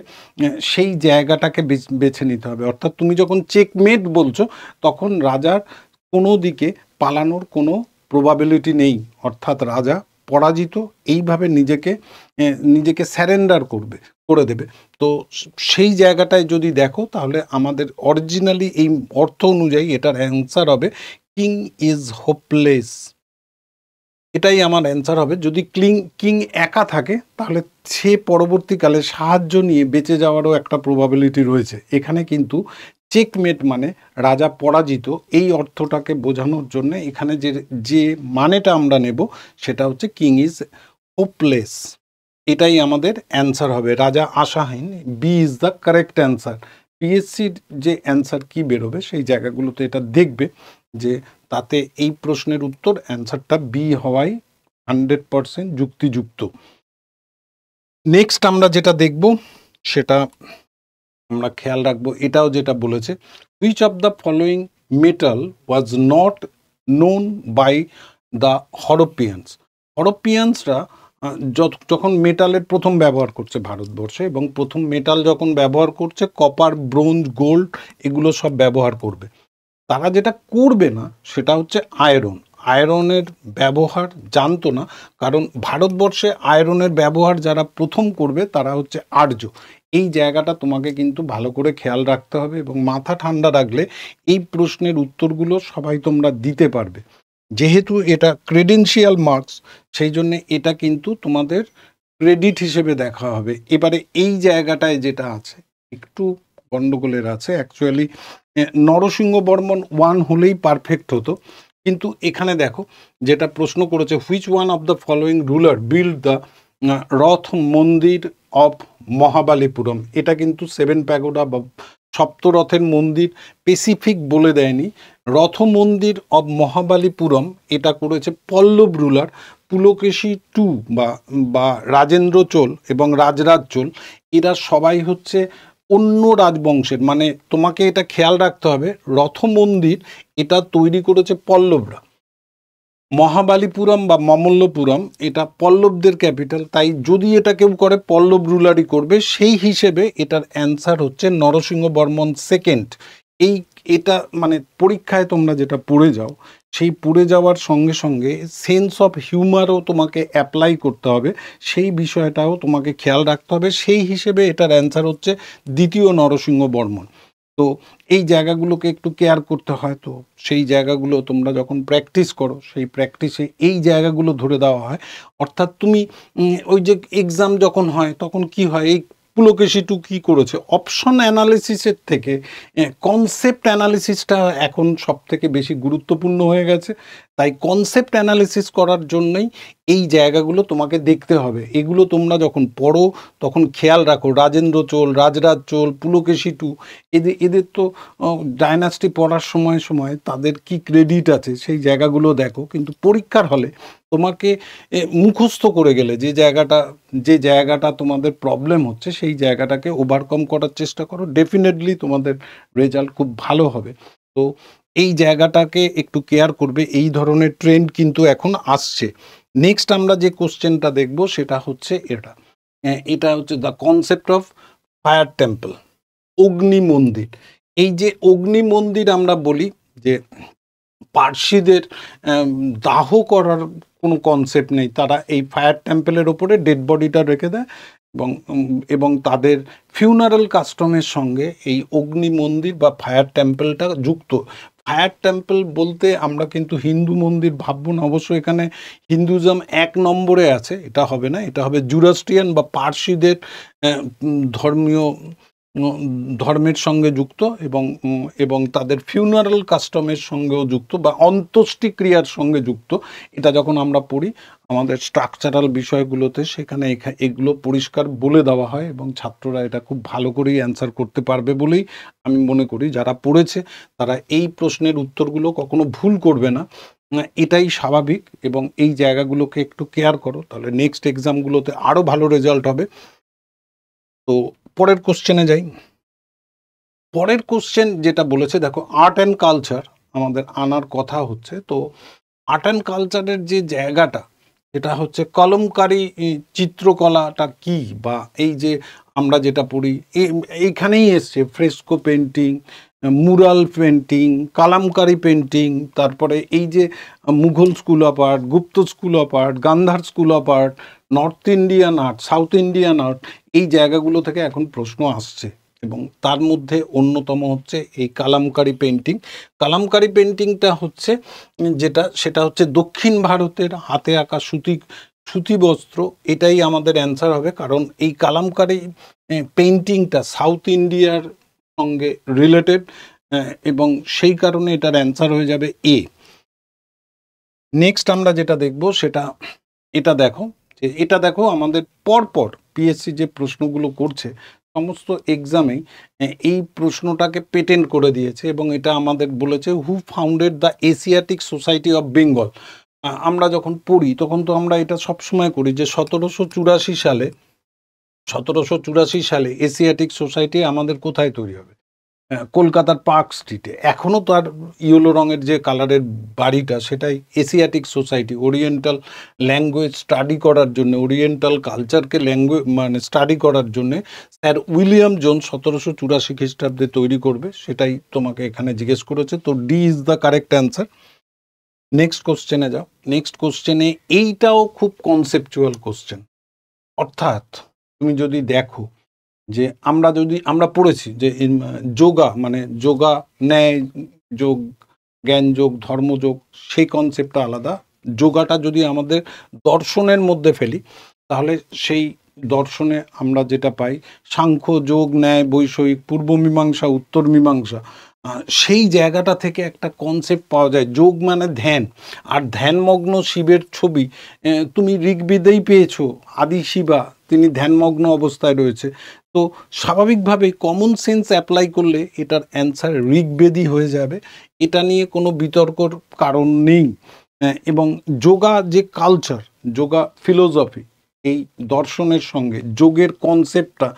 সেই জায়গাটাকে বেছে নিতে হবে। অর্থাৎ তুমি যখন চেকমেট বলছো তখন রাজার কোনো দিকে পালানোর কোনো প্রবাবিলিটি নেই, অর্থাৎ রাজা পরাজিত, এইভাবে নিজেকে স্যারেন্ডার করে দেবে। তো সেই জায়গাটায় যদি দেখো তাহলে আমাদের অরিজিনালি এই অর্থ অনুযায়ী এটার অ্যান্সার হবে কিং ইজ হোপলেস। এটাই আমার অ্যান্সার হবে। যদি কিং একা থাকে তাহলে সে পরবর্তীকালে সাহায্য নিয়ে বেঁচে যাওয়ারও একটা প্রবাবিলিটি রয়েছে। এখানে কিন্তু চেকমেট মানে রাজা পরাজিত, এই অর্থটাকে বোঝানোর জন্য এখানে যে মানেটা আমরা নেব সেটা হচ্ছে কিং ইজ হোপলেস। এটাই আমাদের অ্যান্সার হবে, রাজা আশাহীন। B is the correct answer. পিএসসির যে অ্যান্সার কি বেরোবে সেই জায়গাগুলোতে এটা দেখবে যে তাতে এই প্রশ্নের উত্তর অ্যান্সারটা বি হওয়াই 100% যুক্তিযুক্ত। নেক্সট আমরা যেটা দেখব সেটা আমরা খেয়াল রাখবো, এটাও যেটা বলেছে, which of the following metal was not known by the Harappans. হরপ্পিয়ানসরা যখন মেটালের প্রথম ব্যবহার করছে ভারতবর্ষে, এবং প্রথম মেটাল যখন ব্যবহার করছে কপার, ব্রোঞ্জ, গোল্ড, এগুলো সব ব্যবহার করবে। তারা যেটা করবে না সেটা হচ্ছে আয়রন। আয়রনের ব্যবহার জানতো না, কারণ ভারতবর্ষে আয়রনের ব্যবহার যারা প্রথম করবে তারা হচ্ছে আর্য। এই জায়গাটা তোমাকে কিন্তু ভালো করে খেয়াল রাখতে হবে, এবং মাথা ঠান্ডা রাখলে এই প্রশ্নের উত্তরগুলো সবাই তোমরা দিতে পারবে। যেহেতু এটা ক্রেডেনশিয়াল মার্কস, সেই জন্য এটা কিন্তু তোমাদের ক্রেডিট হিসেবে দেখা হবে। এবারে এই জায়গাটায় যেটা আছে একটু গন্ডগোলের আছে। অ্যাকচুয়ালি নরসিংহ বর্মন 1 হলেই পারফেক্ট হতো, কিন্তু এখানে দেখো যেটা প্রশ্ন করেছে, which one of the following ruler build the রথ মন্দির অফ মহাবালিপুরম। এটা কিন্তু 7 প্যাগোডা বা সপ্তরথের মন্দির স্পেসিফিক বলে দেয়নি। রথ মন্দির অব মহাবালিপুরম এটা করেছে পল্লব রুলার পুলকেশী টু বা রাজেন্দ্র চোল এবং রাজরাজ চোল। এরা সবাই হচ্ছে অন্য রাজবংশের, মানে তোমাকে এটা খেয়াল রাখতে হবে, রথ মন্দির এটা তৈরি করেছে পল্লবরা। মহাবালিপুরম বা মমল্লপুরম এটা পল্লবদের ক্যাপিটাল, তাই যদি এটা কেউ করে পল্লব রুলারই করবে। সেই হিসেবে এটার অ্যান্সার হচ্ছে নরসিংহ বর্মন সেকেন্ড। এটা মানে পরীক্ষায় তোমরা যেটা পড়ে যাও, সেই পড়ে যাওয়ার সঙ্গে সঙ্গে সেন্স অফ হিউমারও তোমাকে অ্যাপ্লাই করতে হবে, সেই বিষয়টাও তোমাকে খেয়াল রাখতে হবে। সেই হিসেবে এটার অ্যান্সার হচ্ছে দ্বিতীয় নরসিংহ বর্মন। তো এই জায়গাগুলোকে একটু কেয়ার করতে হয়। তো সেই জায়গাগুলো তোমরা যখন প্র্যাকটিস করো, সেই প্র্যাকটিসে এই জায়গাগুলো ধরে দেওয়া হয়। অর্থাৎ তুমি ওই যে এক্সাম যখন হয় তখন কি হয়, এই পুলকেশী টু কী করেছে, অপশন অ্যানালিসিসের থেকে কনসেপ্ট অ্যানালিসিসটা এখন সব থেকে বেশি গুরুত্বপূর্ণ হয়ে গেছে। তাই কনসেপ্ট অ্যানালিসিস করার জন্যই এই জায়গাগুলো তোমাকে দেখতে হবে। এগুলো তোমরা যখন পড়ো তখন খেয়াল রাখো, রাজেন্দ্র চোল, রাজরাজ চোল, পুলকেশী টু, এদের তো ডায়নাস্টি পড়ার সময় সময় তাদের কি ক্রেডিট আছে সেই জায়গাগুলো দেখো। কিন্তু পরীক্ষার হলে তোমাকে মুখস্থ করে গেলে যে জায়গাটা তোমাদের প্রবলেম হচ্ছে সেই জায়গাটাকে ওভারকাম করার চেষ্টা করো, ডেফিনেটলি তোমাদের রেজাল্ট খুব ভালো হবে। তো এই জায়গাটাকে একটু কেয়ার করবে। এই ধরনের ট্রেন্ড কিন্তু এখন আসছে। নেক্সট আমরা যে কোশ্চেনটা দেখব সেটা হচ্ছে এটা হচ্ছে the concept of fire temple, অগ্নি মন্দির। এই যে অগ্নি মন্দির আমরা বলি যে পার্সিদের দাহ করার কোনো কনসেপ্ট নেই, তারা এই ফায়ার টেম্পলের ওপরে ডেড বডিটা রেখে দেয় এবং তাদের ফিউনারাল কাস্টমের সঙ্গে এই অগ্নি মন্দির বা ফায়ার টেম্পলটা যুক্ত। ফায়ার টেম্পল বলতে আমরা কিন্তু হিন্দু মন্দির ভাববো না, অবশ্য এখানে হিন্দুইজম 1 নম্বরে আছে, এটা হবে না, এটা হবে জুরাস্ট্রিয়ান বা পার্সিদের ধর্মের সঙ্গে যুক্ত এবং তাদের ফিউনারাল কাস্টমের সঙ্গেও যুক্ত বা অন্ত্যেষ্টিক্রিয়ার সঙ্গে যুক্ত। এটা যখন আমরা পড়ি আমাদের স্ট্রাকচারাল বিষয়গুলোতে, সেখানে এগুলো পরিষ্কার বলে দেওয়া হয় এবং ছাত্ররা এটা খুব ভালো করেই অ্যান্সার করতে পারবে বলেই আমি মনে করি। যারা পড়েছে তারা এই প্রশ্নের উত্তরগুলো কখনো ভুল করবে না, এটাই স্বাভাবিক। এবং এই জায়গাগুলোকে একটু কেয়ার করো, তাহলে নেক্সট এক্সামগুলোতে আরও ভালো রেজাল্ট হবে। তো পরের কোশ্চেনে যাই। পরের কোশ্চেন যেটা বলেছে, দেখো আর্ট অ্যান্ড কালচার আমাদের আনার কথা হচ্ছে। তো আর্ট অ্যান্ড কালচারের যে জায়গাটা, এটা হচ্ছে কলমকারী চিত্রকলাটা কি, বা এই যে আমরা যেটা পড়ি এইখানেই এসছে fresco painting, mural painting, Kalamkari painting, তারপরে এই যে Mughal school of art, Gupta school of art, Gandhara school of art, north Indian art, south Indian art, এই জায়গাগুলো থেকে এখন প্রশ্ন আসছে। এবং তার মধ্যে অন্যতম হচ্ছে এই কালামকারী পেন্টিং। কালামকারী পেন্টিংটা হচ্ছে সেটা হচ্ছে দক্ষিণ ভারতের হাতে আঁকা সুতি বস্ত্র, এটাই আমাদের অ্যান্সার হবে। কারণ এই কালামকারী পেন্টিংটা সাউথ ইন্ডিয়ার সঙ্গে রিলেটেড এবং সেই কারণে এটার অ্যান্সার হয়ে যাবে এ। নেক্সট আমরা যেটা দেখব এটা দেখো আমাদের পরপর পিএসসি যে প্রশ্নগুলো করছে সমস্ত এক্সামেই এই প্রশ্নটাকে পেটেন্ট করে দিয়েছে এবং এটা আমাদের বলেছে who founded the Asiatic society of Bengal. আমরা যখন পড়ি তখন তো আমরা এটা সবসময় করি যে 1784 সালে এশিয়াটিক সোসাইটি আমাদের কোথায় তৈরি হবে, কলকাতার পার্ক স্ট্রিটে। এখনও তার ইয়েলো রঙের যে কালারের বাড়িটা, সেটাই Asiatic society. Oriental language study করার জন্য, ওরিয়েন্টাল কালচারকে স্টাডি করার জন্যে স্যার উইলিয়াম জোন্স 1784 খ্রিস্টাব্দে তৈরি করবে, সেটাই তোমাকে এখানে জিজ্ঞেস করেছে। তো D is the correct answer. Next কোশ্চেনে যাও। নেক্সট কোশ্চেনে এইটাও খুব কনসেপচুয়াল কোশ্চেন। অর্থাৎ তুমি যদি দেখো যে আমরা পড়েছি যে যোগা মানে যোগা, ন্যায় যোগ, জ্ঞান যোগ, ধর্মযোগ, সেই কনসেপ্টটা আলাদা। যোগাটা যদি আমাদের দর্শনের মধ্যে ফেলি তাহলে সেই দর্শনে আমরা যেটা পাই সাংখ্য, যোগ, ন্যায়, বৈষয়িক, পূর্ব মীমাংসা, উত্তর মীমাংসা, সেই জায়গাটা থেকে একটা কনসেপ্ট পাওয়া যায়। যোগ মানে ধ্যান, আর ধ্যানমগ্ন শিবের ছবি তুমি ঋগ্বেদেই পেয়েছো। আদি শিবা তিনি ধ্যানমগ্ন অবস্থায় রয়েছে। তো স্বাভাবিকভাবেই কমন সেন্স অ্যাপ্লাই করলে এটার অ্যান্সার ঋগ্বেদই হয়ে যাবে, এটা নিয়ে কোনো বিতর্কর কারণ নেই। এবং যোগা যে কালচার, যোগা ফিলোসফি, এই দর্শনের সঙ্গে যোগের কনসেপ্টটা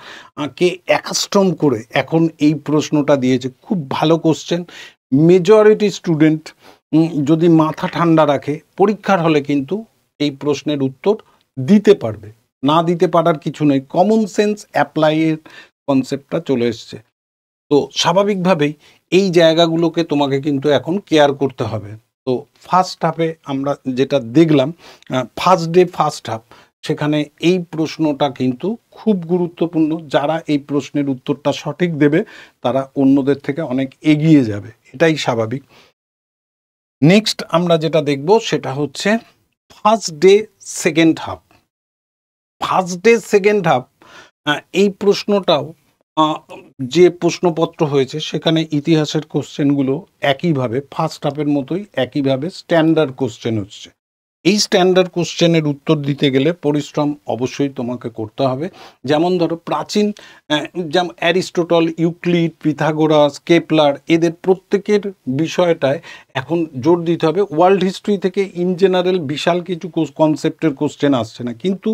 কে অ্যাকাস্টম করে এখন এই প্রশ্নটা দিয়েছে। খুব ভালো কোশ্চেন। মেজরিটি স্টুডেন্ট যদি মাথা ঠান্ডা রাখে পরীক্ষার হলে কিন্তু এই প্রশ্নের উত্তর দিতে পারবে, না দিতে পারার কিছু নেই। কমন সেন্স অ্যাপ্লাইয়ের কনসেপ্টটা চলে এসছে। তো স্বাভাবিকভাবেই এই জায়গাগুলোকে তোমাকে কিন্তু এখন কেয়ার করতে হবে। তো ফার্স্ট হাফে আমরা যেটা দেখলাম, ফার্স্ট ডে ফার্স্ট হাফ, সেখানে এই প্রশ্নটা কিন্তু খুব গুরুত্বপূর্ণ। যারা এই প্রশ্নের উত্তরটা সঠিক দেবে তারা অন্যদের থেকে অনেক এগিয়ে যাবে, এটাই স্বাভাবিক। নেক্সট আমরা যেটা দেখব সেটা হচ্ছে first day second half. First day second half এই প্রশ্নটাও যে প্রশ্নপত্র হয়েছে সেখানে ইতিহাসের কোশ্চেনগুলো একইভাবে ফার্স্ট হাফের মতোই একইভাবে স্ট্যান্ডার্ড কোশ্চেন হচ্ছে। এই স্ট্যান্ডার্ড কোশ্চেনের উত্তর দিতে গেলে পরিশ্রম অবশ্যই তোমাকে করতে হবে। যেমন ধরো প্রাচীন যেমন অ্যারিস্টটল, ইউক্লিড, পিথাগোরাস, কেপলার, এদের প্রত্যেকের বিষয়টায় এখন জোর দিতে হবে। ওয়ার্ল্ড হিস্ট্রি থেকে ইন জেনারেল বিশাল কিছু কনসেপ্টের কোশ্চেন আসছে না, কিন্তু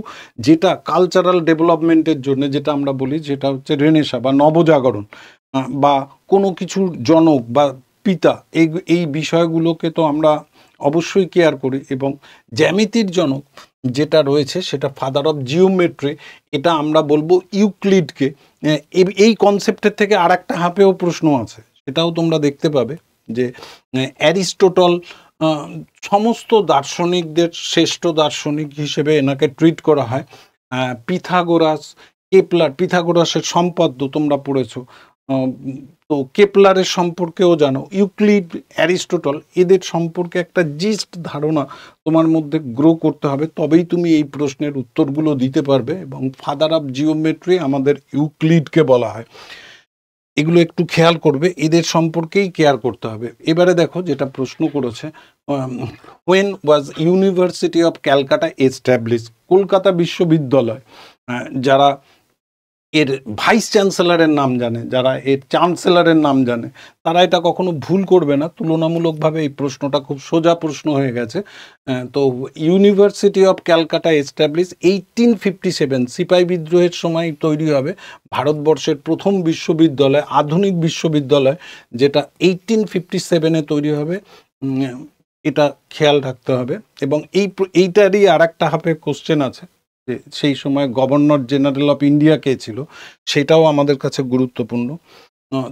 যেটা কালচারাল ডেভেলপমেন্টের জন্য যেটা আমরা বলি যেটা হচ্ছে রেনেসা বা নবজাগরণ বা কোনো কিছুর জনক বা পিতা, এই বিষয়গুলোকে তো আমরা অবশ্যই কেয়ার করি। এবং জ্যামিতির জনক যেটা রয়েছে সেটা ফাদার অফ জিওমেট্রি, এটা আমরা বলবো ইউক্লিডকে। এই কনসেপ্টের থেকে আর একটা হাফেও প্রশ্ন আছে, সেটাও তোমরা দেখতে পাবে যে অ্যারিস্টটল সমস্ত দার্শনিকদের শ্রেষ্ঠ দার্শনিক হিসেবে এনাকে ট্রিট করা হয়। পিথাগোরাস, কেপলার, পিথাগোরাসের সম্পদ্য তোমরা পড়েছো, তো কেপলারের সম্পর্কেও জানো, ইউক্লিড, অ্যারিস্টটল, এদের সম্পর্কে একটা জিস্ট ধারণা তোমার মধ্যে গ্রো করতে হবে, তবেই তুমি এই প্রশ্নের উত্তরগুলো দিতে পারবে। এবং ফাদার অফ জিওমেট্রি আমাদের ইউক্লিডকে বলা হয়। এগুলো একটু খেয়াল করবে, এদের সম্পর্কেই কেয়ার করতে হবে। এবারে দেখো যেটা প্রশ্ন করেছে, when was university of Calcutta establish? Kolkata বিশ্ববিদ্যালয়, যারা এর ভাইস চ্যান্সেলরের নাম জানে, যারা এর চ্যান্সেলরের নাম জানে, তারা এটা কখনো ভুল করবে না। তুলনামূলকভাবে এই প্রশ্নটা খুব সোজা প্রশ্ন হয়ে গেছে। তো ইউনিভার্সিটি অফ ক্যালকাটা এস্টাবলিশ 1857, সিপাহি বিদ্রোহের সময় তৈরি হবে ভারতবর্ষের প্রথম বিশ্ববিদ্যালয়, আধুনিক বিশ্ববিদ্যালয়, যেটা 1857-এ তৈরি হবে। এটা খেয়াল রাখতে হবে। এবং এইটারই আর একটা হাফে কোশ্চেন আছে, সেই সময় গভর্নর জেনারেল অফ ইন্ডিয়া কে ছিল, সেটাও আমাদের কাছে গুরুত্বপূর্ণ।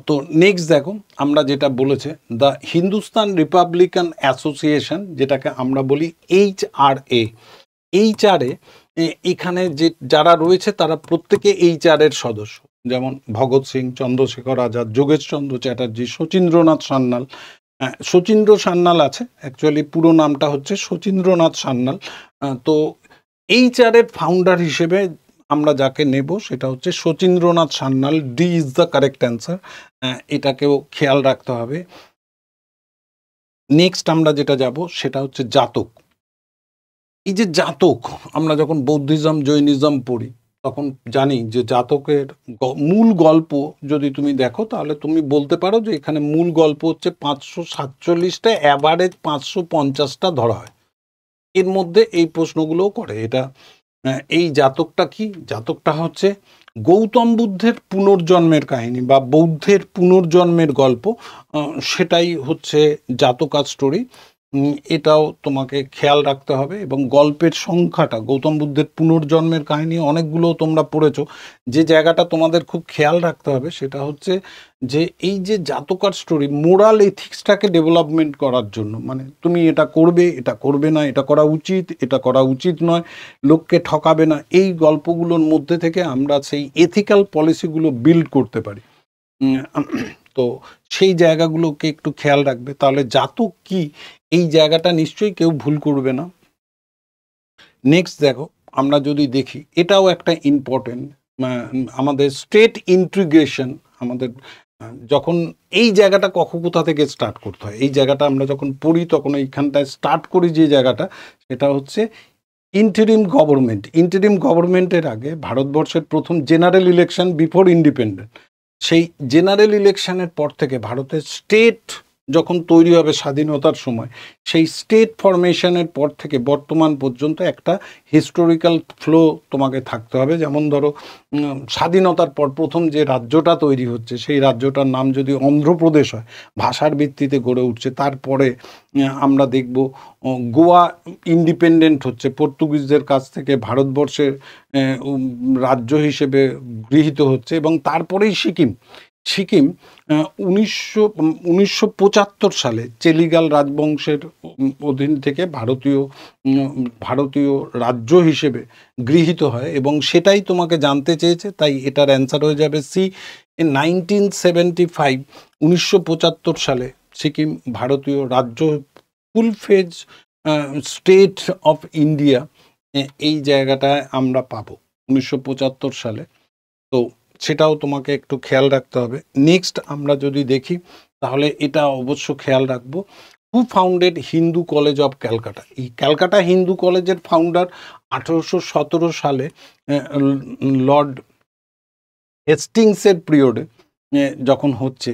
তো নেক্সট দেখো আমরা যেটা বলেছে, দ্য হিন্দুস্তান রিপাবলিকান অ্যাসোসিয়েশন, যেটাকে আমরা বলি HRA। HRA এখানে যে যারা রয়েছে তারা প্রত্যেকে HRA-র সদস্য, যেমন ভগৎ সিং, চন্দ্রশেখর আজাদ, যোগেশচন্দ্র চ্যাটার্জি, শচীন্দ্রনাথ সান্যাল। শচীন্দ্র সান্যাল আছে, অ্যাকচুয়ালি পুরো নামটা হচ্ছে শচীন্দ্রনাথ সান্যাল। তো HRA-র ফাউন্ডার হিসেবে আমরা যাকে নেব সেটা হচ্ছে Sachindranath Sanyal. D is the correct answer, এটাকেও খেয়াল রাখতে হবে। নেক্সট আমরা যেটা যাব সেটা হচ্ছে জাতক। এই যে জাতক, আমরা যখন বৌদ্ধিজম, জৈনিজম পড়ি তখন জানি যে জাতকের মূল গল্প যদি তুমি দেখো তাহলে তুমি বলতে পারো যে এখানে মূল গল্প হচ্ছে 547টা, অ্যাভারেজ 550টা ধরা হয়। এর মধ্যে এই প্রশ্নগুলোও করে। এটা এই জাতকটা কি? জাতকটা হচ্ছে গৌতম বুদ্ধের পুনর্জন্মের কাহিনী বা বৌদ্ধের পুনর্জন্মের গল্প, সেটাই হচ্ছে জাতকা স্টোরি। এটাও তোমাকে খেয়াল রাখতে হবে। এবং গল্পের সংখ্যাটা, গৌতম বুদ্ধের পুনর্জন্মের কাহিনী অনেকগুলো তোমরা পড়েছো। যে জায়গাটা তোমাদের খুব খেয়াল রাখতে হবে সেটা হচ্ছে যে এই যে জাতকার স্টোরি মোরাল এথিক্সটাকে ডেভেলপমেন্ট করার জন্য, মানে তুমি এটা করবে, এটা করবে না, এটা করা উচিত, এটা করা উচিত নয়, লোককে ঠকাবে না, এই গল্পগুলোর মধ্যে থেকে আমরা সেই এথিক্যাল পলিসিগুলো বিল্ড করতে পারি। তো সেই জায়গাগুলোকে একটু খেয়াল রাখবে, তাহলে জাতক কি এই জায়গাটা নিশ্চয়ই কেউ ভুল করবে না। নেক্সট দেখো আমরা যদি দেখি, এটাও একটা ইম্পর্টেন্ট, আমাদের স্টেট ইন্টিগ্রেশন, আমাদের যখন এই জায়গাটা কোথা থেকে স্টার্ট করতে হয়, এই জায়গাটা আমরা যখন পড়ি তখন এইখানটায় স্টার্ট করি যে জায়গাটা, সেটা হচ্ছে ইন্টারিম গভর্নমেন্ট। ইন্টারিম গভর্নমেন্টের আগে ভারতবর্ষের প্রথম জেনারেল ইলেকশন বিফোর ইন্ডিপেন্ডেন্ট, সেই জেনারেল ইলেকশনের পর থেকে ভারতের স্টেট যখন তৈরি হবে স্বাধীনতার সময়, সেই স্টেট ফরমেশনের পর থেকে বর্তমান পর্যন্ত একটা হিস্টোরিক্যাল ফ্লো তোমাকে থাকতে হবে। যেমন ধরো স্বাধীনতার পর প্রথম যে রাজ্যটা তৈরি হচ্ছে সেই রাজ্যটার নাম যদি অন্ধ্রপ্রদেশ হয়, ভাষার ভিত্তিতে গড়ে উঠছে। তারপরে আমরা দেখব গোয়া ইন্ডিপেন্ডেন্ট হচ্ছে, পর্তুগিজদের কাছ থেকে ভারতবর্ষের রাজ্য হিসেবে গৃহীত হচ্ছে, এবং তারপরেই সিকিম 1975 সালে চেলিগাল রাজবংশের অধীন থেকে ভারতীয় রাজ্য হিসেবে গৃহীত হয়, এবং সেটাই তোমাকে জানতে চেয়েছে, তাই এটার অ্যান্সার হয়ে যাবে সি। 1975 1975 সালে সিকিম ভারতীয় রাজ্য, ফুল ফেজ স্টেট অফ ইন্ডিয়া, এই জায়গাটায় আমরা পাবো 1975 সালে। তো সেটাও তোমাকে একটু খেয়াল রাখতে হবে। নেক্সট আমরা যদি দেখি তাহলে এটা অবশ্য খেয়াল রাখবো, who founded Hindu college of Calcutta. এই ক্যালকাটা হিন্দু কলেজের ফাউন্ডার 1817 সালে লর্ড হেস্টিংসের পিরিয়ডে যখন হচ্ছে,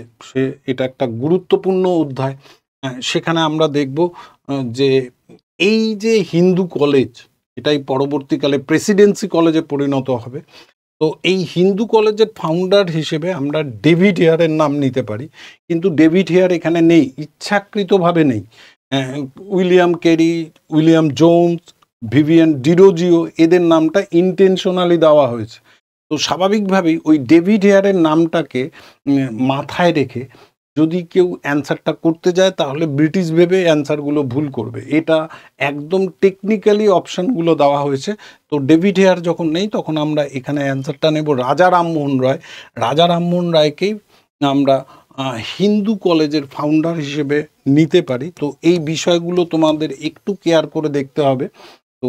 এটা একটা গুরুত্বপূর্ণ অধ্যায়। সেখানে আমরা দেখব যে এই যে হিন্দু কলেজ, এটাই পরবর্তীকালে প্রেসিডেন্সি কলেজে পরিণত হবে। তো এই হিন্দু কলেজের ফাউন্ডার হিসেবে আমরা ডেভিড হেয়ারের নাম নিতে পারি, কিন্তু ডেভিড হেয়ার এখানে নেই, ইচ্ছাকৃতভাবে নেই। William Carey, William Jones, Vivian Derozio, এদের নামটা ইন্টেনশনালি দেওয়া হয়েছে। তো স্বাভাবিকভাবেই ওই ডেভিড হেয়ারের নামটাকে মাথায় রেখে যদি কেউ অ্যান্সারটা করতে যায় তাহলে ব্রিটিশ ভেবে অ্যান্সারগুলো ভুল করবে। এটা একদম টেকনিক্যালি অপশানগুলো দেওয়া হয়েছে। তো ডেভিড হেয়ার যখন নেই তখন আমরা এখানে অ্যান্সারটা নেব রাজা রামমোহন রায়। রাজা রামমোহন রায়কেই আমরা হিন্দু কলেজের ফাউন্ডার হিসেবে নিতে পারি। তো এই বিষয়গুলো তোমাদের একটু কেয়ার করে দেখতে হবে। তো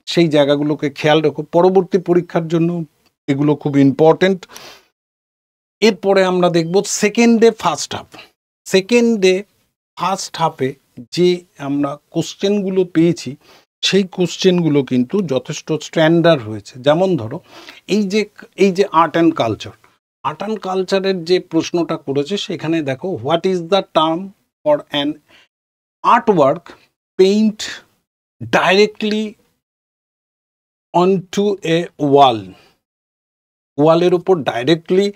সেই জায়গাগুলোকে খেয়াল রেখো, পরবর্তী পরীক্ষার জন্য এগুলো খুব ইম্পর্টেন্ট। এরপরে আমরা দেখব সেকেন্ড ডে ফার্স্ট হাফে যে আমরা কোশ্চেনগুলো পেয়েছি সেই কোশ্চেনগুলো কিন্তু যথেষ্ট স্ট্যান্ডার্ড হয়েছে। যেমন ধরো এই যে আর্ট অ্যান্ড কালচারের যে প্রশ্নটা করেছে সেখানে দেখো, what is the term for an art work paint directly onto a ওয়ালের উপর ডাইরেক্টলি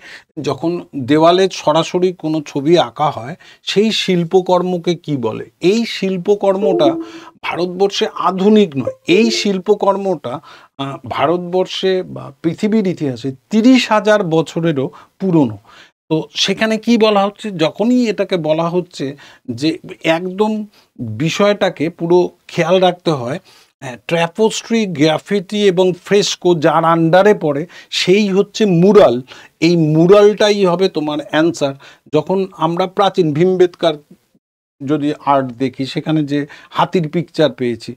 যখন দেওয়ালে সরাসরি কোনো ছবি আঁকা হয় সেই শিল্পকর্মকে কি বলে? এই শিল্পকর্মটা ভারতবর্ষে আধুনিক নয়, এই শিল্পকর্মটা ভারতবর্ষে বা পৃথিবীর ইতিহাসে 30,000 বছরেরও পুরনো। তো সেখানে কি বলা হচ্ছে, যখনই এটাকে বলা হচ্ছে যে একদম বিষয়টাকে পুরো খেয়াল রাখতে হয়, ট্র্যাপোস্ট্রি, গ্রাফিটি এবং ফ্রেস্কো যার আন্ডারে পড়ে সেই হচ্ছে মুরাল। এই মুরালটাই হবে তোমার অ্যান্সার। যখন আমরা প্রাচীন ভীমবেদকার যদি আর্ট দেখি সেখানে যে হাতির পিকচার পেয়েছি,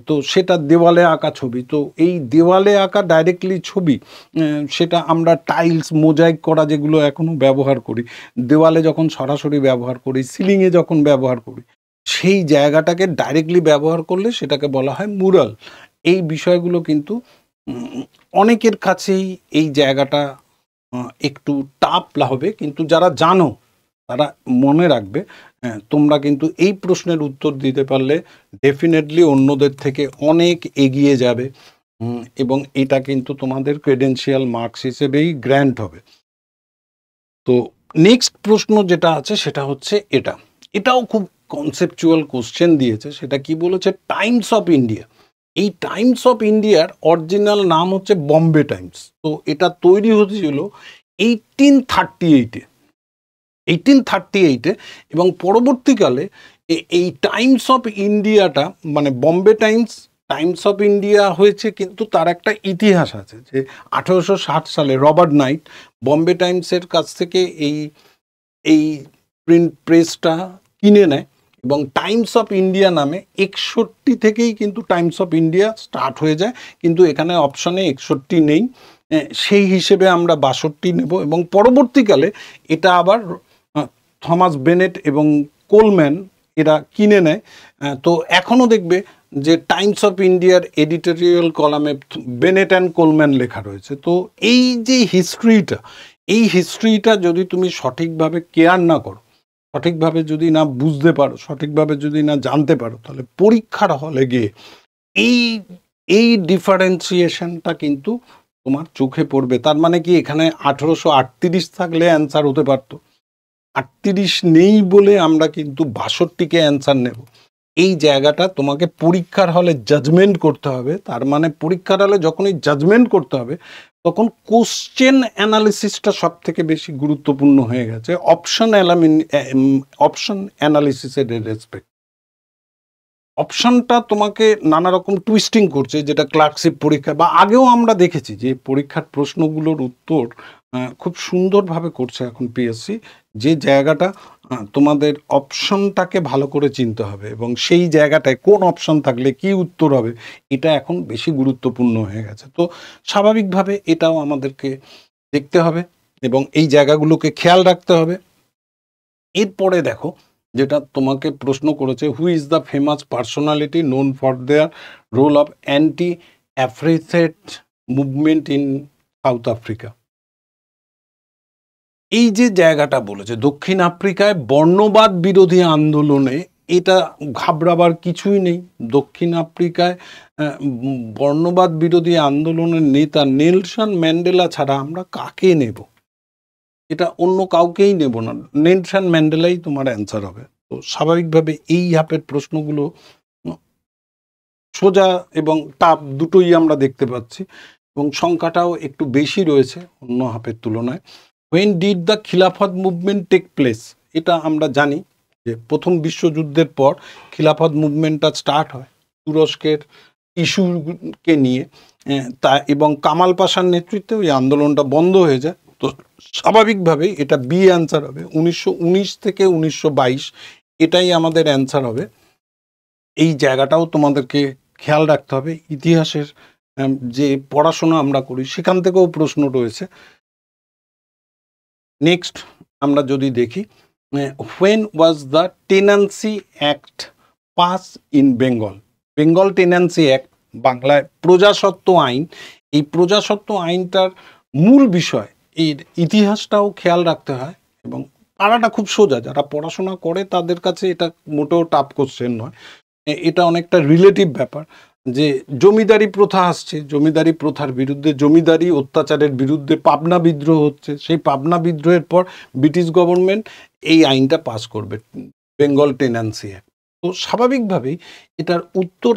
তো সেটা দেওয়ালে আঁকা ছবি। তো এই দেওয়ালে আঁকা ডাইরেক্টলি ছবি, সেটা আমরা টাইলস, মোজাইক করা যেগুলো এখনও ব্যবহার করি, দেওয়ালে যখন সরাসরি ব্যবহার করি, সিলিংয়ে যখন ব্যবহার করি, সেই জায়গাটাকে ডাইরেক্টলি ব্যবহার করলে সেটাকে বলা হয় মুরাল। এই বিষয়গুলো কিন্তু অনেকের কাছেই এই জায়গাটা একটু টাফ হবে, কিন্তু যারা জানো তারা মনে রাখবে। তোমরা কিন্তু এই প্রশ্নের উত্তর দিতে পারলে ডেফিনেটলি অন্যদের থেকে অনেক এগিয়ে যাবে, এবং এটা কিন্তু তোমাদের ক্রেডেনশিয়াল মার্কস হিসেবেই গ্র্যান্ট হবে। তো নেক্সট প্রশ্ন যেটা আছে সেটা হচ্ছে এটাও খুব কনসেপচুয়াল কোশ্চেন দিয়েছে। সেটা কি বলেছে, টাইমস অফ ইন্ডিয়া। এই টাইমস অফ ইন্ডিয়ার অরিজিনাল নাম হচ্ছে বম্বে টাইমস। তো এটা তৈরি হয়েছিল 1838-এ, এবং পরবর্তীকালে এই টাইমস অফ ইন্ডিয়াটা মানে বম্বে টাইমস অফ ইন্ডিয়া হয়েছে, কিন্তু তার একটা ইতিহাস আছে যে 1860 সালে রবার্ট নাইট বম্বে টাইমসের কাছ থেকে এই প্রিন্ট প্রেসটা কিনে নেয়, এবং টাইমস অফ ইন্ডিয়া নামে 61 থেকেই কিন্তু টাইমস অফ ইন্ডিয়া স্টার্ট হয়ে যায়, কিন্তু এখানে অপশানে 61 নেই, সেই হিসেবে আমরা 62 নেব। এবং পরবর্তীকালে এটা আবার থমাস বেনেট এবং কোলম্যান এরা কিনে নেয়। তো এখনও দেখবে যে টাইমস অফ ইন্ডিয়ার এডিটোরিয়াল কলামে বেনেট অ্যান্ড কোলম্যান লেখা রয়েছে। তো এই যে হিস্ট্রিটা যদি তুমি সঠিকভাবে কেয়ার না করো, সঠিকভাবে যদি না বুঝতে পারো, সঠিকভাবে যদি না জানতে পারো, তাহলে পরীক্ষার হলে গিয়ে এই এই ডিফারেন্সিয়েশনটা কিন্তু তোমার চোখে পড়বে। তার মানে কি এখানে 1838 থাকলে অ্যান্সার হতে পারতো, 38 নেই বলে আমরা কিন্তু 62-কে অ্যান্সার নেব। এই জায়গাটা তোমাকে পরীক্ষার হলে জাজমেন্ট করতে হবে। তার মানে পরীক্ষার হলে যখনই জাজমেন্ট করতে হবে তখন কোশ্চেন অ্যানালিসিসটা সব থেকে বেশি গুরুত্বপূর্ণ হয়ে গেছে অপশন অ্যানালিসিসের রেসপেক্ট। অপশনটা তোমাকে নানা রকম টুইস্টিং করছে, যেটা ক্লার্কশিপ পরীক্ষা বা আগেও আমরা দেখেছি যে পরীক্ষার প্রশ্নগুলোর উত্তর খুব সুন্দরভাবে করছে এখন পিএসসি। যে জায়গাটা তোমাদের অপশনটাকে ভালো করে চিনতে হবে এবং সেই জায়গাটায় কোন অপশন থাকলে কি উত্তর হবে, এটা এখন বেশি গুরুত্বপূর্ণ হয়ে গেছে। তো স্বাভাবিকভাবে এটাও আমাদেরকে দেখতে হবে এবং এই জায়গাগুলোকে খেয়াল রাখতে হবে। এরপরে দেখো যেটা তোমাকে প্রশ্ন করেছে, who is the famous personality known for their role of anti apartheid movement in South Africa. এই যে জায়গাটা বলেছে দক্ষিণ আফ্রিকায় বর্ণবাদ বিরোধী আন্দোলনে, এটা ঘাবড়াবার কিছুই নেই। দক্ষিণ আফ্রিকায় বর্ণবাদ বিরোধী আন্দোলনের নেতা নেলসন ম্যান্ডেলা ছাড়া আমরা কাকে নেব? এটা অন্য কাউকেই নেব না, নেলসন ম্যান্ডেলাই তোমার অ্যান্সার হবে। তো স্বাভাবিকভাবে এই হাফের প্রশ্নগুলো সোজা এবং টাফ দুটোই আমরা দেখতে পাচ্ছি এবং সংখ্যাটাও একটু বেশি রয়েছে অন্য হাফের তুলনায়। When did the খিলাফত মুভমেন্ট টেক প্লেস? এটা আমরা জানি যে প্রথম বিশ্বযুদ্ধের পর খিলাফত মুভমেন্টটা স্টার্ট হয় তুরস্কের ইস্যুকে নিয়ে, তা এবং কামাল পাশার নেতৃত্বে ওই আন্দোলনটা বন্ধ হয়ে যায়। তো স্বাভাবিকভাবেই এটা বি অ্যান্সার হবে, 1919 থেকে 1922 এটাই আমাদের অ্যান্সার হবে। এই জায়গাটাও তোমাদেরকে খেয়াল রাখতে হবে। ইতিহাসের যে পড়াশোনা আমরা করি সেখান থেকেও প্রশ্ন রয়েছে। নেক্সট আমরা যদি দেখি, when was the tenancy act pass in Bengal? Bengal tenancy act, বাংলায় প্রজাস্বত্ব আইন। এই প্রজাস্বত্ব আইনটার মূল বিষয়, এর ইতিহাসটাও খেয়াল রাখতে হয় এবং পারাটা খুব সোজা। যারা পড়াশোনা করে তাদের কাছে এটা মোটেও টাফ কোশ্চেন নয়। এটা অনেকটা রিলেটিভ ব্যাপার যে জমিদারি প্রথা আসছে, জমিদারি প্রথার বিরুদ্ধে, জমিদারি অত্যাচারের বিরুদ্ধে পাবনা বিদ্রোহ হচ্ছে। সেই পাবনা বিদ্রোহের পর ব্রিটিশ গভর্নমেন্ট এই আইনটা পাস করবে, বেঙ্গল টেনান্সি অ্যাক্ট। তো স্বাভাবিকভাবেই এটার উত্তর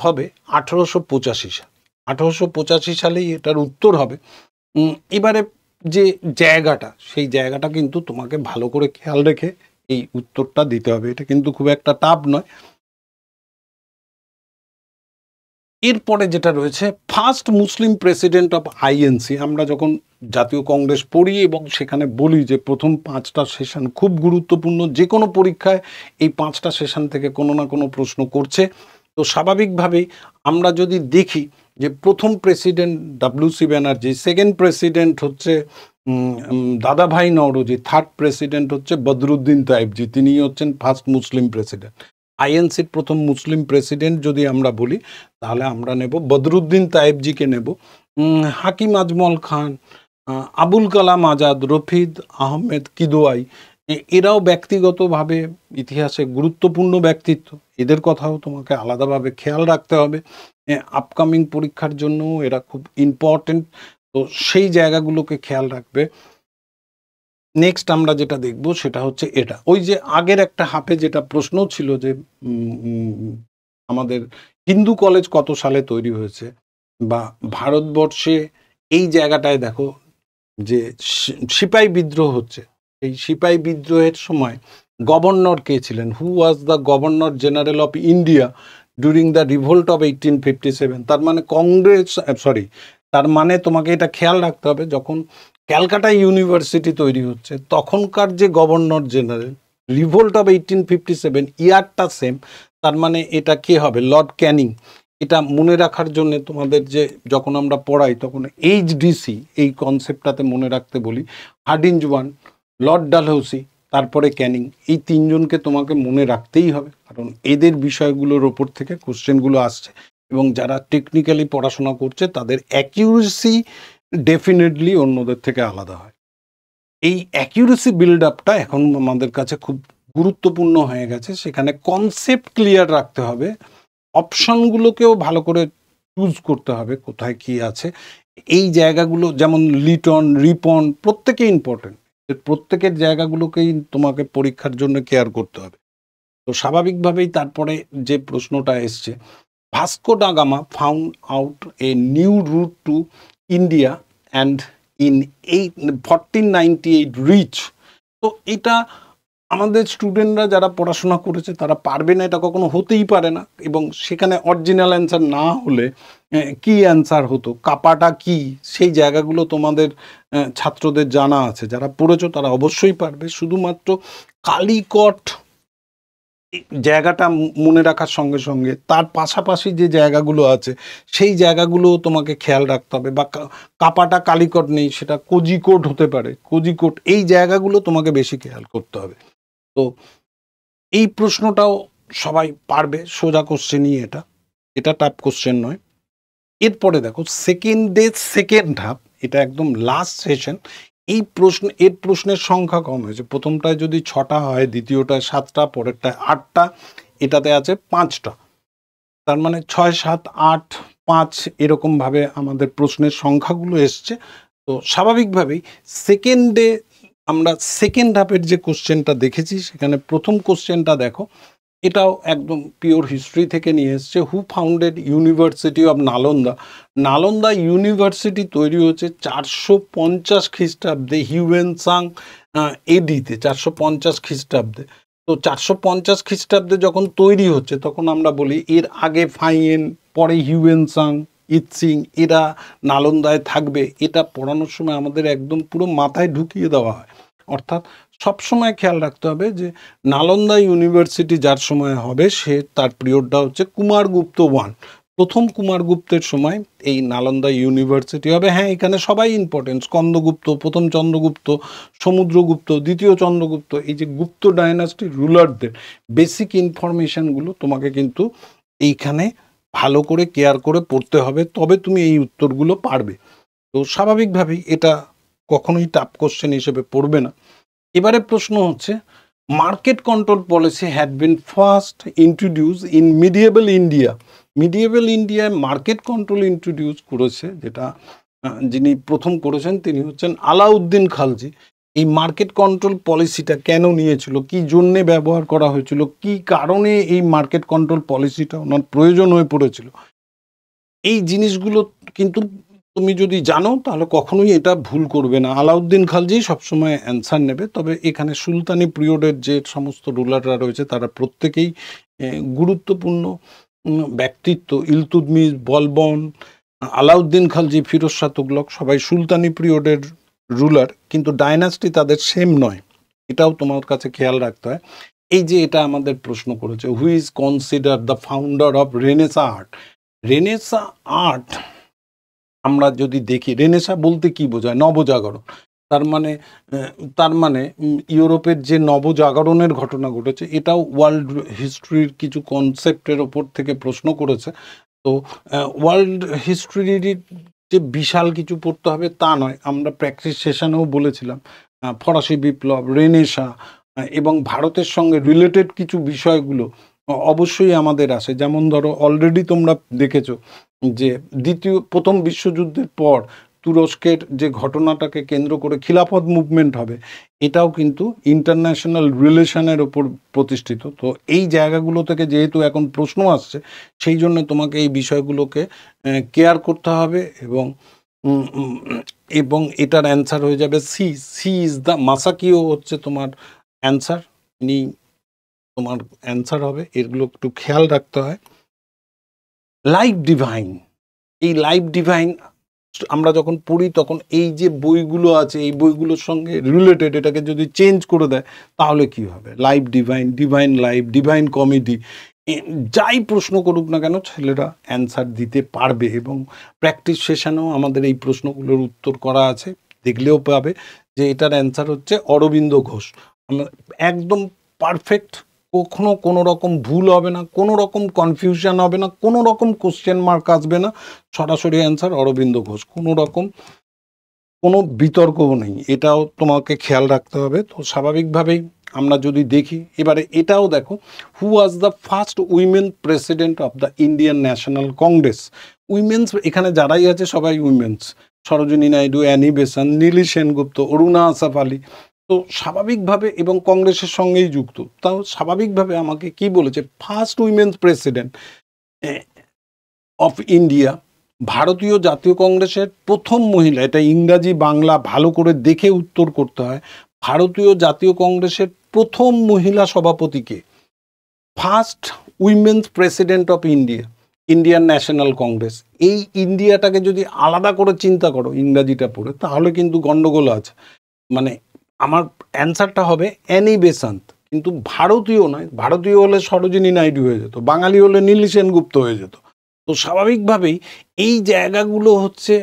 হবে 1885 সাল। 1885 সালেই এটার উত্তর হবে। এবারে যে জায়গাটা, সেই জায়গাটা কিন্তু তোমাকে ভালো করে খেয়াল রেখে এই উত্তরটা দিতে হবে। এটা কিন্তু খুব একটা টাফ নয়। এরপরে যেটা রয়েছে, first Muslim president of INC. আমরা যখন জাতীয় কংগ্রেস পড়ি এবং সেখানে বলি যে প্রথম 5টা সেশন খুব গুরুত্বপূর্ণ, যে কোনো পরীক্ষায় এই 5টা সেশন থেকে কোনো না কোনো প্রশ্ন করছে। তো স্বাভাবিকভাবেই আমরা যদি দেখি যে প্রথম president WC Banerjee, second president হচ্ছে দাদাভাই নওরোজি, থার্ড প্রেসিডেন্ট হচ্ছে বদরুদ্দিন তায়েবজি, তিনি হচ্ছেন ফার্স্ট মুসলিম প্রেসিডেন্ট। আইএনসির প্রথম মুসলিম প্রেসিডেন্ট যদি আমরা বলি তাহলে আমরা নেব বদরুদ্দিন তায়েবজিকে নেব। হাকিম আজমল খান, আবুল কালাম আজাদ, রফিদ আহমেদ কিদোয়াই, এরাও ব্যক্তিগতভাবে ইতিহাসে গুরুত্বপূর্ণ ব্যক্তিত্ব। এদের কথাও তোমাকে আলাদাভাবে খেয়াল রাখতে হবে। আপকামিং পরীক্ষার জন্য এরা খুব ইম্পর্টেন্ট, তো সেই জায়গাগুলোকে খেয়াল রাখবে। নেক্সট আমরা যেটা দেখব সেটা হচ্ছে এটা, ওই যে আগের একটা হাফে যেটা প্রশ্ন ছিল যে আমাদের হিন্দু কলেজ কত সালে তৈরি হয়েছে বা ভারতবর্ষে এই জায়গাটায় দেখো যে সিপাহী বিদ্রোহ হচ্ছে, এই সিপাহী বিদ্রোহের সময় গভর্নর কে ছিলেন? Who was the governor general of India during the revolt of 1857? তার মানে কংগ্রেস, তার মানে তোমাকে এটা খেয়াল রাখতে হবে, যখন ক্যালকাটা ইউনিভার্সিটি তৈরি হচ্ছে তখনকার যে গভর্নর জেনারেল, রিভোল্ট অফ 1857 ইয়ারটা সেম, তার মানে এটা কে হবে? Lord Canning. এটা মনে রাখার জন্য তোমাদের যে যখন আমরা পড়াই তখন HDC এই কনসেপ্টটাতে মনে রাখতে বলি। হার্ডিঞ্জ ওয়ান, লর্ড ডালহৌসি, তারপরে ক্যানিং, এই তিনজনকে তোমাকে মনে রাখতেই হবে, কারণ এদের বিষয়গুলোর ওপর থেকে কোশ্চেনগুলো আসছে এবং যারা টেকনিক্যালি পড়াশোনা করছে তাদের অ্যাকিউরেসি ডেফিনেটলি অন্যদের থেকে আলাদা হয়। এই অ্যাকিউরেসি বিল্ড আপটা এখন আমাদের কাছে খুব গুরুত্বপূর্ণ হয়ে গেছে, সেখানে কনসেপ্ট ক্লিয়ার রাখতে হবে, অপশনগুলোকেও ভালো করে চুজ করতে হবে কোথায় কি আছে। এই জায়গাগুলো যেমন লিটন, রিপন প্রত্যেকে ইম্পর্টেন্ট, প্রত্যেকের জায়গাগুলোকেই তোমাকে পরীক্ষার জন্য কেয়ার করতে হবে। তো স্বাভাবিকভাবেই তারপরে যে প্রশ্নটা এসছে, Vasco da Gama found out a new route to India and in 1498 reach. তো এটা আমাদের স্টুডেন্টরা যারা পড়াশোনা করেছে তারা পারবে না, এটা কখনো হতেই পারে না। এবং সেখানে অরিজিনাল অ্যান্সার না হলে কি অ্যান্সার হতো, কাপাটা কি, সেই জায়গাগুলো তোমাদের ছাত্রদের জানা আছে, যারা পড়েছো তারা অবশ্যই পারবে। শুধুমাত্র কালিকট জায়গাটা মনে রাখার সঙ্গে সঙ্গে তার পাশাপাশি যে জায়গাগুলো আছে সেই জায়গাগুলো তোমাকে খেয়াল রাখতে হবে। বা কাপাটা কালিকট নেই, সেটা কোজিকোট হতে পারে, কোজিকোট, এই জায়গাগুলো তোমাকে বেশি খেয়াল করতে হবে। তো এই প্রশ্নটাও সবাই পারবে, সোজা কোশ্চেনই এটা টাফ কোশ্চেন নয়। এরপরে দেখো সেকেন্ড ডে সেকেন্ড হাফ, এটা একদম লাস্ট সেশন। এর প্রশ্নের সংখ্যা কম হয়েছে, প্রথমটায় যদি 6টা হয়, দ্বিতীয়টায় 7টা, পরেরটায় 8টা, এটাতে আছে 5টা। তার মানে 6, 7, 8, 5 এরকমভাবে আমাদের প্রশ্নের সংখ্যাগুলো এসছে। তো স্বাভাবিকভাবেই সেকেন্ডে আমরা সেকেন্ড হাফের যে কোশ্চেনটা দেখেছি, সেখানে প্রথম কোশ্চেনটা দেখো, এটাও একদম পিওর হিস্ট্রি থেকে নিয়ে এসছে। Who founded university of Nalanda? Nalanda university তৈরি হচ্ছে 450 খ্রিস্টাব্দে, হিউয়েনসাং এডিতে 450 খ্রিস্টাব্দে। তো 450 খ্রিস্টাব্দে যখন তৈরি হচ্ছে তখন আমরা বলি এর আগে ফাইয়েন, পরে হিউয়েনসাং, ইৎসিং এরা নালন্দায় থাকবে। এটা পড়ানোর সময় আমাদের একদম পুরো মাথায় ঢুকিয়ে দেওয়া হয়। অর্থাৎ সবসময় খেয়াল রাখতে হবে যে নালন্দা ইউনিভার্সিটি যার সময় হবে তার পিরিয়ডটা হচ্ছে কুমারগুপ্ত 1, প্রথম কুমারগুপ্তের সময় এই নালন্দা ইউনিভার্সিটি হবে। হ্যাঁ, এখানে সবাই ইম্পর্টেন্ট, স্কন্দগুপ্ত, প্রথম চন্দ্রগুপ্ত, সমুদ্রগুপ্ত, দ্বিতীয় চন্দ্রগুপ্ত, এই যে গুপ্ত ডায়নাস্টির রুলারদের বেসিক ইনফরমেশনগুলো তোমাকে কিন্তু এইখানে ভালো করে কেয়ার করে পড়তে হবে, তবে তুমি এই উত্তরগুলো পারবে। তো স্বাভাবিকভাবেই এটা কখনোই টাফ কোশ্চেন হিসেবে পড়বে না। এবারে প্রশ্ন হচ্ছে, market control policy had been first introduce in medieval India. Medieval ইন্ডিয়ায় মার্কেট কন্ট্রোল ইন্ট্রোডিউস করেছে, যেটা যিনি প্রথম করেছেন তিনি হচ্ছেন আলাউদ্দিন খালজি। এই মার্কেট কন্ট্রোল পলিসিটা কেন নিয়েছিল, কি জন্যে ব্যবহার করা হয়েছিল, কি কারণে এই মার্কেট কন্ট্রোল পলিসিটা ওনার প্রয়োজন হয়ে পড়েছিল, এই জিনিসগুলো কিন্তু তুমি যদি জানো তাহলে কখনোই এটা ভুল করবে না। আলাউদ্দিন খালজি সবসময় অ্যান্সার নেবে। তবে এখানে সুলতানি পিরিয়ডের যে সমস্ত রুলাররা রয়েছে তারা প্রত্যেকেই গুরুত্বপূর্ণ ব্যক্তিত্ব। ইলতুৎমিশ, বলবন, আলাউদ্দিন খালজি, ফিরোজ শাহ তুগলক সবাই সুলতানি পিরিয়ডের রুলার, কিন্তু ডায়নাস্টি তাদের সেম নয়, এটাও তোমার কাছে খেয়াল রাখতে হয়। এই যে এটা আমাদের প্রশ্ন করেছে, who is consider the founder of renaissance art? Renaissance art আমরা যদি দেখি, রেনেসা বলতে কি বোঝায়? নবজাগরণ। তার মানে ইউরোপের যে নবজাগরণের ঘটনা ঘটেছে, এটাও ওয়ার্ল্ড হিস্ট্রির কিছু কনসেপ্টের ওপর থেকে প্রশ্ন করেছে। তো ওয়ার্ল্ড হিস্ট্রির যে বিশাল কিছু পড়তে হবে তা নয়, আমরা প্র্যাকটিস সেশনেও বলেছিলাম ফরাসি বিপ্লব, রেনেসা এবং ভারতের সঙ্গে রিলেটেড কিছু বিষয়গুলো অবশ্যই আমাদের আসে। যেমন ধরো, অলরেডি তোমরা দেখেছো যে প্রথম বিশ্বযুদ্ধের পর তুরস্কের যে ঘটনাটাকে কেন্দ্র করে খিলাফত মুভমেন্ট হবে, এটাও কিন্তু ইন্টারন্যাশনাল রিলেশনের ওপর প্রতিষ্ঠিত। তো এই জায়গাগুলো থেকে যেহেতু এখন প্রশ্ন আসছে, সেই জন্য তোমাকে এই বিষয়গুলোকে কেয়ার করতে হবে। এবং এটার অ্যান্সার হয়ে যাবে সি ইজ দ্য মাসাকিও হচ্ছে তোমার অ্যান্সার, ইনি তোমার অ্যান্সার হবে। এগুলো একটু খেয়াল রাখতে হয়। লাইফ ডিভাইন, এই লাইফ ডিভাইন আমরা যখন পড়ি তখন এই যে বইগুলো আছে এই বইগুলোর সঙ্গে রিলেটেড এটাকে যদি চেঞ্জ করে দেয় তাহলে কি হবে? Life divine, divine life, divine comedy, যাই প্রশ্ন করুক না কেন ছেলেরা অ্যান্সার দিতে পারবে। এবং প্র্যাকটিস সেশনেও আমাদের এই প্রশ্নগুলোর উত্তর করা আছে, দেখলেও পাবে যে এটার অ্যান্সার হচ্ছে অরবিন্দ ঘোষ। একদম পারফেক্ট, কখনো কোনো রকম ভুল হবে না, কোনো রকম কনফিউশন হবে না, কোনো রকম কোশ্চেন মার্ক আসবে না, সরাসরি অ্যান্সার অরবিন্দ ঘোষ, কোনো রকম কোনো বিতর্কও নেই। এটাও তোমাকে খেয়াল রাখতে হবে। তো স্বাভাবিকভাবেই আমরা যদি দেখি, এবারে এটাও দেখো, who was the first women president of the Indian National Congress. Women's এখানে যারাই আছে সবাই women's, Sarojini Naidu, Annie Besant, Nellie Sengupta, Aruna Asaf Ali. তো স্বাভাবিকভাবে, এবং কংগ্রেসের সঙ্গেই যুক্ত, তাও স্বাভাবিকভাবে আমাকে কি বলেছে, first women's president of India, ভারতীয় জাতীয় কংগ্রেসের প্রথম মহিলা। এটা ইংরাজি বাংলা ভালো করে দেখে উত্তর করতে হয়। ভারতীয় জাতীয় কংগ্রেসের প্রথম মহিলা সভাপতিকে, first women's president of India, Indian National Congress. এই ইন্ডিয়াটাকে যদি আলাদা করে চিন্তা করো ইংরাজিটা পড়ে, তাহলে কিন্তু গণ্ডগোল আছে। মানে আমার অ্যান্সারটা হবে অ্যানি বেসান্ত, কিন্তু ভারতীয় নয়। ভারতীয় হলে সরোজিনী নাইডু হয়ে যেত, বাঙালি হলে নীলি সেনগুপ্ত হয়ে যেত। তো স্বাভাবিকভাবেই এই জায়গাগুলো হচ্ছে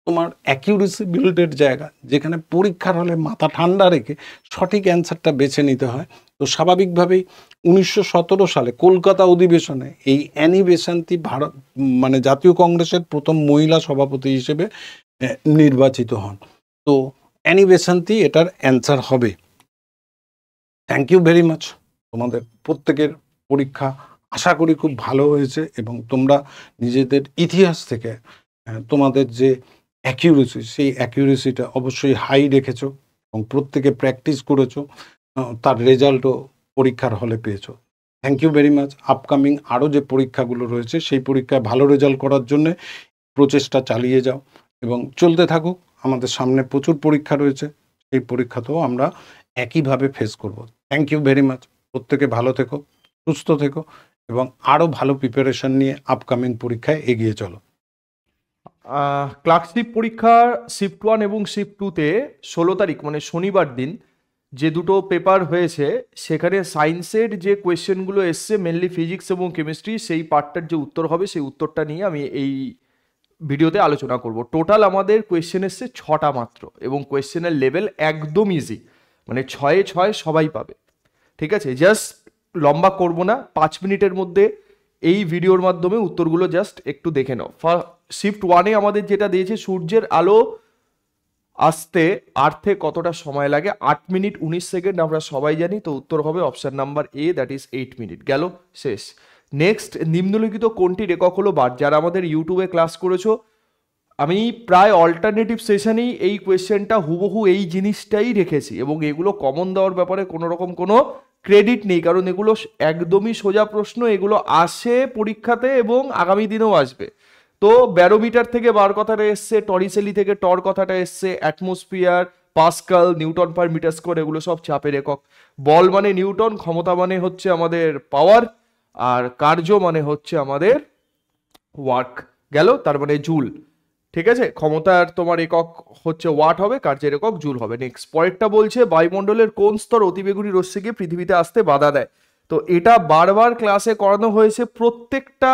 তোমার অ্যাকিউরেসি বিল্ডের জায়গা, যেখানে পরীক্ষার হলে মাথা ঠান্ডা রেখে সঠিক অ্যান্সারটা বেছে নিতে হয়। তো স্বাভাবিকভাবেই 1917 সালে কলকাতা অধিবেশনে এই অ্যানি বেসান্তি ভারত মানে জাতীয় কংগ্রেসের প্রথম মহিলা সভাপতি হিসেবে নির্বাচিত হন। তো অ্যানি বেসান্তি এটার অ্যান্সার হবে। Thank you very much. তোমাদের প্রত্যেকের পরীক্ষা আশা করি খুব ভালো হয়েছে, এবং তোমরা নিজেদের ইতিহাস থেকে তোমাদের যে অ্যাকিউরেসি, সেই অ্যাকিউরেসিটা অবশ্যই হাই রেখেছো, এবং প্রত্যেকে প্র্যাকটিস করেছো, তার রেজাল্টও পরীক্ষার হলে পেয়েছো। Thank you very much. Upcoming আরও যে পরীক্ষাগুলো রয়েছে, সেই পরীক্ষায় ভালো রেজাল্ট করার জন্যে প্রচেষ্টা চালিয়ে যাও এবং চলতে থাকুক। আমাদের সামনে প্রচুর পরীক্ষা রয়েছে, সেই পরীক্ষাতেও আমরা একইভাবে ফেস করব। Thank you very much. প্রত্যেকে ভালো থেকো, সুস্থ থেকো, এবং আরও ভালো প্রিপারেশন নিয়ে আপকামিং পরীক্ষায় এগিয়ে চলো। ক্লার্কশিপ পরীক্ষার শিফট 1 এবং শিফট 2-তে 16 তারিখ মানে শনিবার দিন যে দুটো পেপার হয়েছে, সেখানে সায়েন্সের যে কোয়েশ্চেনগুলো এসছে, মেনলি ফিজিক্স এবং কেমিস্ট্রি, সেই পার্টটার যে উত্তর হবে সেই উত্তরটা নিয়ে আমি এই ভিডিওতে আলোচনা করব। টোটাল আমাদের কোয়েশ্চেন এসছে 6টা মাত্র, এবং কোয়েশ্চেনের লেভেল একদম ইজি, মানে 6-এ 6 সবাই পাবে। ঠিক আছে, জাস্ট লম্বা করব না, 5 মিনিটের মধ্যে এই ভিডিওর মাধ্যমে উত্তরগুলো জাস্ট একটু দেখে নাও। শিফট 1-এ আমাদের যেটা দিয়েছে, সূর্যের আলো আসতে আর্থে কতটা সময় লাগে? 8 মিনিট 19 সেকেন্ড, আমরা সবাই জানি। তো উত্তর হবে option number A, that is 8 minute. গেল, শেষ। নেক্সট, নিম্নলিখিত কোনটির একক হলো বার? যারা আমাদের ইউটিউবে ক্লাস করেছো, আমি প্রায় অল্টারনেটিভ সেশনেই এই কোয়েশ্চেনটা হুবহু এই জিনিসটাই রেখেছি, এবং এগুলো কমন দেওয়ার ব্যাপারে কোনো রকম কোনো ক্রেডিট নেই, কারণ এগুলো একদমই সোজা প্রশ্ন, এগুলো আসে পরীক্ষাতে এবং আগামী দিনেও আসবে। তো ব্যারোমিটার থেকে বার কথাটা এসছে, টরিসেলি থেকে টর কথাটা এসছে, atmosphere, pascal, newton per metre square, এগুলো সব চাপের একক। বল মানে নিউটন, ক্ষমতা মানে হচ্ছে আমাদের পাওয়ার, আর কার্য মানে হচ্ছে আমাদের ওয়ার্ক। গেল, তার মানে জুল। ঠিক আছে, ক্ষমতার তোমার একক হচ্ছে ওয়াট হবে, কার্যের একক জুল হবে। নেক্সট, পরেরটা বলছে বায়ুমণ্ডলের কোন স্তর অতিবেগুনি রশ্মিকে পৃথিবীতে আসতে বাধা দেয়? তো এটা বারবার ক্লাসে করানো হয়েছে, প্রত্যেকটা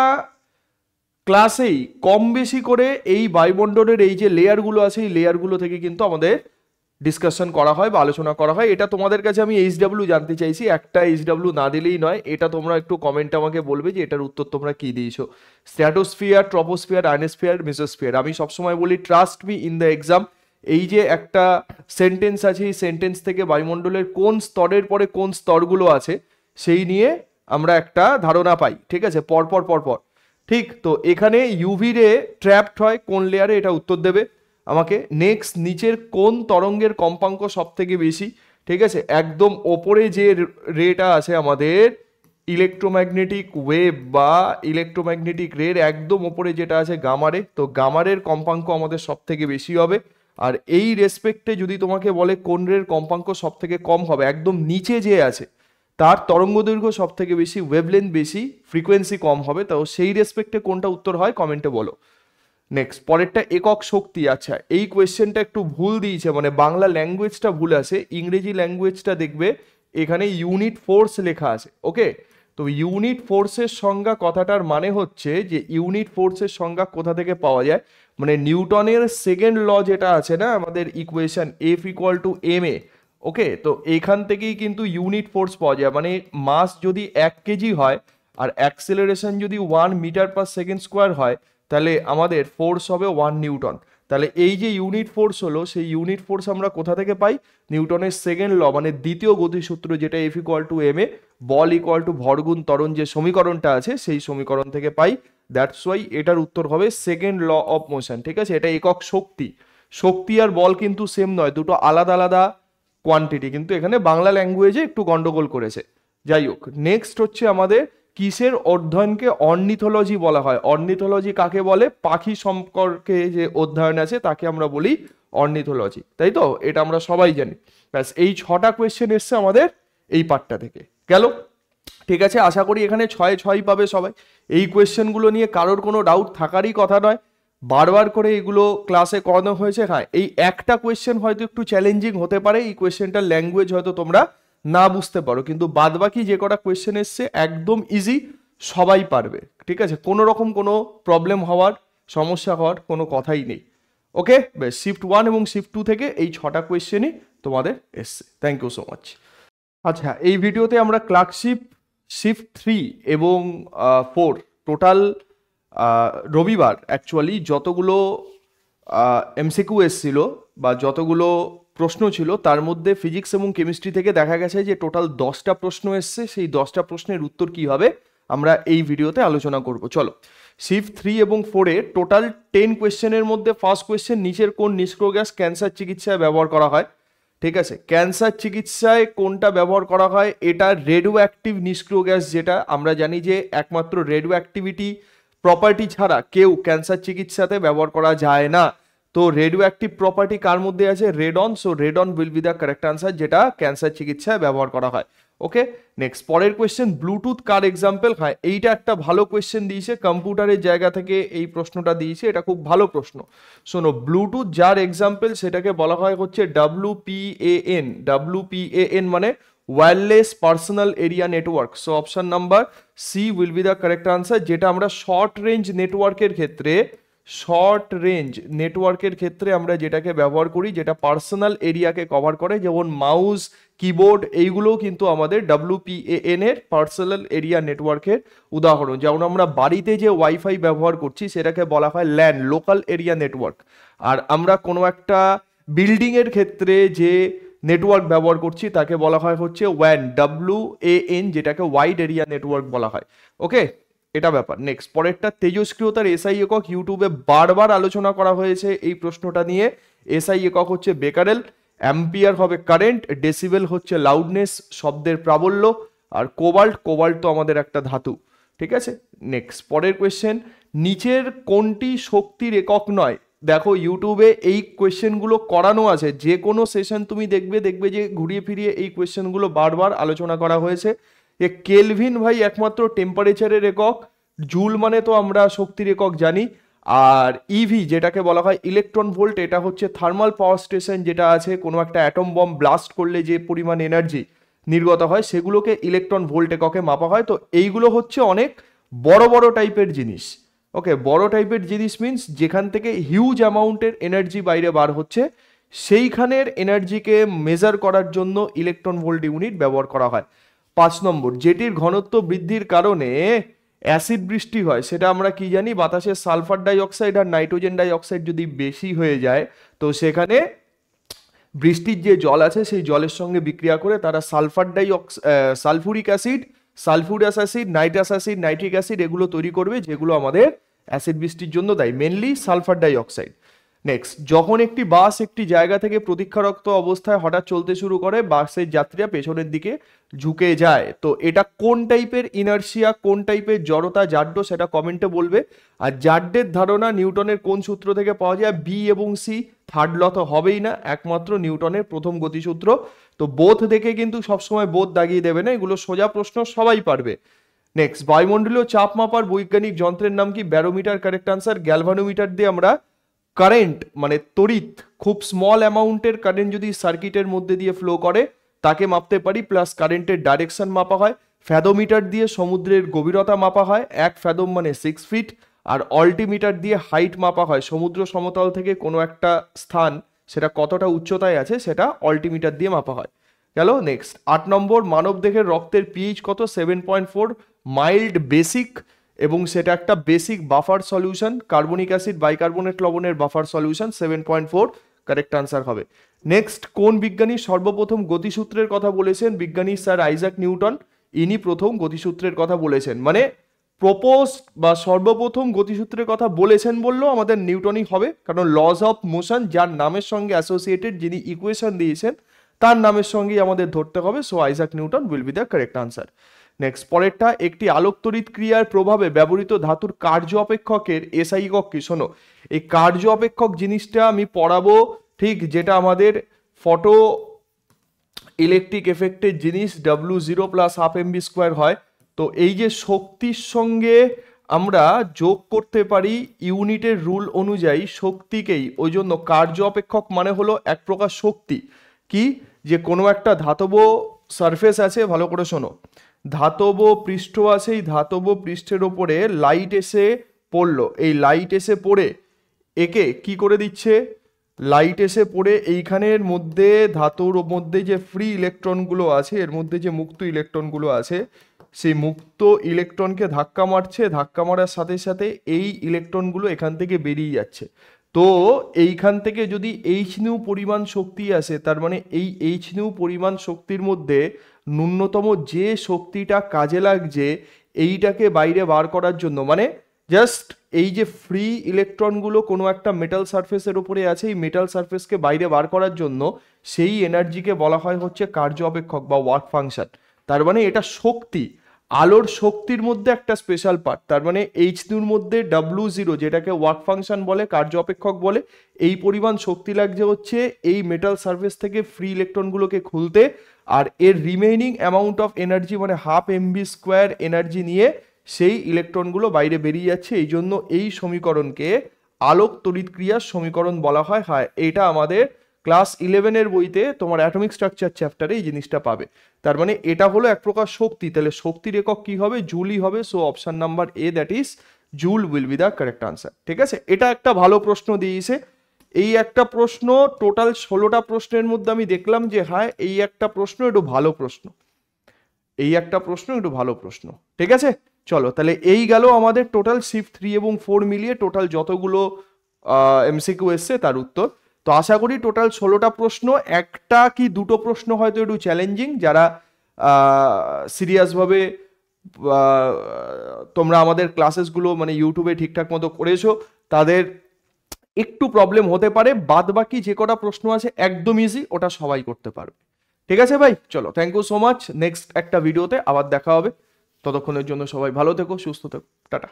ক্লাসেই কম বেশি করে এই বায়ুমণ্ডলের এই যে লেয়ারগুলো আছে, এই লেয়ারগুলো থেকে কিন্তু আমাদের ডিসকাশন করা হয় বা আলোচনা করা হয়। এটা তোমাদের কাছে আমি এইচডব্লিউ জানতে চাইছি, একটা এইচডব্লিউ না দিলেই নয়। এটা তোমরা একটু কমেন্টে আমাকে বলবে যে এটার উত্তর তোমরা কি দিয়েছো। Stratosphere, troposphere, ionosphere, mesosphere. আমি সবসময় বলি trust me in the exam. এই যে একটা সেন্টেন্স আছে, এই সেন্টেন্স থেকে বায়ুমণ্ডলের কোন স্তরের পরে কোন স্তরগুলো আছে সেই নিয়ে আমরা একটা ধারণা পাই। ঠিক আছে, পরপর পরপর। ঠিক, তো এখানে ইউভি রে ট্র্যাপড হয় কোন লেয়ারে, এটা উত্তর দেবে আমাকে। নেক্সট, নিচের কোন তরঙ্গের কম্পাঙ্ক সব থেকে বেশি? ঠিক আছে, একদম ওপরে যে রেটা আছে আমাদের ইলেকট্রোম্যাগনেটিক ওয়েভ বা ইলেকট্রোম্যাগনেটিক রের একদম ওপরে যেটা আছে গামারে, তো গামারের কম্পাঙ্ক আমাদের সব থেকে বেশি হবে। আর এই রেসপেক্টে যদি তোমাকে বলে কোন রের কম্পাঙ্ক সব থেকে কম হবে, একদম নিচে যে আছে তার তরঙ্গ দৈর্ঘ্য সব থেকে বেশি, ওয়েভলেন্থ বেশি, ফ্রিকোয়েন্সি কম হবে। তো সেই রেসপেক্টে কোনটা উত্তর হয় কমেন্টে বলো। নেক্সট, পরেরটা একক শক্তি। আচ্ছা, এই কোয়েশ্চেনটা একটু ভুল দিয়েছে, মানে বাংলা ল্যাঙ্গুয়েজটা ভুল আছে, ইংরেজি ল্যাঙ্গুয়েজটা দেখবে এখানে ইউনিট ফোর্স লেখা আছে। ওকে, তো ইউনিট ফোর্সের সংজ্ঞা কথাটার মানে হচ্ছে যে ইউনিট ফোর্সের সংজ্ঞা কোথা থেকে পাওয়া যায়, মানে নিউটনের সেকেন্ড ল যেটা আছে না আমাদের equation F equal to M A. Okay, তো এইখান থেকেই কিন্তু ইউনিট ফোর্স পাওয়া যায়, মানে মাস যদি 1 কেজি হয় আর অ্যাক্সেলারেশন যদি 1 মিটার পার সেকেন্ড স্কোয়ার হয়, তাহলে আমাদের ফোর্স হবে 1 নিউটন। তাহলে এই যে ইউনিট ফোর্স হলো, সেই ইউনিট ফোর্স আমরা কোথা থেকে পাই? নিউটনের সেকেন্ড ল, মানে দ্বিতীয় গতিসূত্র, যেটা F = ma, বল = ভর গুণ ত্বরণ, যে সমীকরণটা আছে সেই সমীকরণ থেকে পাই। দ্যাটস ওয়াই এটার উত্তর হবে সেকেন্ড ল অফ মোশন। ঠিক আছে, এটা একক শক্তি। শক্তি আর বল কিন্তু সেম নয়, দুটো আলাদা আলাদা কোয়ান্টিটি, কিন্তু এখানে বাংলা ল্যাঙ্গুয়েজে একটু গন্ডগোল করেছে। যাই হোক, নেক্সট হচ্ছে আমাদের কিসের অধ্যয়নকে অর্নিথোলজি বলা হয়? অর্নিথোলজি কাকে বলে? পাখি সম্পর্কে যে অধ্যয়ন আছে তাকে আমরা বলি অর্নিথোলজি, তাই তো? এটা আমরা সবাই জানি। ব্যাস, এই 6টা কোয়েশ্চেন এসছে আমাদের এই পার্টটা থেকে। গেল? ঠিক আছে, আশা করি এখানে 6 পাবে সবাই। এই কোয়েশ্চেনগুলো নিয়ে কারোর কোনো ডাউট থাকারই কথা নয়, বারবার করে এগুলো ক্লাসে করানো হয়েছে। হ্যাঁ, এই একটা কোয়েশ্চেন হয়তো একটু চ্যালেঞ্জিং হতে পারে, এই কোয়েশ্চেনটার ল্যাঙ্গুয়েজ হয়তো তোমরা না বুঝতে পারো, কিন্তু বাদবাকি যে কটা কোয়েশ্চেন এসছে একদম ইজি, সবাই পারবে। ঠিক আছে, কোনো রকম কোনো প্রবলেম হওয়ার, সমস্যা হওয়ার কোনো কথাই নেই। ওকে, বেশ, শিফট 1 এবং শিফট 2 থেকে এই 6টা কোয়েশ্চেনই তোমাদের এসছে। Thank you so much. আচ্ছা, এই ভিডিওতে আমরা ক্লার্কশিপ শিফট 3 এবং 4 টোটাল রবিবার অ্যাকচুয়ালি যতগুলো এমসিকিউ এসছিল বা যতগুলো প্রশ্ন ছিল, তার মধ্যে ফিজিক্স এবং কেমিস্ট্রি থেকে দেখা গেছে যে টোটাল 10টা প্রশ্ন এসছে। সেই 10টা প্রশ্নের উত্তর কি হবে আমরা এই ভিডিওতে আলোচনা করব। চলো, শিফট 3 এবং 4-এ টোটাল 10 কোয়েশ্চেনের মধ্যে ফার্স্ট কোয়েশ্চেন, নিচের কোন নিষ্ক্রিয় গ্যাস ক্যান্সার চিকিৎসায় ব্যবহার করা হয়? ঠিক আছে, ক্যান্সার চিকিৎসায় কোনটা ব্যবহার করা হয়? এটা রেডিও অ্যাক্টিভ নিষ্ক্রিয় গ্যাস, যেটা আমরা জানি যে একমাত্র রেডিও অ্যাক্টিভিটি প্রপার্টি ছাড়া কেউ ক্যান্সার চিকিৎসাতে ব্যবহার করা যায় না। তো রেডিও অ্যাক্টিভ প্রপার্টি কার মধ্যে আছে? Radon. So radon will be the correct answer, যেটা ক্যান্সার চিকিৎসায় ব্যবহার করা হয়। ওকে, নেক্সট, পরের কোয়েশ্চেন, ব্লুটুথ কার এক্সাম্পল? হ্যাঁ, এইটা একটা ভালো কোয়েশ্চেন দিয়েছে, কম্পিউটারের জায়গা থেকে এই প্রশ্নটা দিয়েছে, এটা খুব ভালো প্রশ্ন। শোনো, ব্লুটুথ যার এক্সাম্পল সেটাকে বলা হয় হচ্ছে WPAN। WPAN মানে wireless personal area network. So option number C will be the correct answer, যেটা আমরা শর্ট রেঞ্জ নেটওয়ার্কের ক্ষেত্রে আমরা যেটাকে ব্যবহার করি, যেটা পার্সোনাল এরিয়াকে কভার করে, যেমন মাউস, কিবোর্ড, এইগুলোও কিন্তু আমাদের WPAN এর পার্সোনাল এরিয়া নেটওয়ার্কের উদাহরণ। যেমন আমরা বাড়িতে যে ওয়াইফাই ব্যবহার করছি সেটাকে বলা হয় ল্যান, লোকাল এরিয়া নেটওয়ার্ক। আর আমরা কোনো একটা বিল্ডিং এর ক্ষেত্রে যে নেটওয়ার্ক ব্যবহার করছি তাকে বলা হয় হচ্ছে WAN, WAN, যেটাকে ওয়াইড এরিয়া নেটওয়ার্ক বলা হয়। ওকে, এটা ব্যাপার। নেক্সট, পরেরটা, তেজস্ক্রিয়তার এসআই একক ইউটিউবে বারবার আলোচনা করা হয়েছে এই প্রশ্নটা নিয়ে। এসআই একক হচ্ছে বেকারেল, অ্যাম্পিয়ার হবে কারেন্ট, ডেসিবেল হচ্ছে লাউডনেস, শব্দের প্রাবল্য, আর কোবাল্ট তো আমাদের একটা ধাতু। ঠিক আছে, নেক্সট, পরের কোয়েশ্চেন, নিচের কোনটি শক্তির একক নয়? দেখো, ইউটিউবে এই কোয়েশ্চেনগুলো করানো আছে, যে কোনো সেশন তুমি দেখবে যে ঘুরিয়ে ফিরিয়ে এই কোয়েশ্চেনগুলো বারবার আলোচনা করা হয়েছে। এ কেলভিন ভাই একমাত্র টেম্পারেচারের একক, জুল মানে তো আমরা শক্তির একক জানি, আর ইভি যেটাকে বলা হয় ইলেকট্রন ভোল্ট, এটা হচ্ছে থার্মাল পাওয়ার স্টেশন, যেটা আছে কোনো একটা অ্যাটম বম ব্লাস্ট করলে যে পরিমাণ এনার্জি নির্গত হয় সেগুলোকে ইলেকট্রন ভোল্ট এককে মাপা হয়। তো এইগুলো হচ্ছে অনেক বড় টাইপের জিনিস। ওকে, বড় টাইপের জিনিস মিন্স যেখান থেকে হিউজ অ্যামাউন্টের এনার্জি বাইরে বার হচ্ছে, সেইখানের এনার্জিকে মেজার করার জন্য ইলেকট্রন ভোল্ট ইউনিট ব্যবহার করা হয়। 5 নম্বর, যেটির ঘনত্ব বৃদ্ধির কারণে অ্যাসিড বৃষ্টি হয়, সেটা আমরা কি জানি? বাতাসে সালফার ডাই অক্সাইড আর নাইট্রোজেন ডাই অক্সাইড যদি বেশি হয়ে যায়, তো সেখানে বৃষ্টির যে জল আছে সেই জলের সঙ্গে বিক্রিয়া করে তারা sulphuric acid, sulphurous acid, nitrous acid, nitric acid এগুলো তৈরি করবে, যেগুলো আমাদের অ্যাসিড বৃষ্টির জন্য দায়ী, mainly sulphur dioxide. Next, যখন একটি বাস একটি জায়গা থেকে প্রতীক্ষারত অবস্থায় হঠাৎ চলতে শুরু করে, বাসের যাত্রীরা পেছনের দিকে ঝুঁকে যায়, তো এটা কোন টাইপের ইনার্শিয়া, কোন টাইপের জড়তা, জাড্য, সেটা কমেন্টে বলবে। আর জাড্যের ধারণা নিউটনের কোন সূত্র থেকে পাওয়া যায়? বি এবং সি, থার্ড ল তো হবেই না, একমাত্র নিউটনের প্রথম গতিসূত্র। তো বোথ দেখে কিন্তু সবসময় বোথ দাগিয়ে দেবে না, এগুলো সোজা প্রশ্ন, সবাই পারবে। নেক্সট, বায়ুমণ্ডলীয় চাপ মাপার বৈজ্ঞানিক যন্ত্রের নাম কি? Barometer correct answer. গ্যালভানোমিটার দিয়ে আমরা কারেন্ট মানে তড়িৎ, খুব স্মল অ্যামাউন্টের কারেন্ট যদি সার্কিটের মধ্যে দিয়ে ফ্লো করে তাকে মাপতে পারি, প্লাস কারেন্টের ডাইরেকশন মাপা হয়। ফ্যাদোমিটার দিয়ে সমুদ্রের গভীরতা মাপা হয়, 1 ফ্যাদোম মানে 6 ফিট। আর অল্টিমিটার দিয়ে হাইট মাপা হয়, সমুদ্র সমতল থেকে কোনো একটা স্থান সেটা কতটা উচ্চতায় আছে সেটা অল্টিমিটার দিয়ে মাপা হয়। গেল। নেক্সট, 8 নম্বর, মানব দেহের রক্তের পিএইচ কত? 7.4, মাইল্ড, বেসিক, এবং সেটা একটা basic buffer solution, carbonic acid bicarbonate লবণের বাফার সলিউশন, 7.4 কারেক্ট আনসার হবে। নেক্সট, কোন বিজ্ঞানী সর্বপ্রথম গতিসূত্রের কথা বলেছেন? বিজ্ঞানী স্যার আইজাক নিউটন, ইনি প্রথম গতিসূত্রের কথা বলেছেন। মানে প্রপোজ বা সর্বপ্রথম গতিসূত্রের কথা বলেছেন বললেও আমাদের নিউটনই হবে, কারণ লজ অফ মোশন যার নামের সঙ্গে অ্যাসোসিয়েটেড, যিনি ইকুয়েশন দিয়েছেন তার নামের সঙ্গেই আমাদের ধরতে হবে। So Isaac Newton will be the correct answer. Next, পরেরটা, একটি আলোক তড়িৎ ক্রিয়ার প্রভাবে ব্যবহৃত ধাতুর কার্য অপেক্ষকের এসআই একক কি? শোনো, এই কার্য অপেক্ষক জিনিসটা আমি পড়াবো, ঠিক, যেটা আমাদের ফটো ইলেকট্রিক এফেক্টের জিনিস W0 + ½ mv² হয়। তো এই যে শক্তির সঙ্গে আমরা যোগ করতে পারি ইউনিটের রুল অনুযায়ী শক্তিকেই, ওই জন্য কার্য অপেক্ষক মানে হলো এক প্রকার শক্তি। কি? যে কোনো একটা ধাতব সারফেস আছে, ভালো করে শোনো, ধাতব পৃষ্ঠ আছে, এই ধাতব পৃষ্ঠের ওপরে লাইট এসে পড়লো, এই লাইট এসে পড়ে একে কি করে দিচ্ছে? লাইট এসে পড়ে এইখানের মধ্যে ধাতুর মধ্যে যে ফ্রি ইলেকট্রনগুলো আছে, এর মধ্যে যে মুক্ত ইলেকট্রনগুলো আছে, সেই মুক্ত ইলেকট্রনকে ধাক্কা মারছে, ধাক্কা মারার সাথে সাথে এই ইলেকট্রনগুলো এখান থেকে বেরিয়ে যাচ্ছে। তো এইখান থেকে যদি এইচনিউ পরিমাণ শক্তি আসে, তার মানে এই এইচনিউ পরিমাণ শক্তির মধ্যে ন্যূনতম যে শক্তিটা কাজে লাগছে এইটাকে বাইরে বার করার জন্য, মানে জাস্ট এই যে ফ্রি ইলেকট্রনগুলো কোনো একটা মেটাল সারফেসের উপরে আছে, এই মেটাল সারফেসকে বাইরে বার করার জন্য সেই এনার্জিকে বলা হয় হচ্ছে কার্য অপেক্ষক বা ওয়ার্ক ফাংশন। তার মানে এটা শক্তি, আলোর শক্তির মধ্যে একটা স্পেশাল পার্ট। তার মানে এইচনিউর মধ্যে W0, যেটাকে ওয়ার্ক ফাংশন বলে, কার্য অপেক্ষক বলে, এই পরিমাণ শক্তি লাগছে হচ্ছে এই মেটাল সারফেস থেকে ফ্রি ইলেকট্রনগুলোকে খুলতে, আর এর রিমেইনিং অ্যামাউন্ট অফ এনার্জি মানে ½ mv² এনার্জি নিয়ে সেই ইলেকট্রনগুলো বাইরে বেরিয়ে যাচ্ছে। এই জন্য এই সমীকরণকে আলোক তড়িৎ ক্রিয়ার সমীকরণ বলা হয়। হ্যাঁ, এটা আমাদের ক্লাস 11-এর বইতে তোমার অ্যাটমিক স্ট্রাকচার চ্যাপ্টারে এই জিনিসটা পাবে। তার মানে এটা হলো এক প্রকার শক্তি, তাহলে শক্তির একক কি হবে? জুলই হবে। So option number A, that is joule, will be the correct answer. ঠিক আছে, এটা একটা ভালো প্রশ্ন দিয়েছে। এই একটা প্রশ্ন, টোটাল 16টা প্রশ্নের মধ্যে আমি দেখলাম যে হ্যাঁ, এই একটা প্রশ্ন একটু ভালো প্রশ্ন, এই একটা প্রশ্ন একটু ভালো প্রশ্ন। ঠিক আছে, চলো তাহলে এই গেল আমাদের টোটাল শিফট 3 এবং 4 মিলিয়ে টোটাল যতগুলো এমসিকিউ এসছে তার উত্তর। তো আশা করি টোটাল 16টা প্রশ্ন, একটা কি দুটো প্রশ্ন হয়তো একটু চ্যালেঞ্জিং, যারা সিরিয়াসভাবে তোমরা আমাদের ক্লাসেসগুলো মানে ইউটিউবে ঠিকঠাক মতো করেছো, তাদের একটু প্রবলেম হতে পারে। বাদ বাকি যে কটা প্রশ্ন আছে একদম ইজি, ওটা সবাই করতে পারবে। ঠিক আছে ভাই, চলো, thank you so much. Next একটা ভিডিওতে আবার দেখা হবে। ততক্ষণের জন্য সবাই ভালো থেকো, সুস্থ থেকো, টাটা।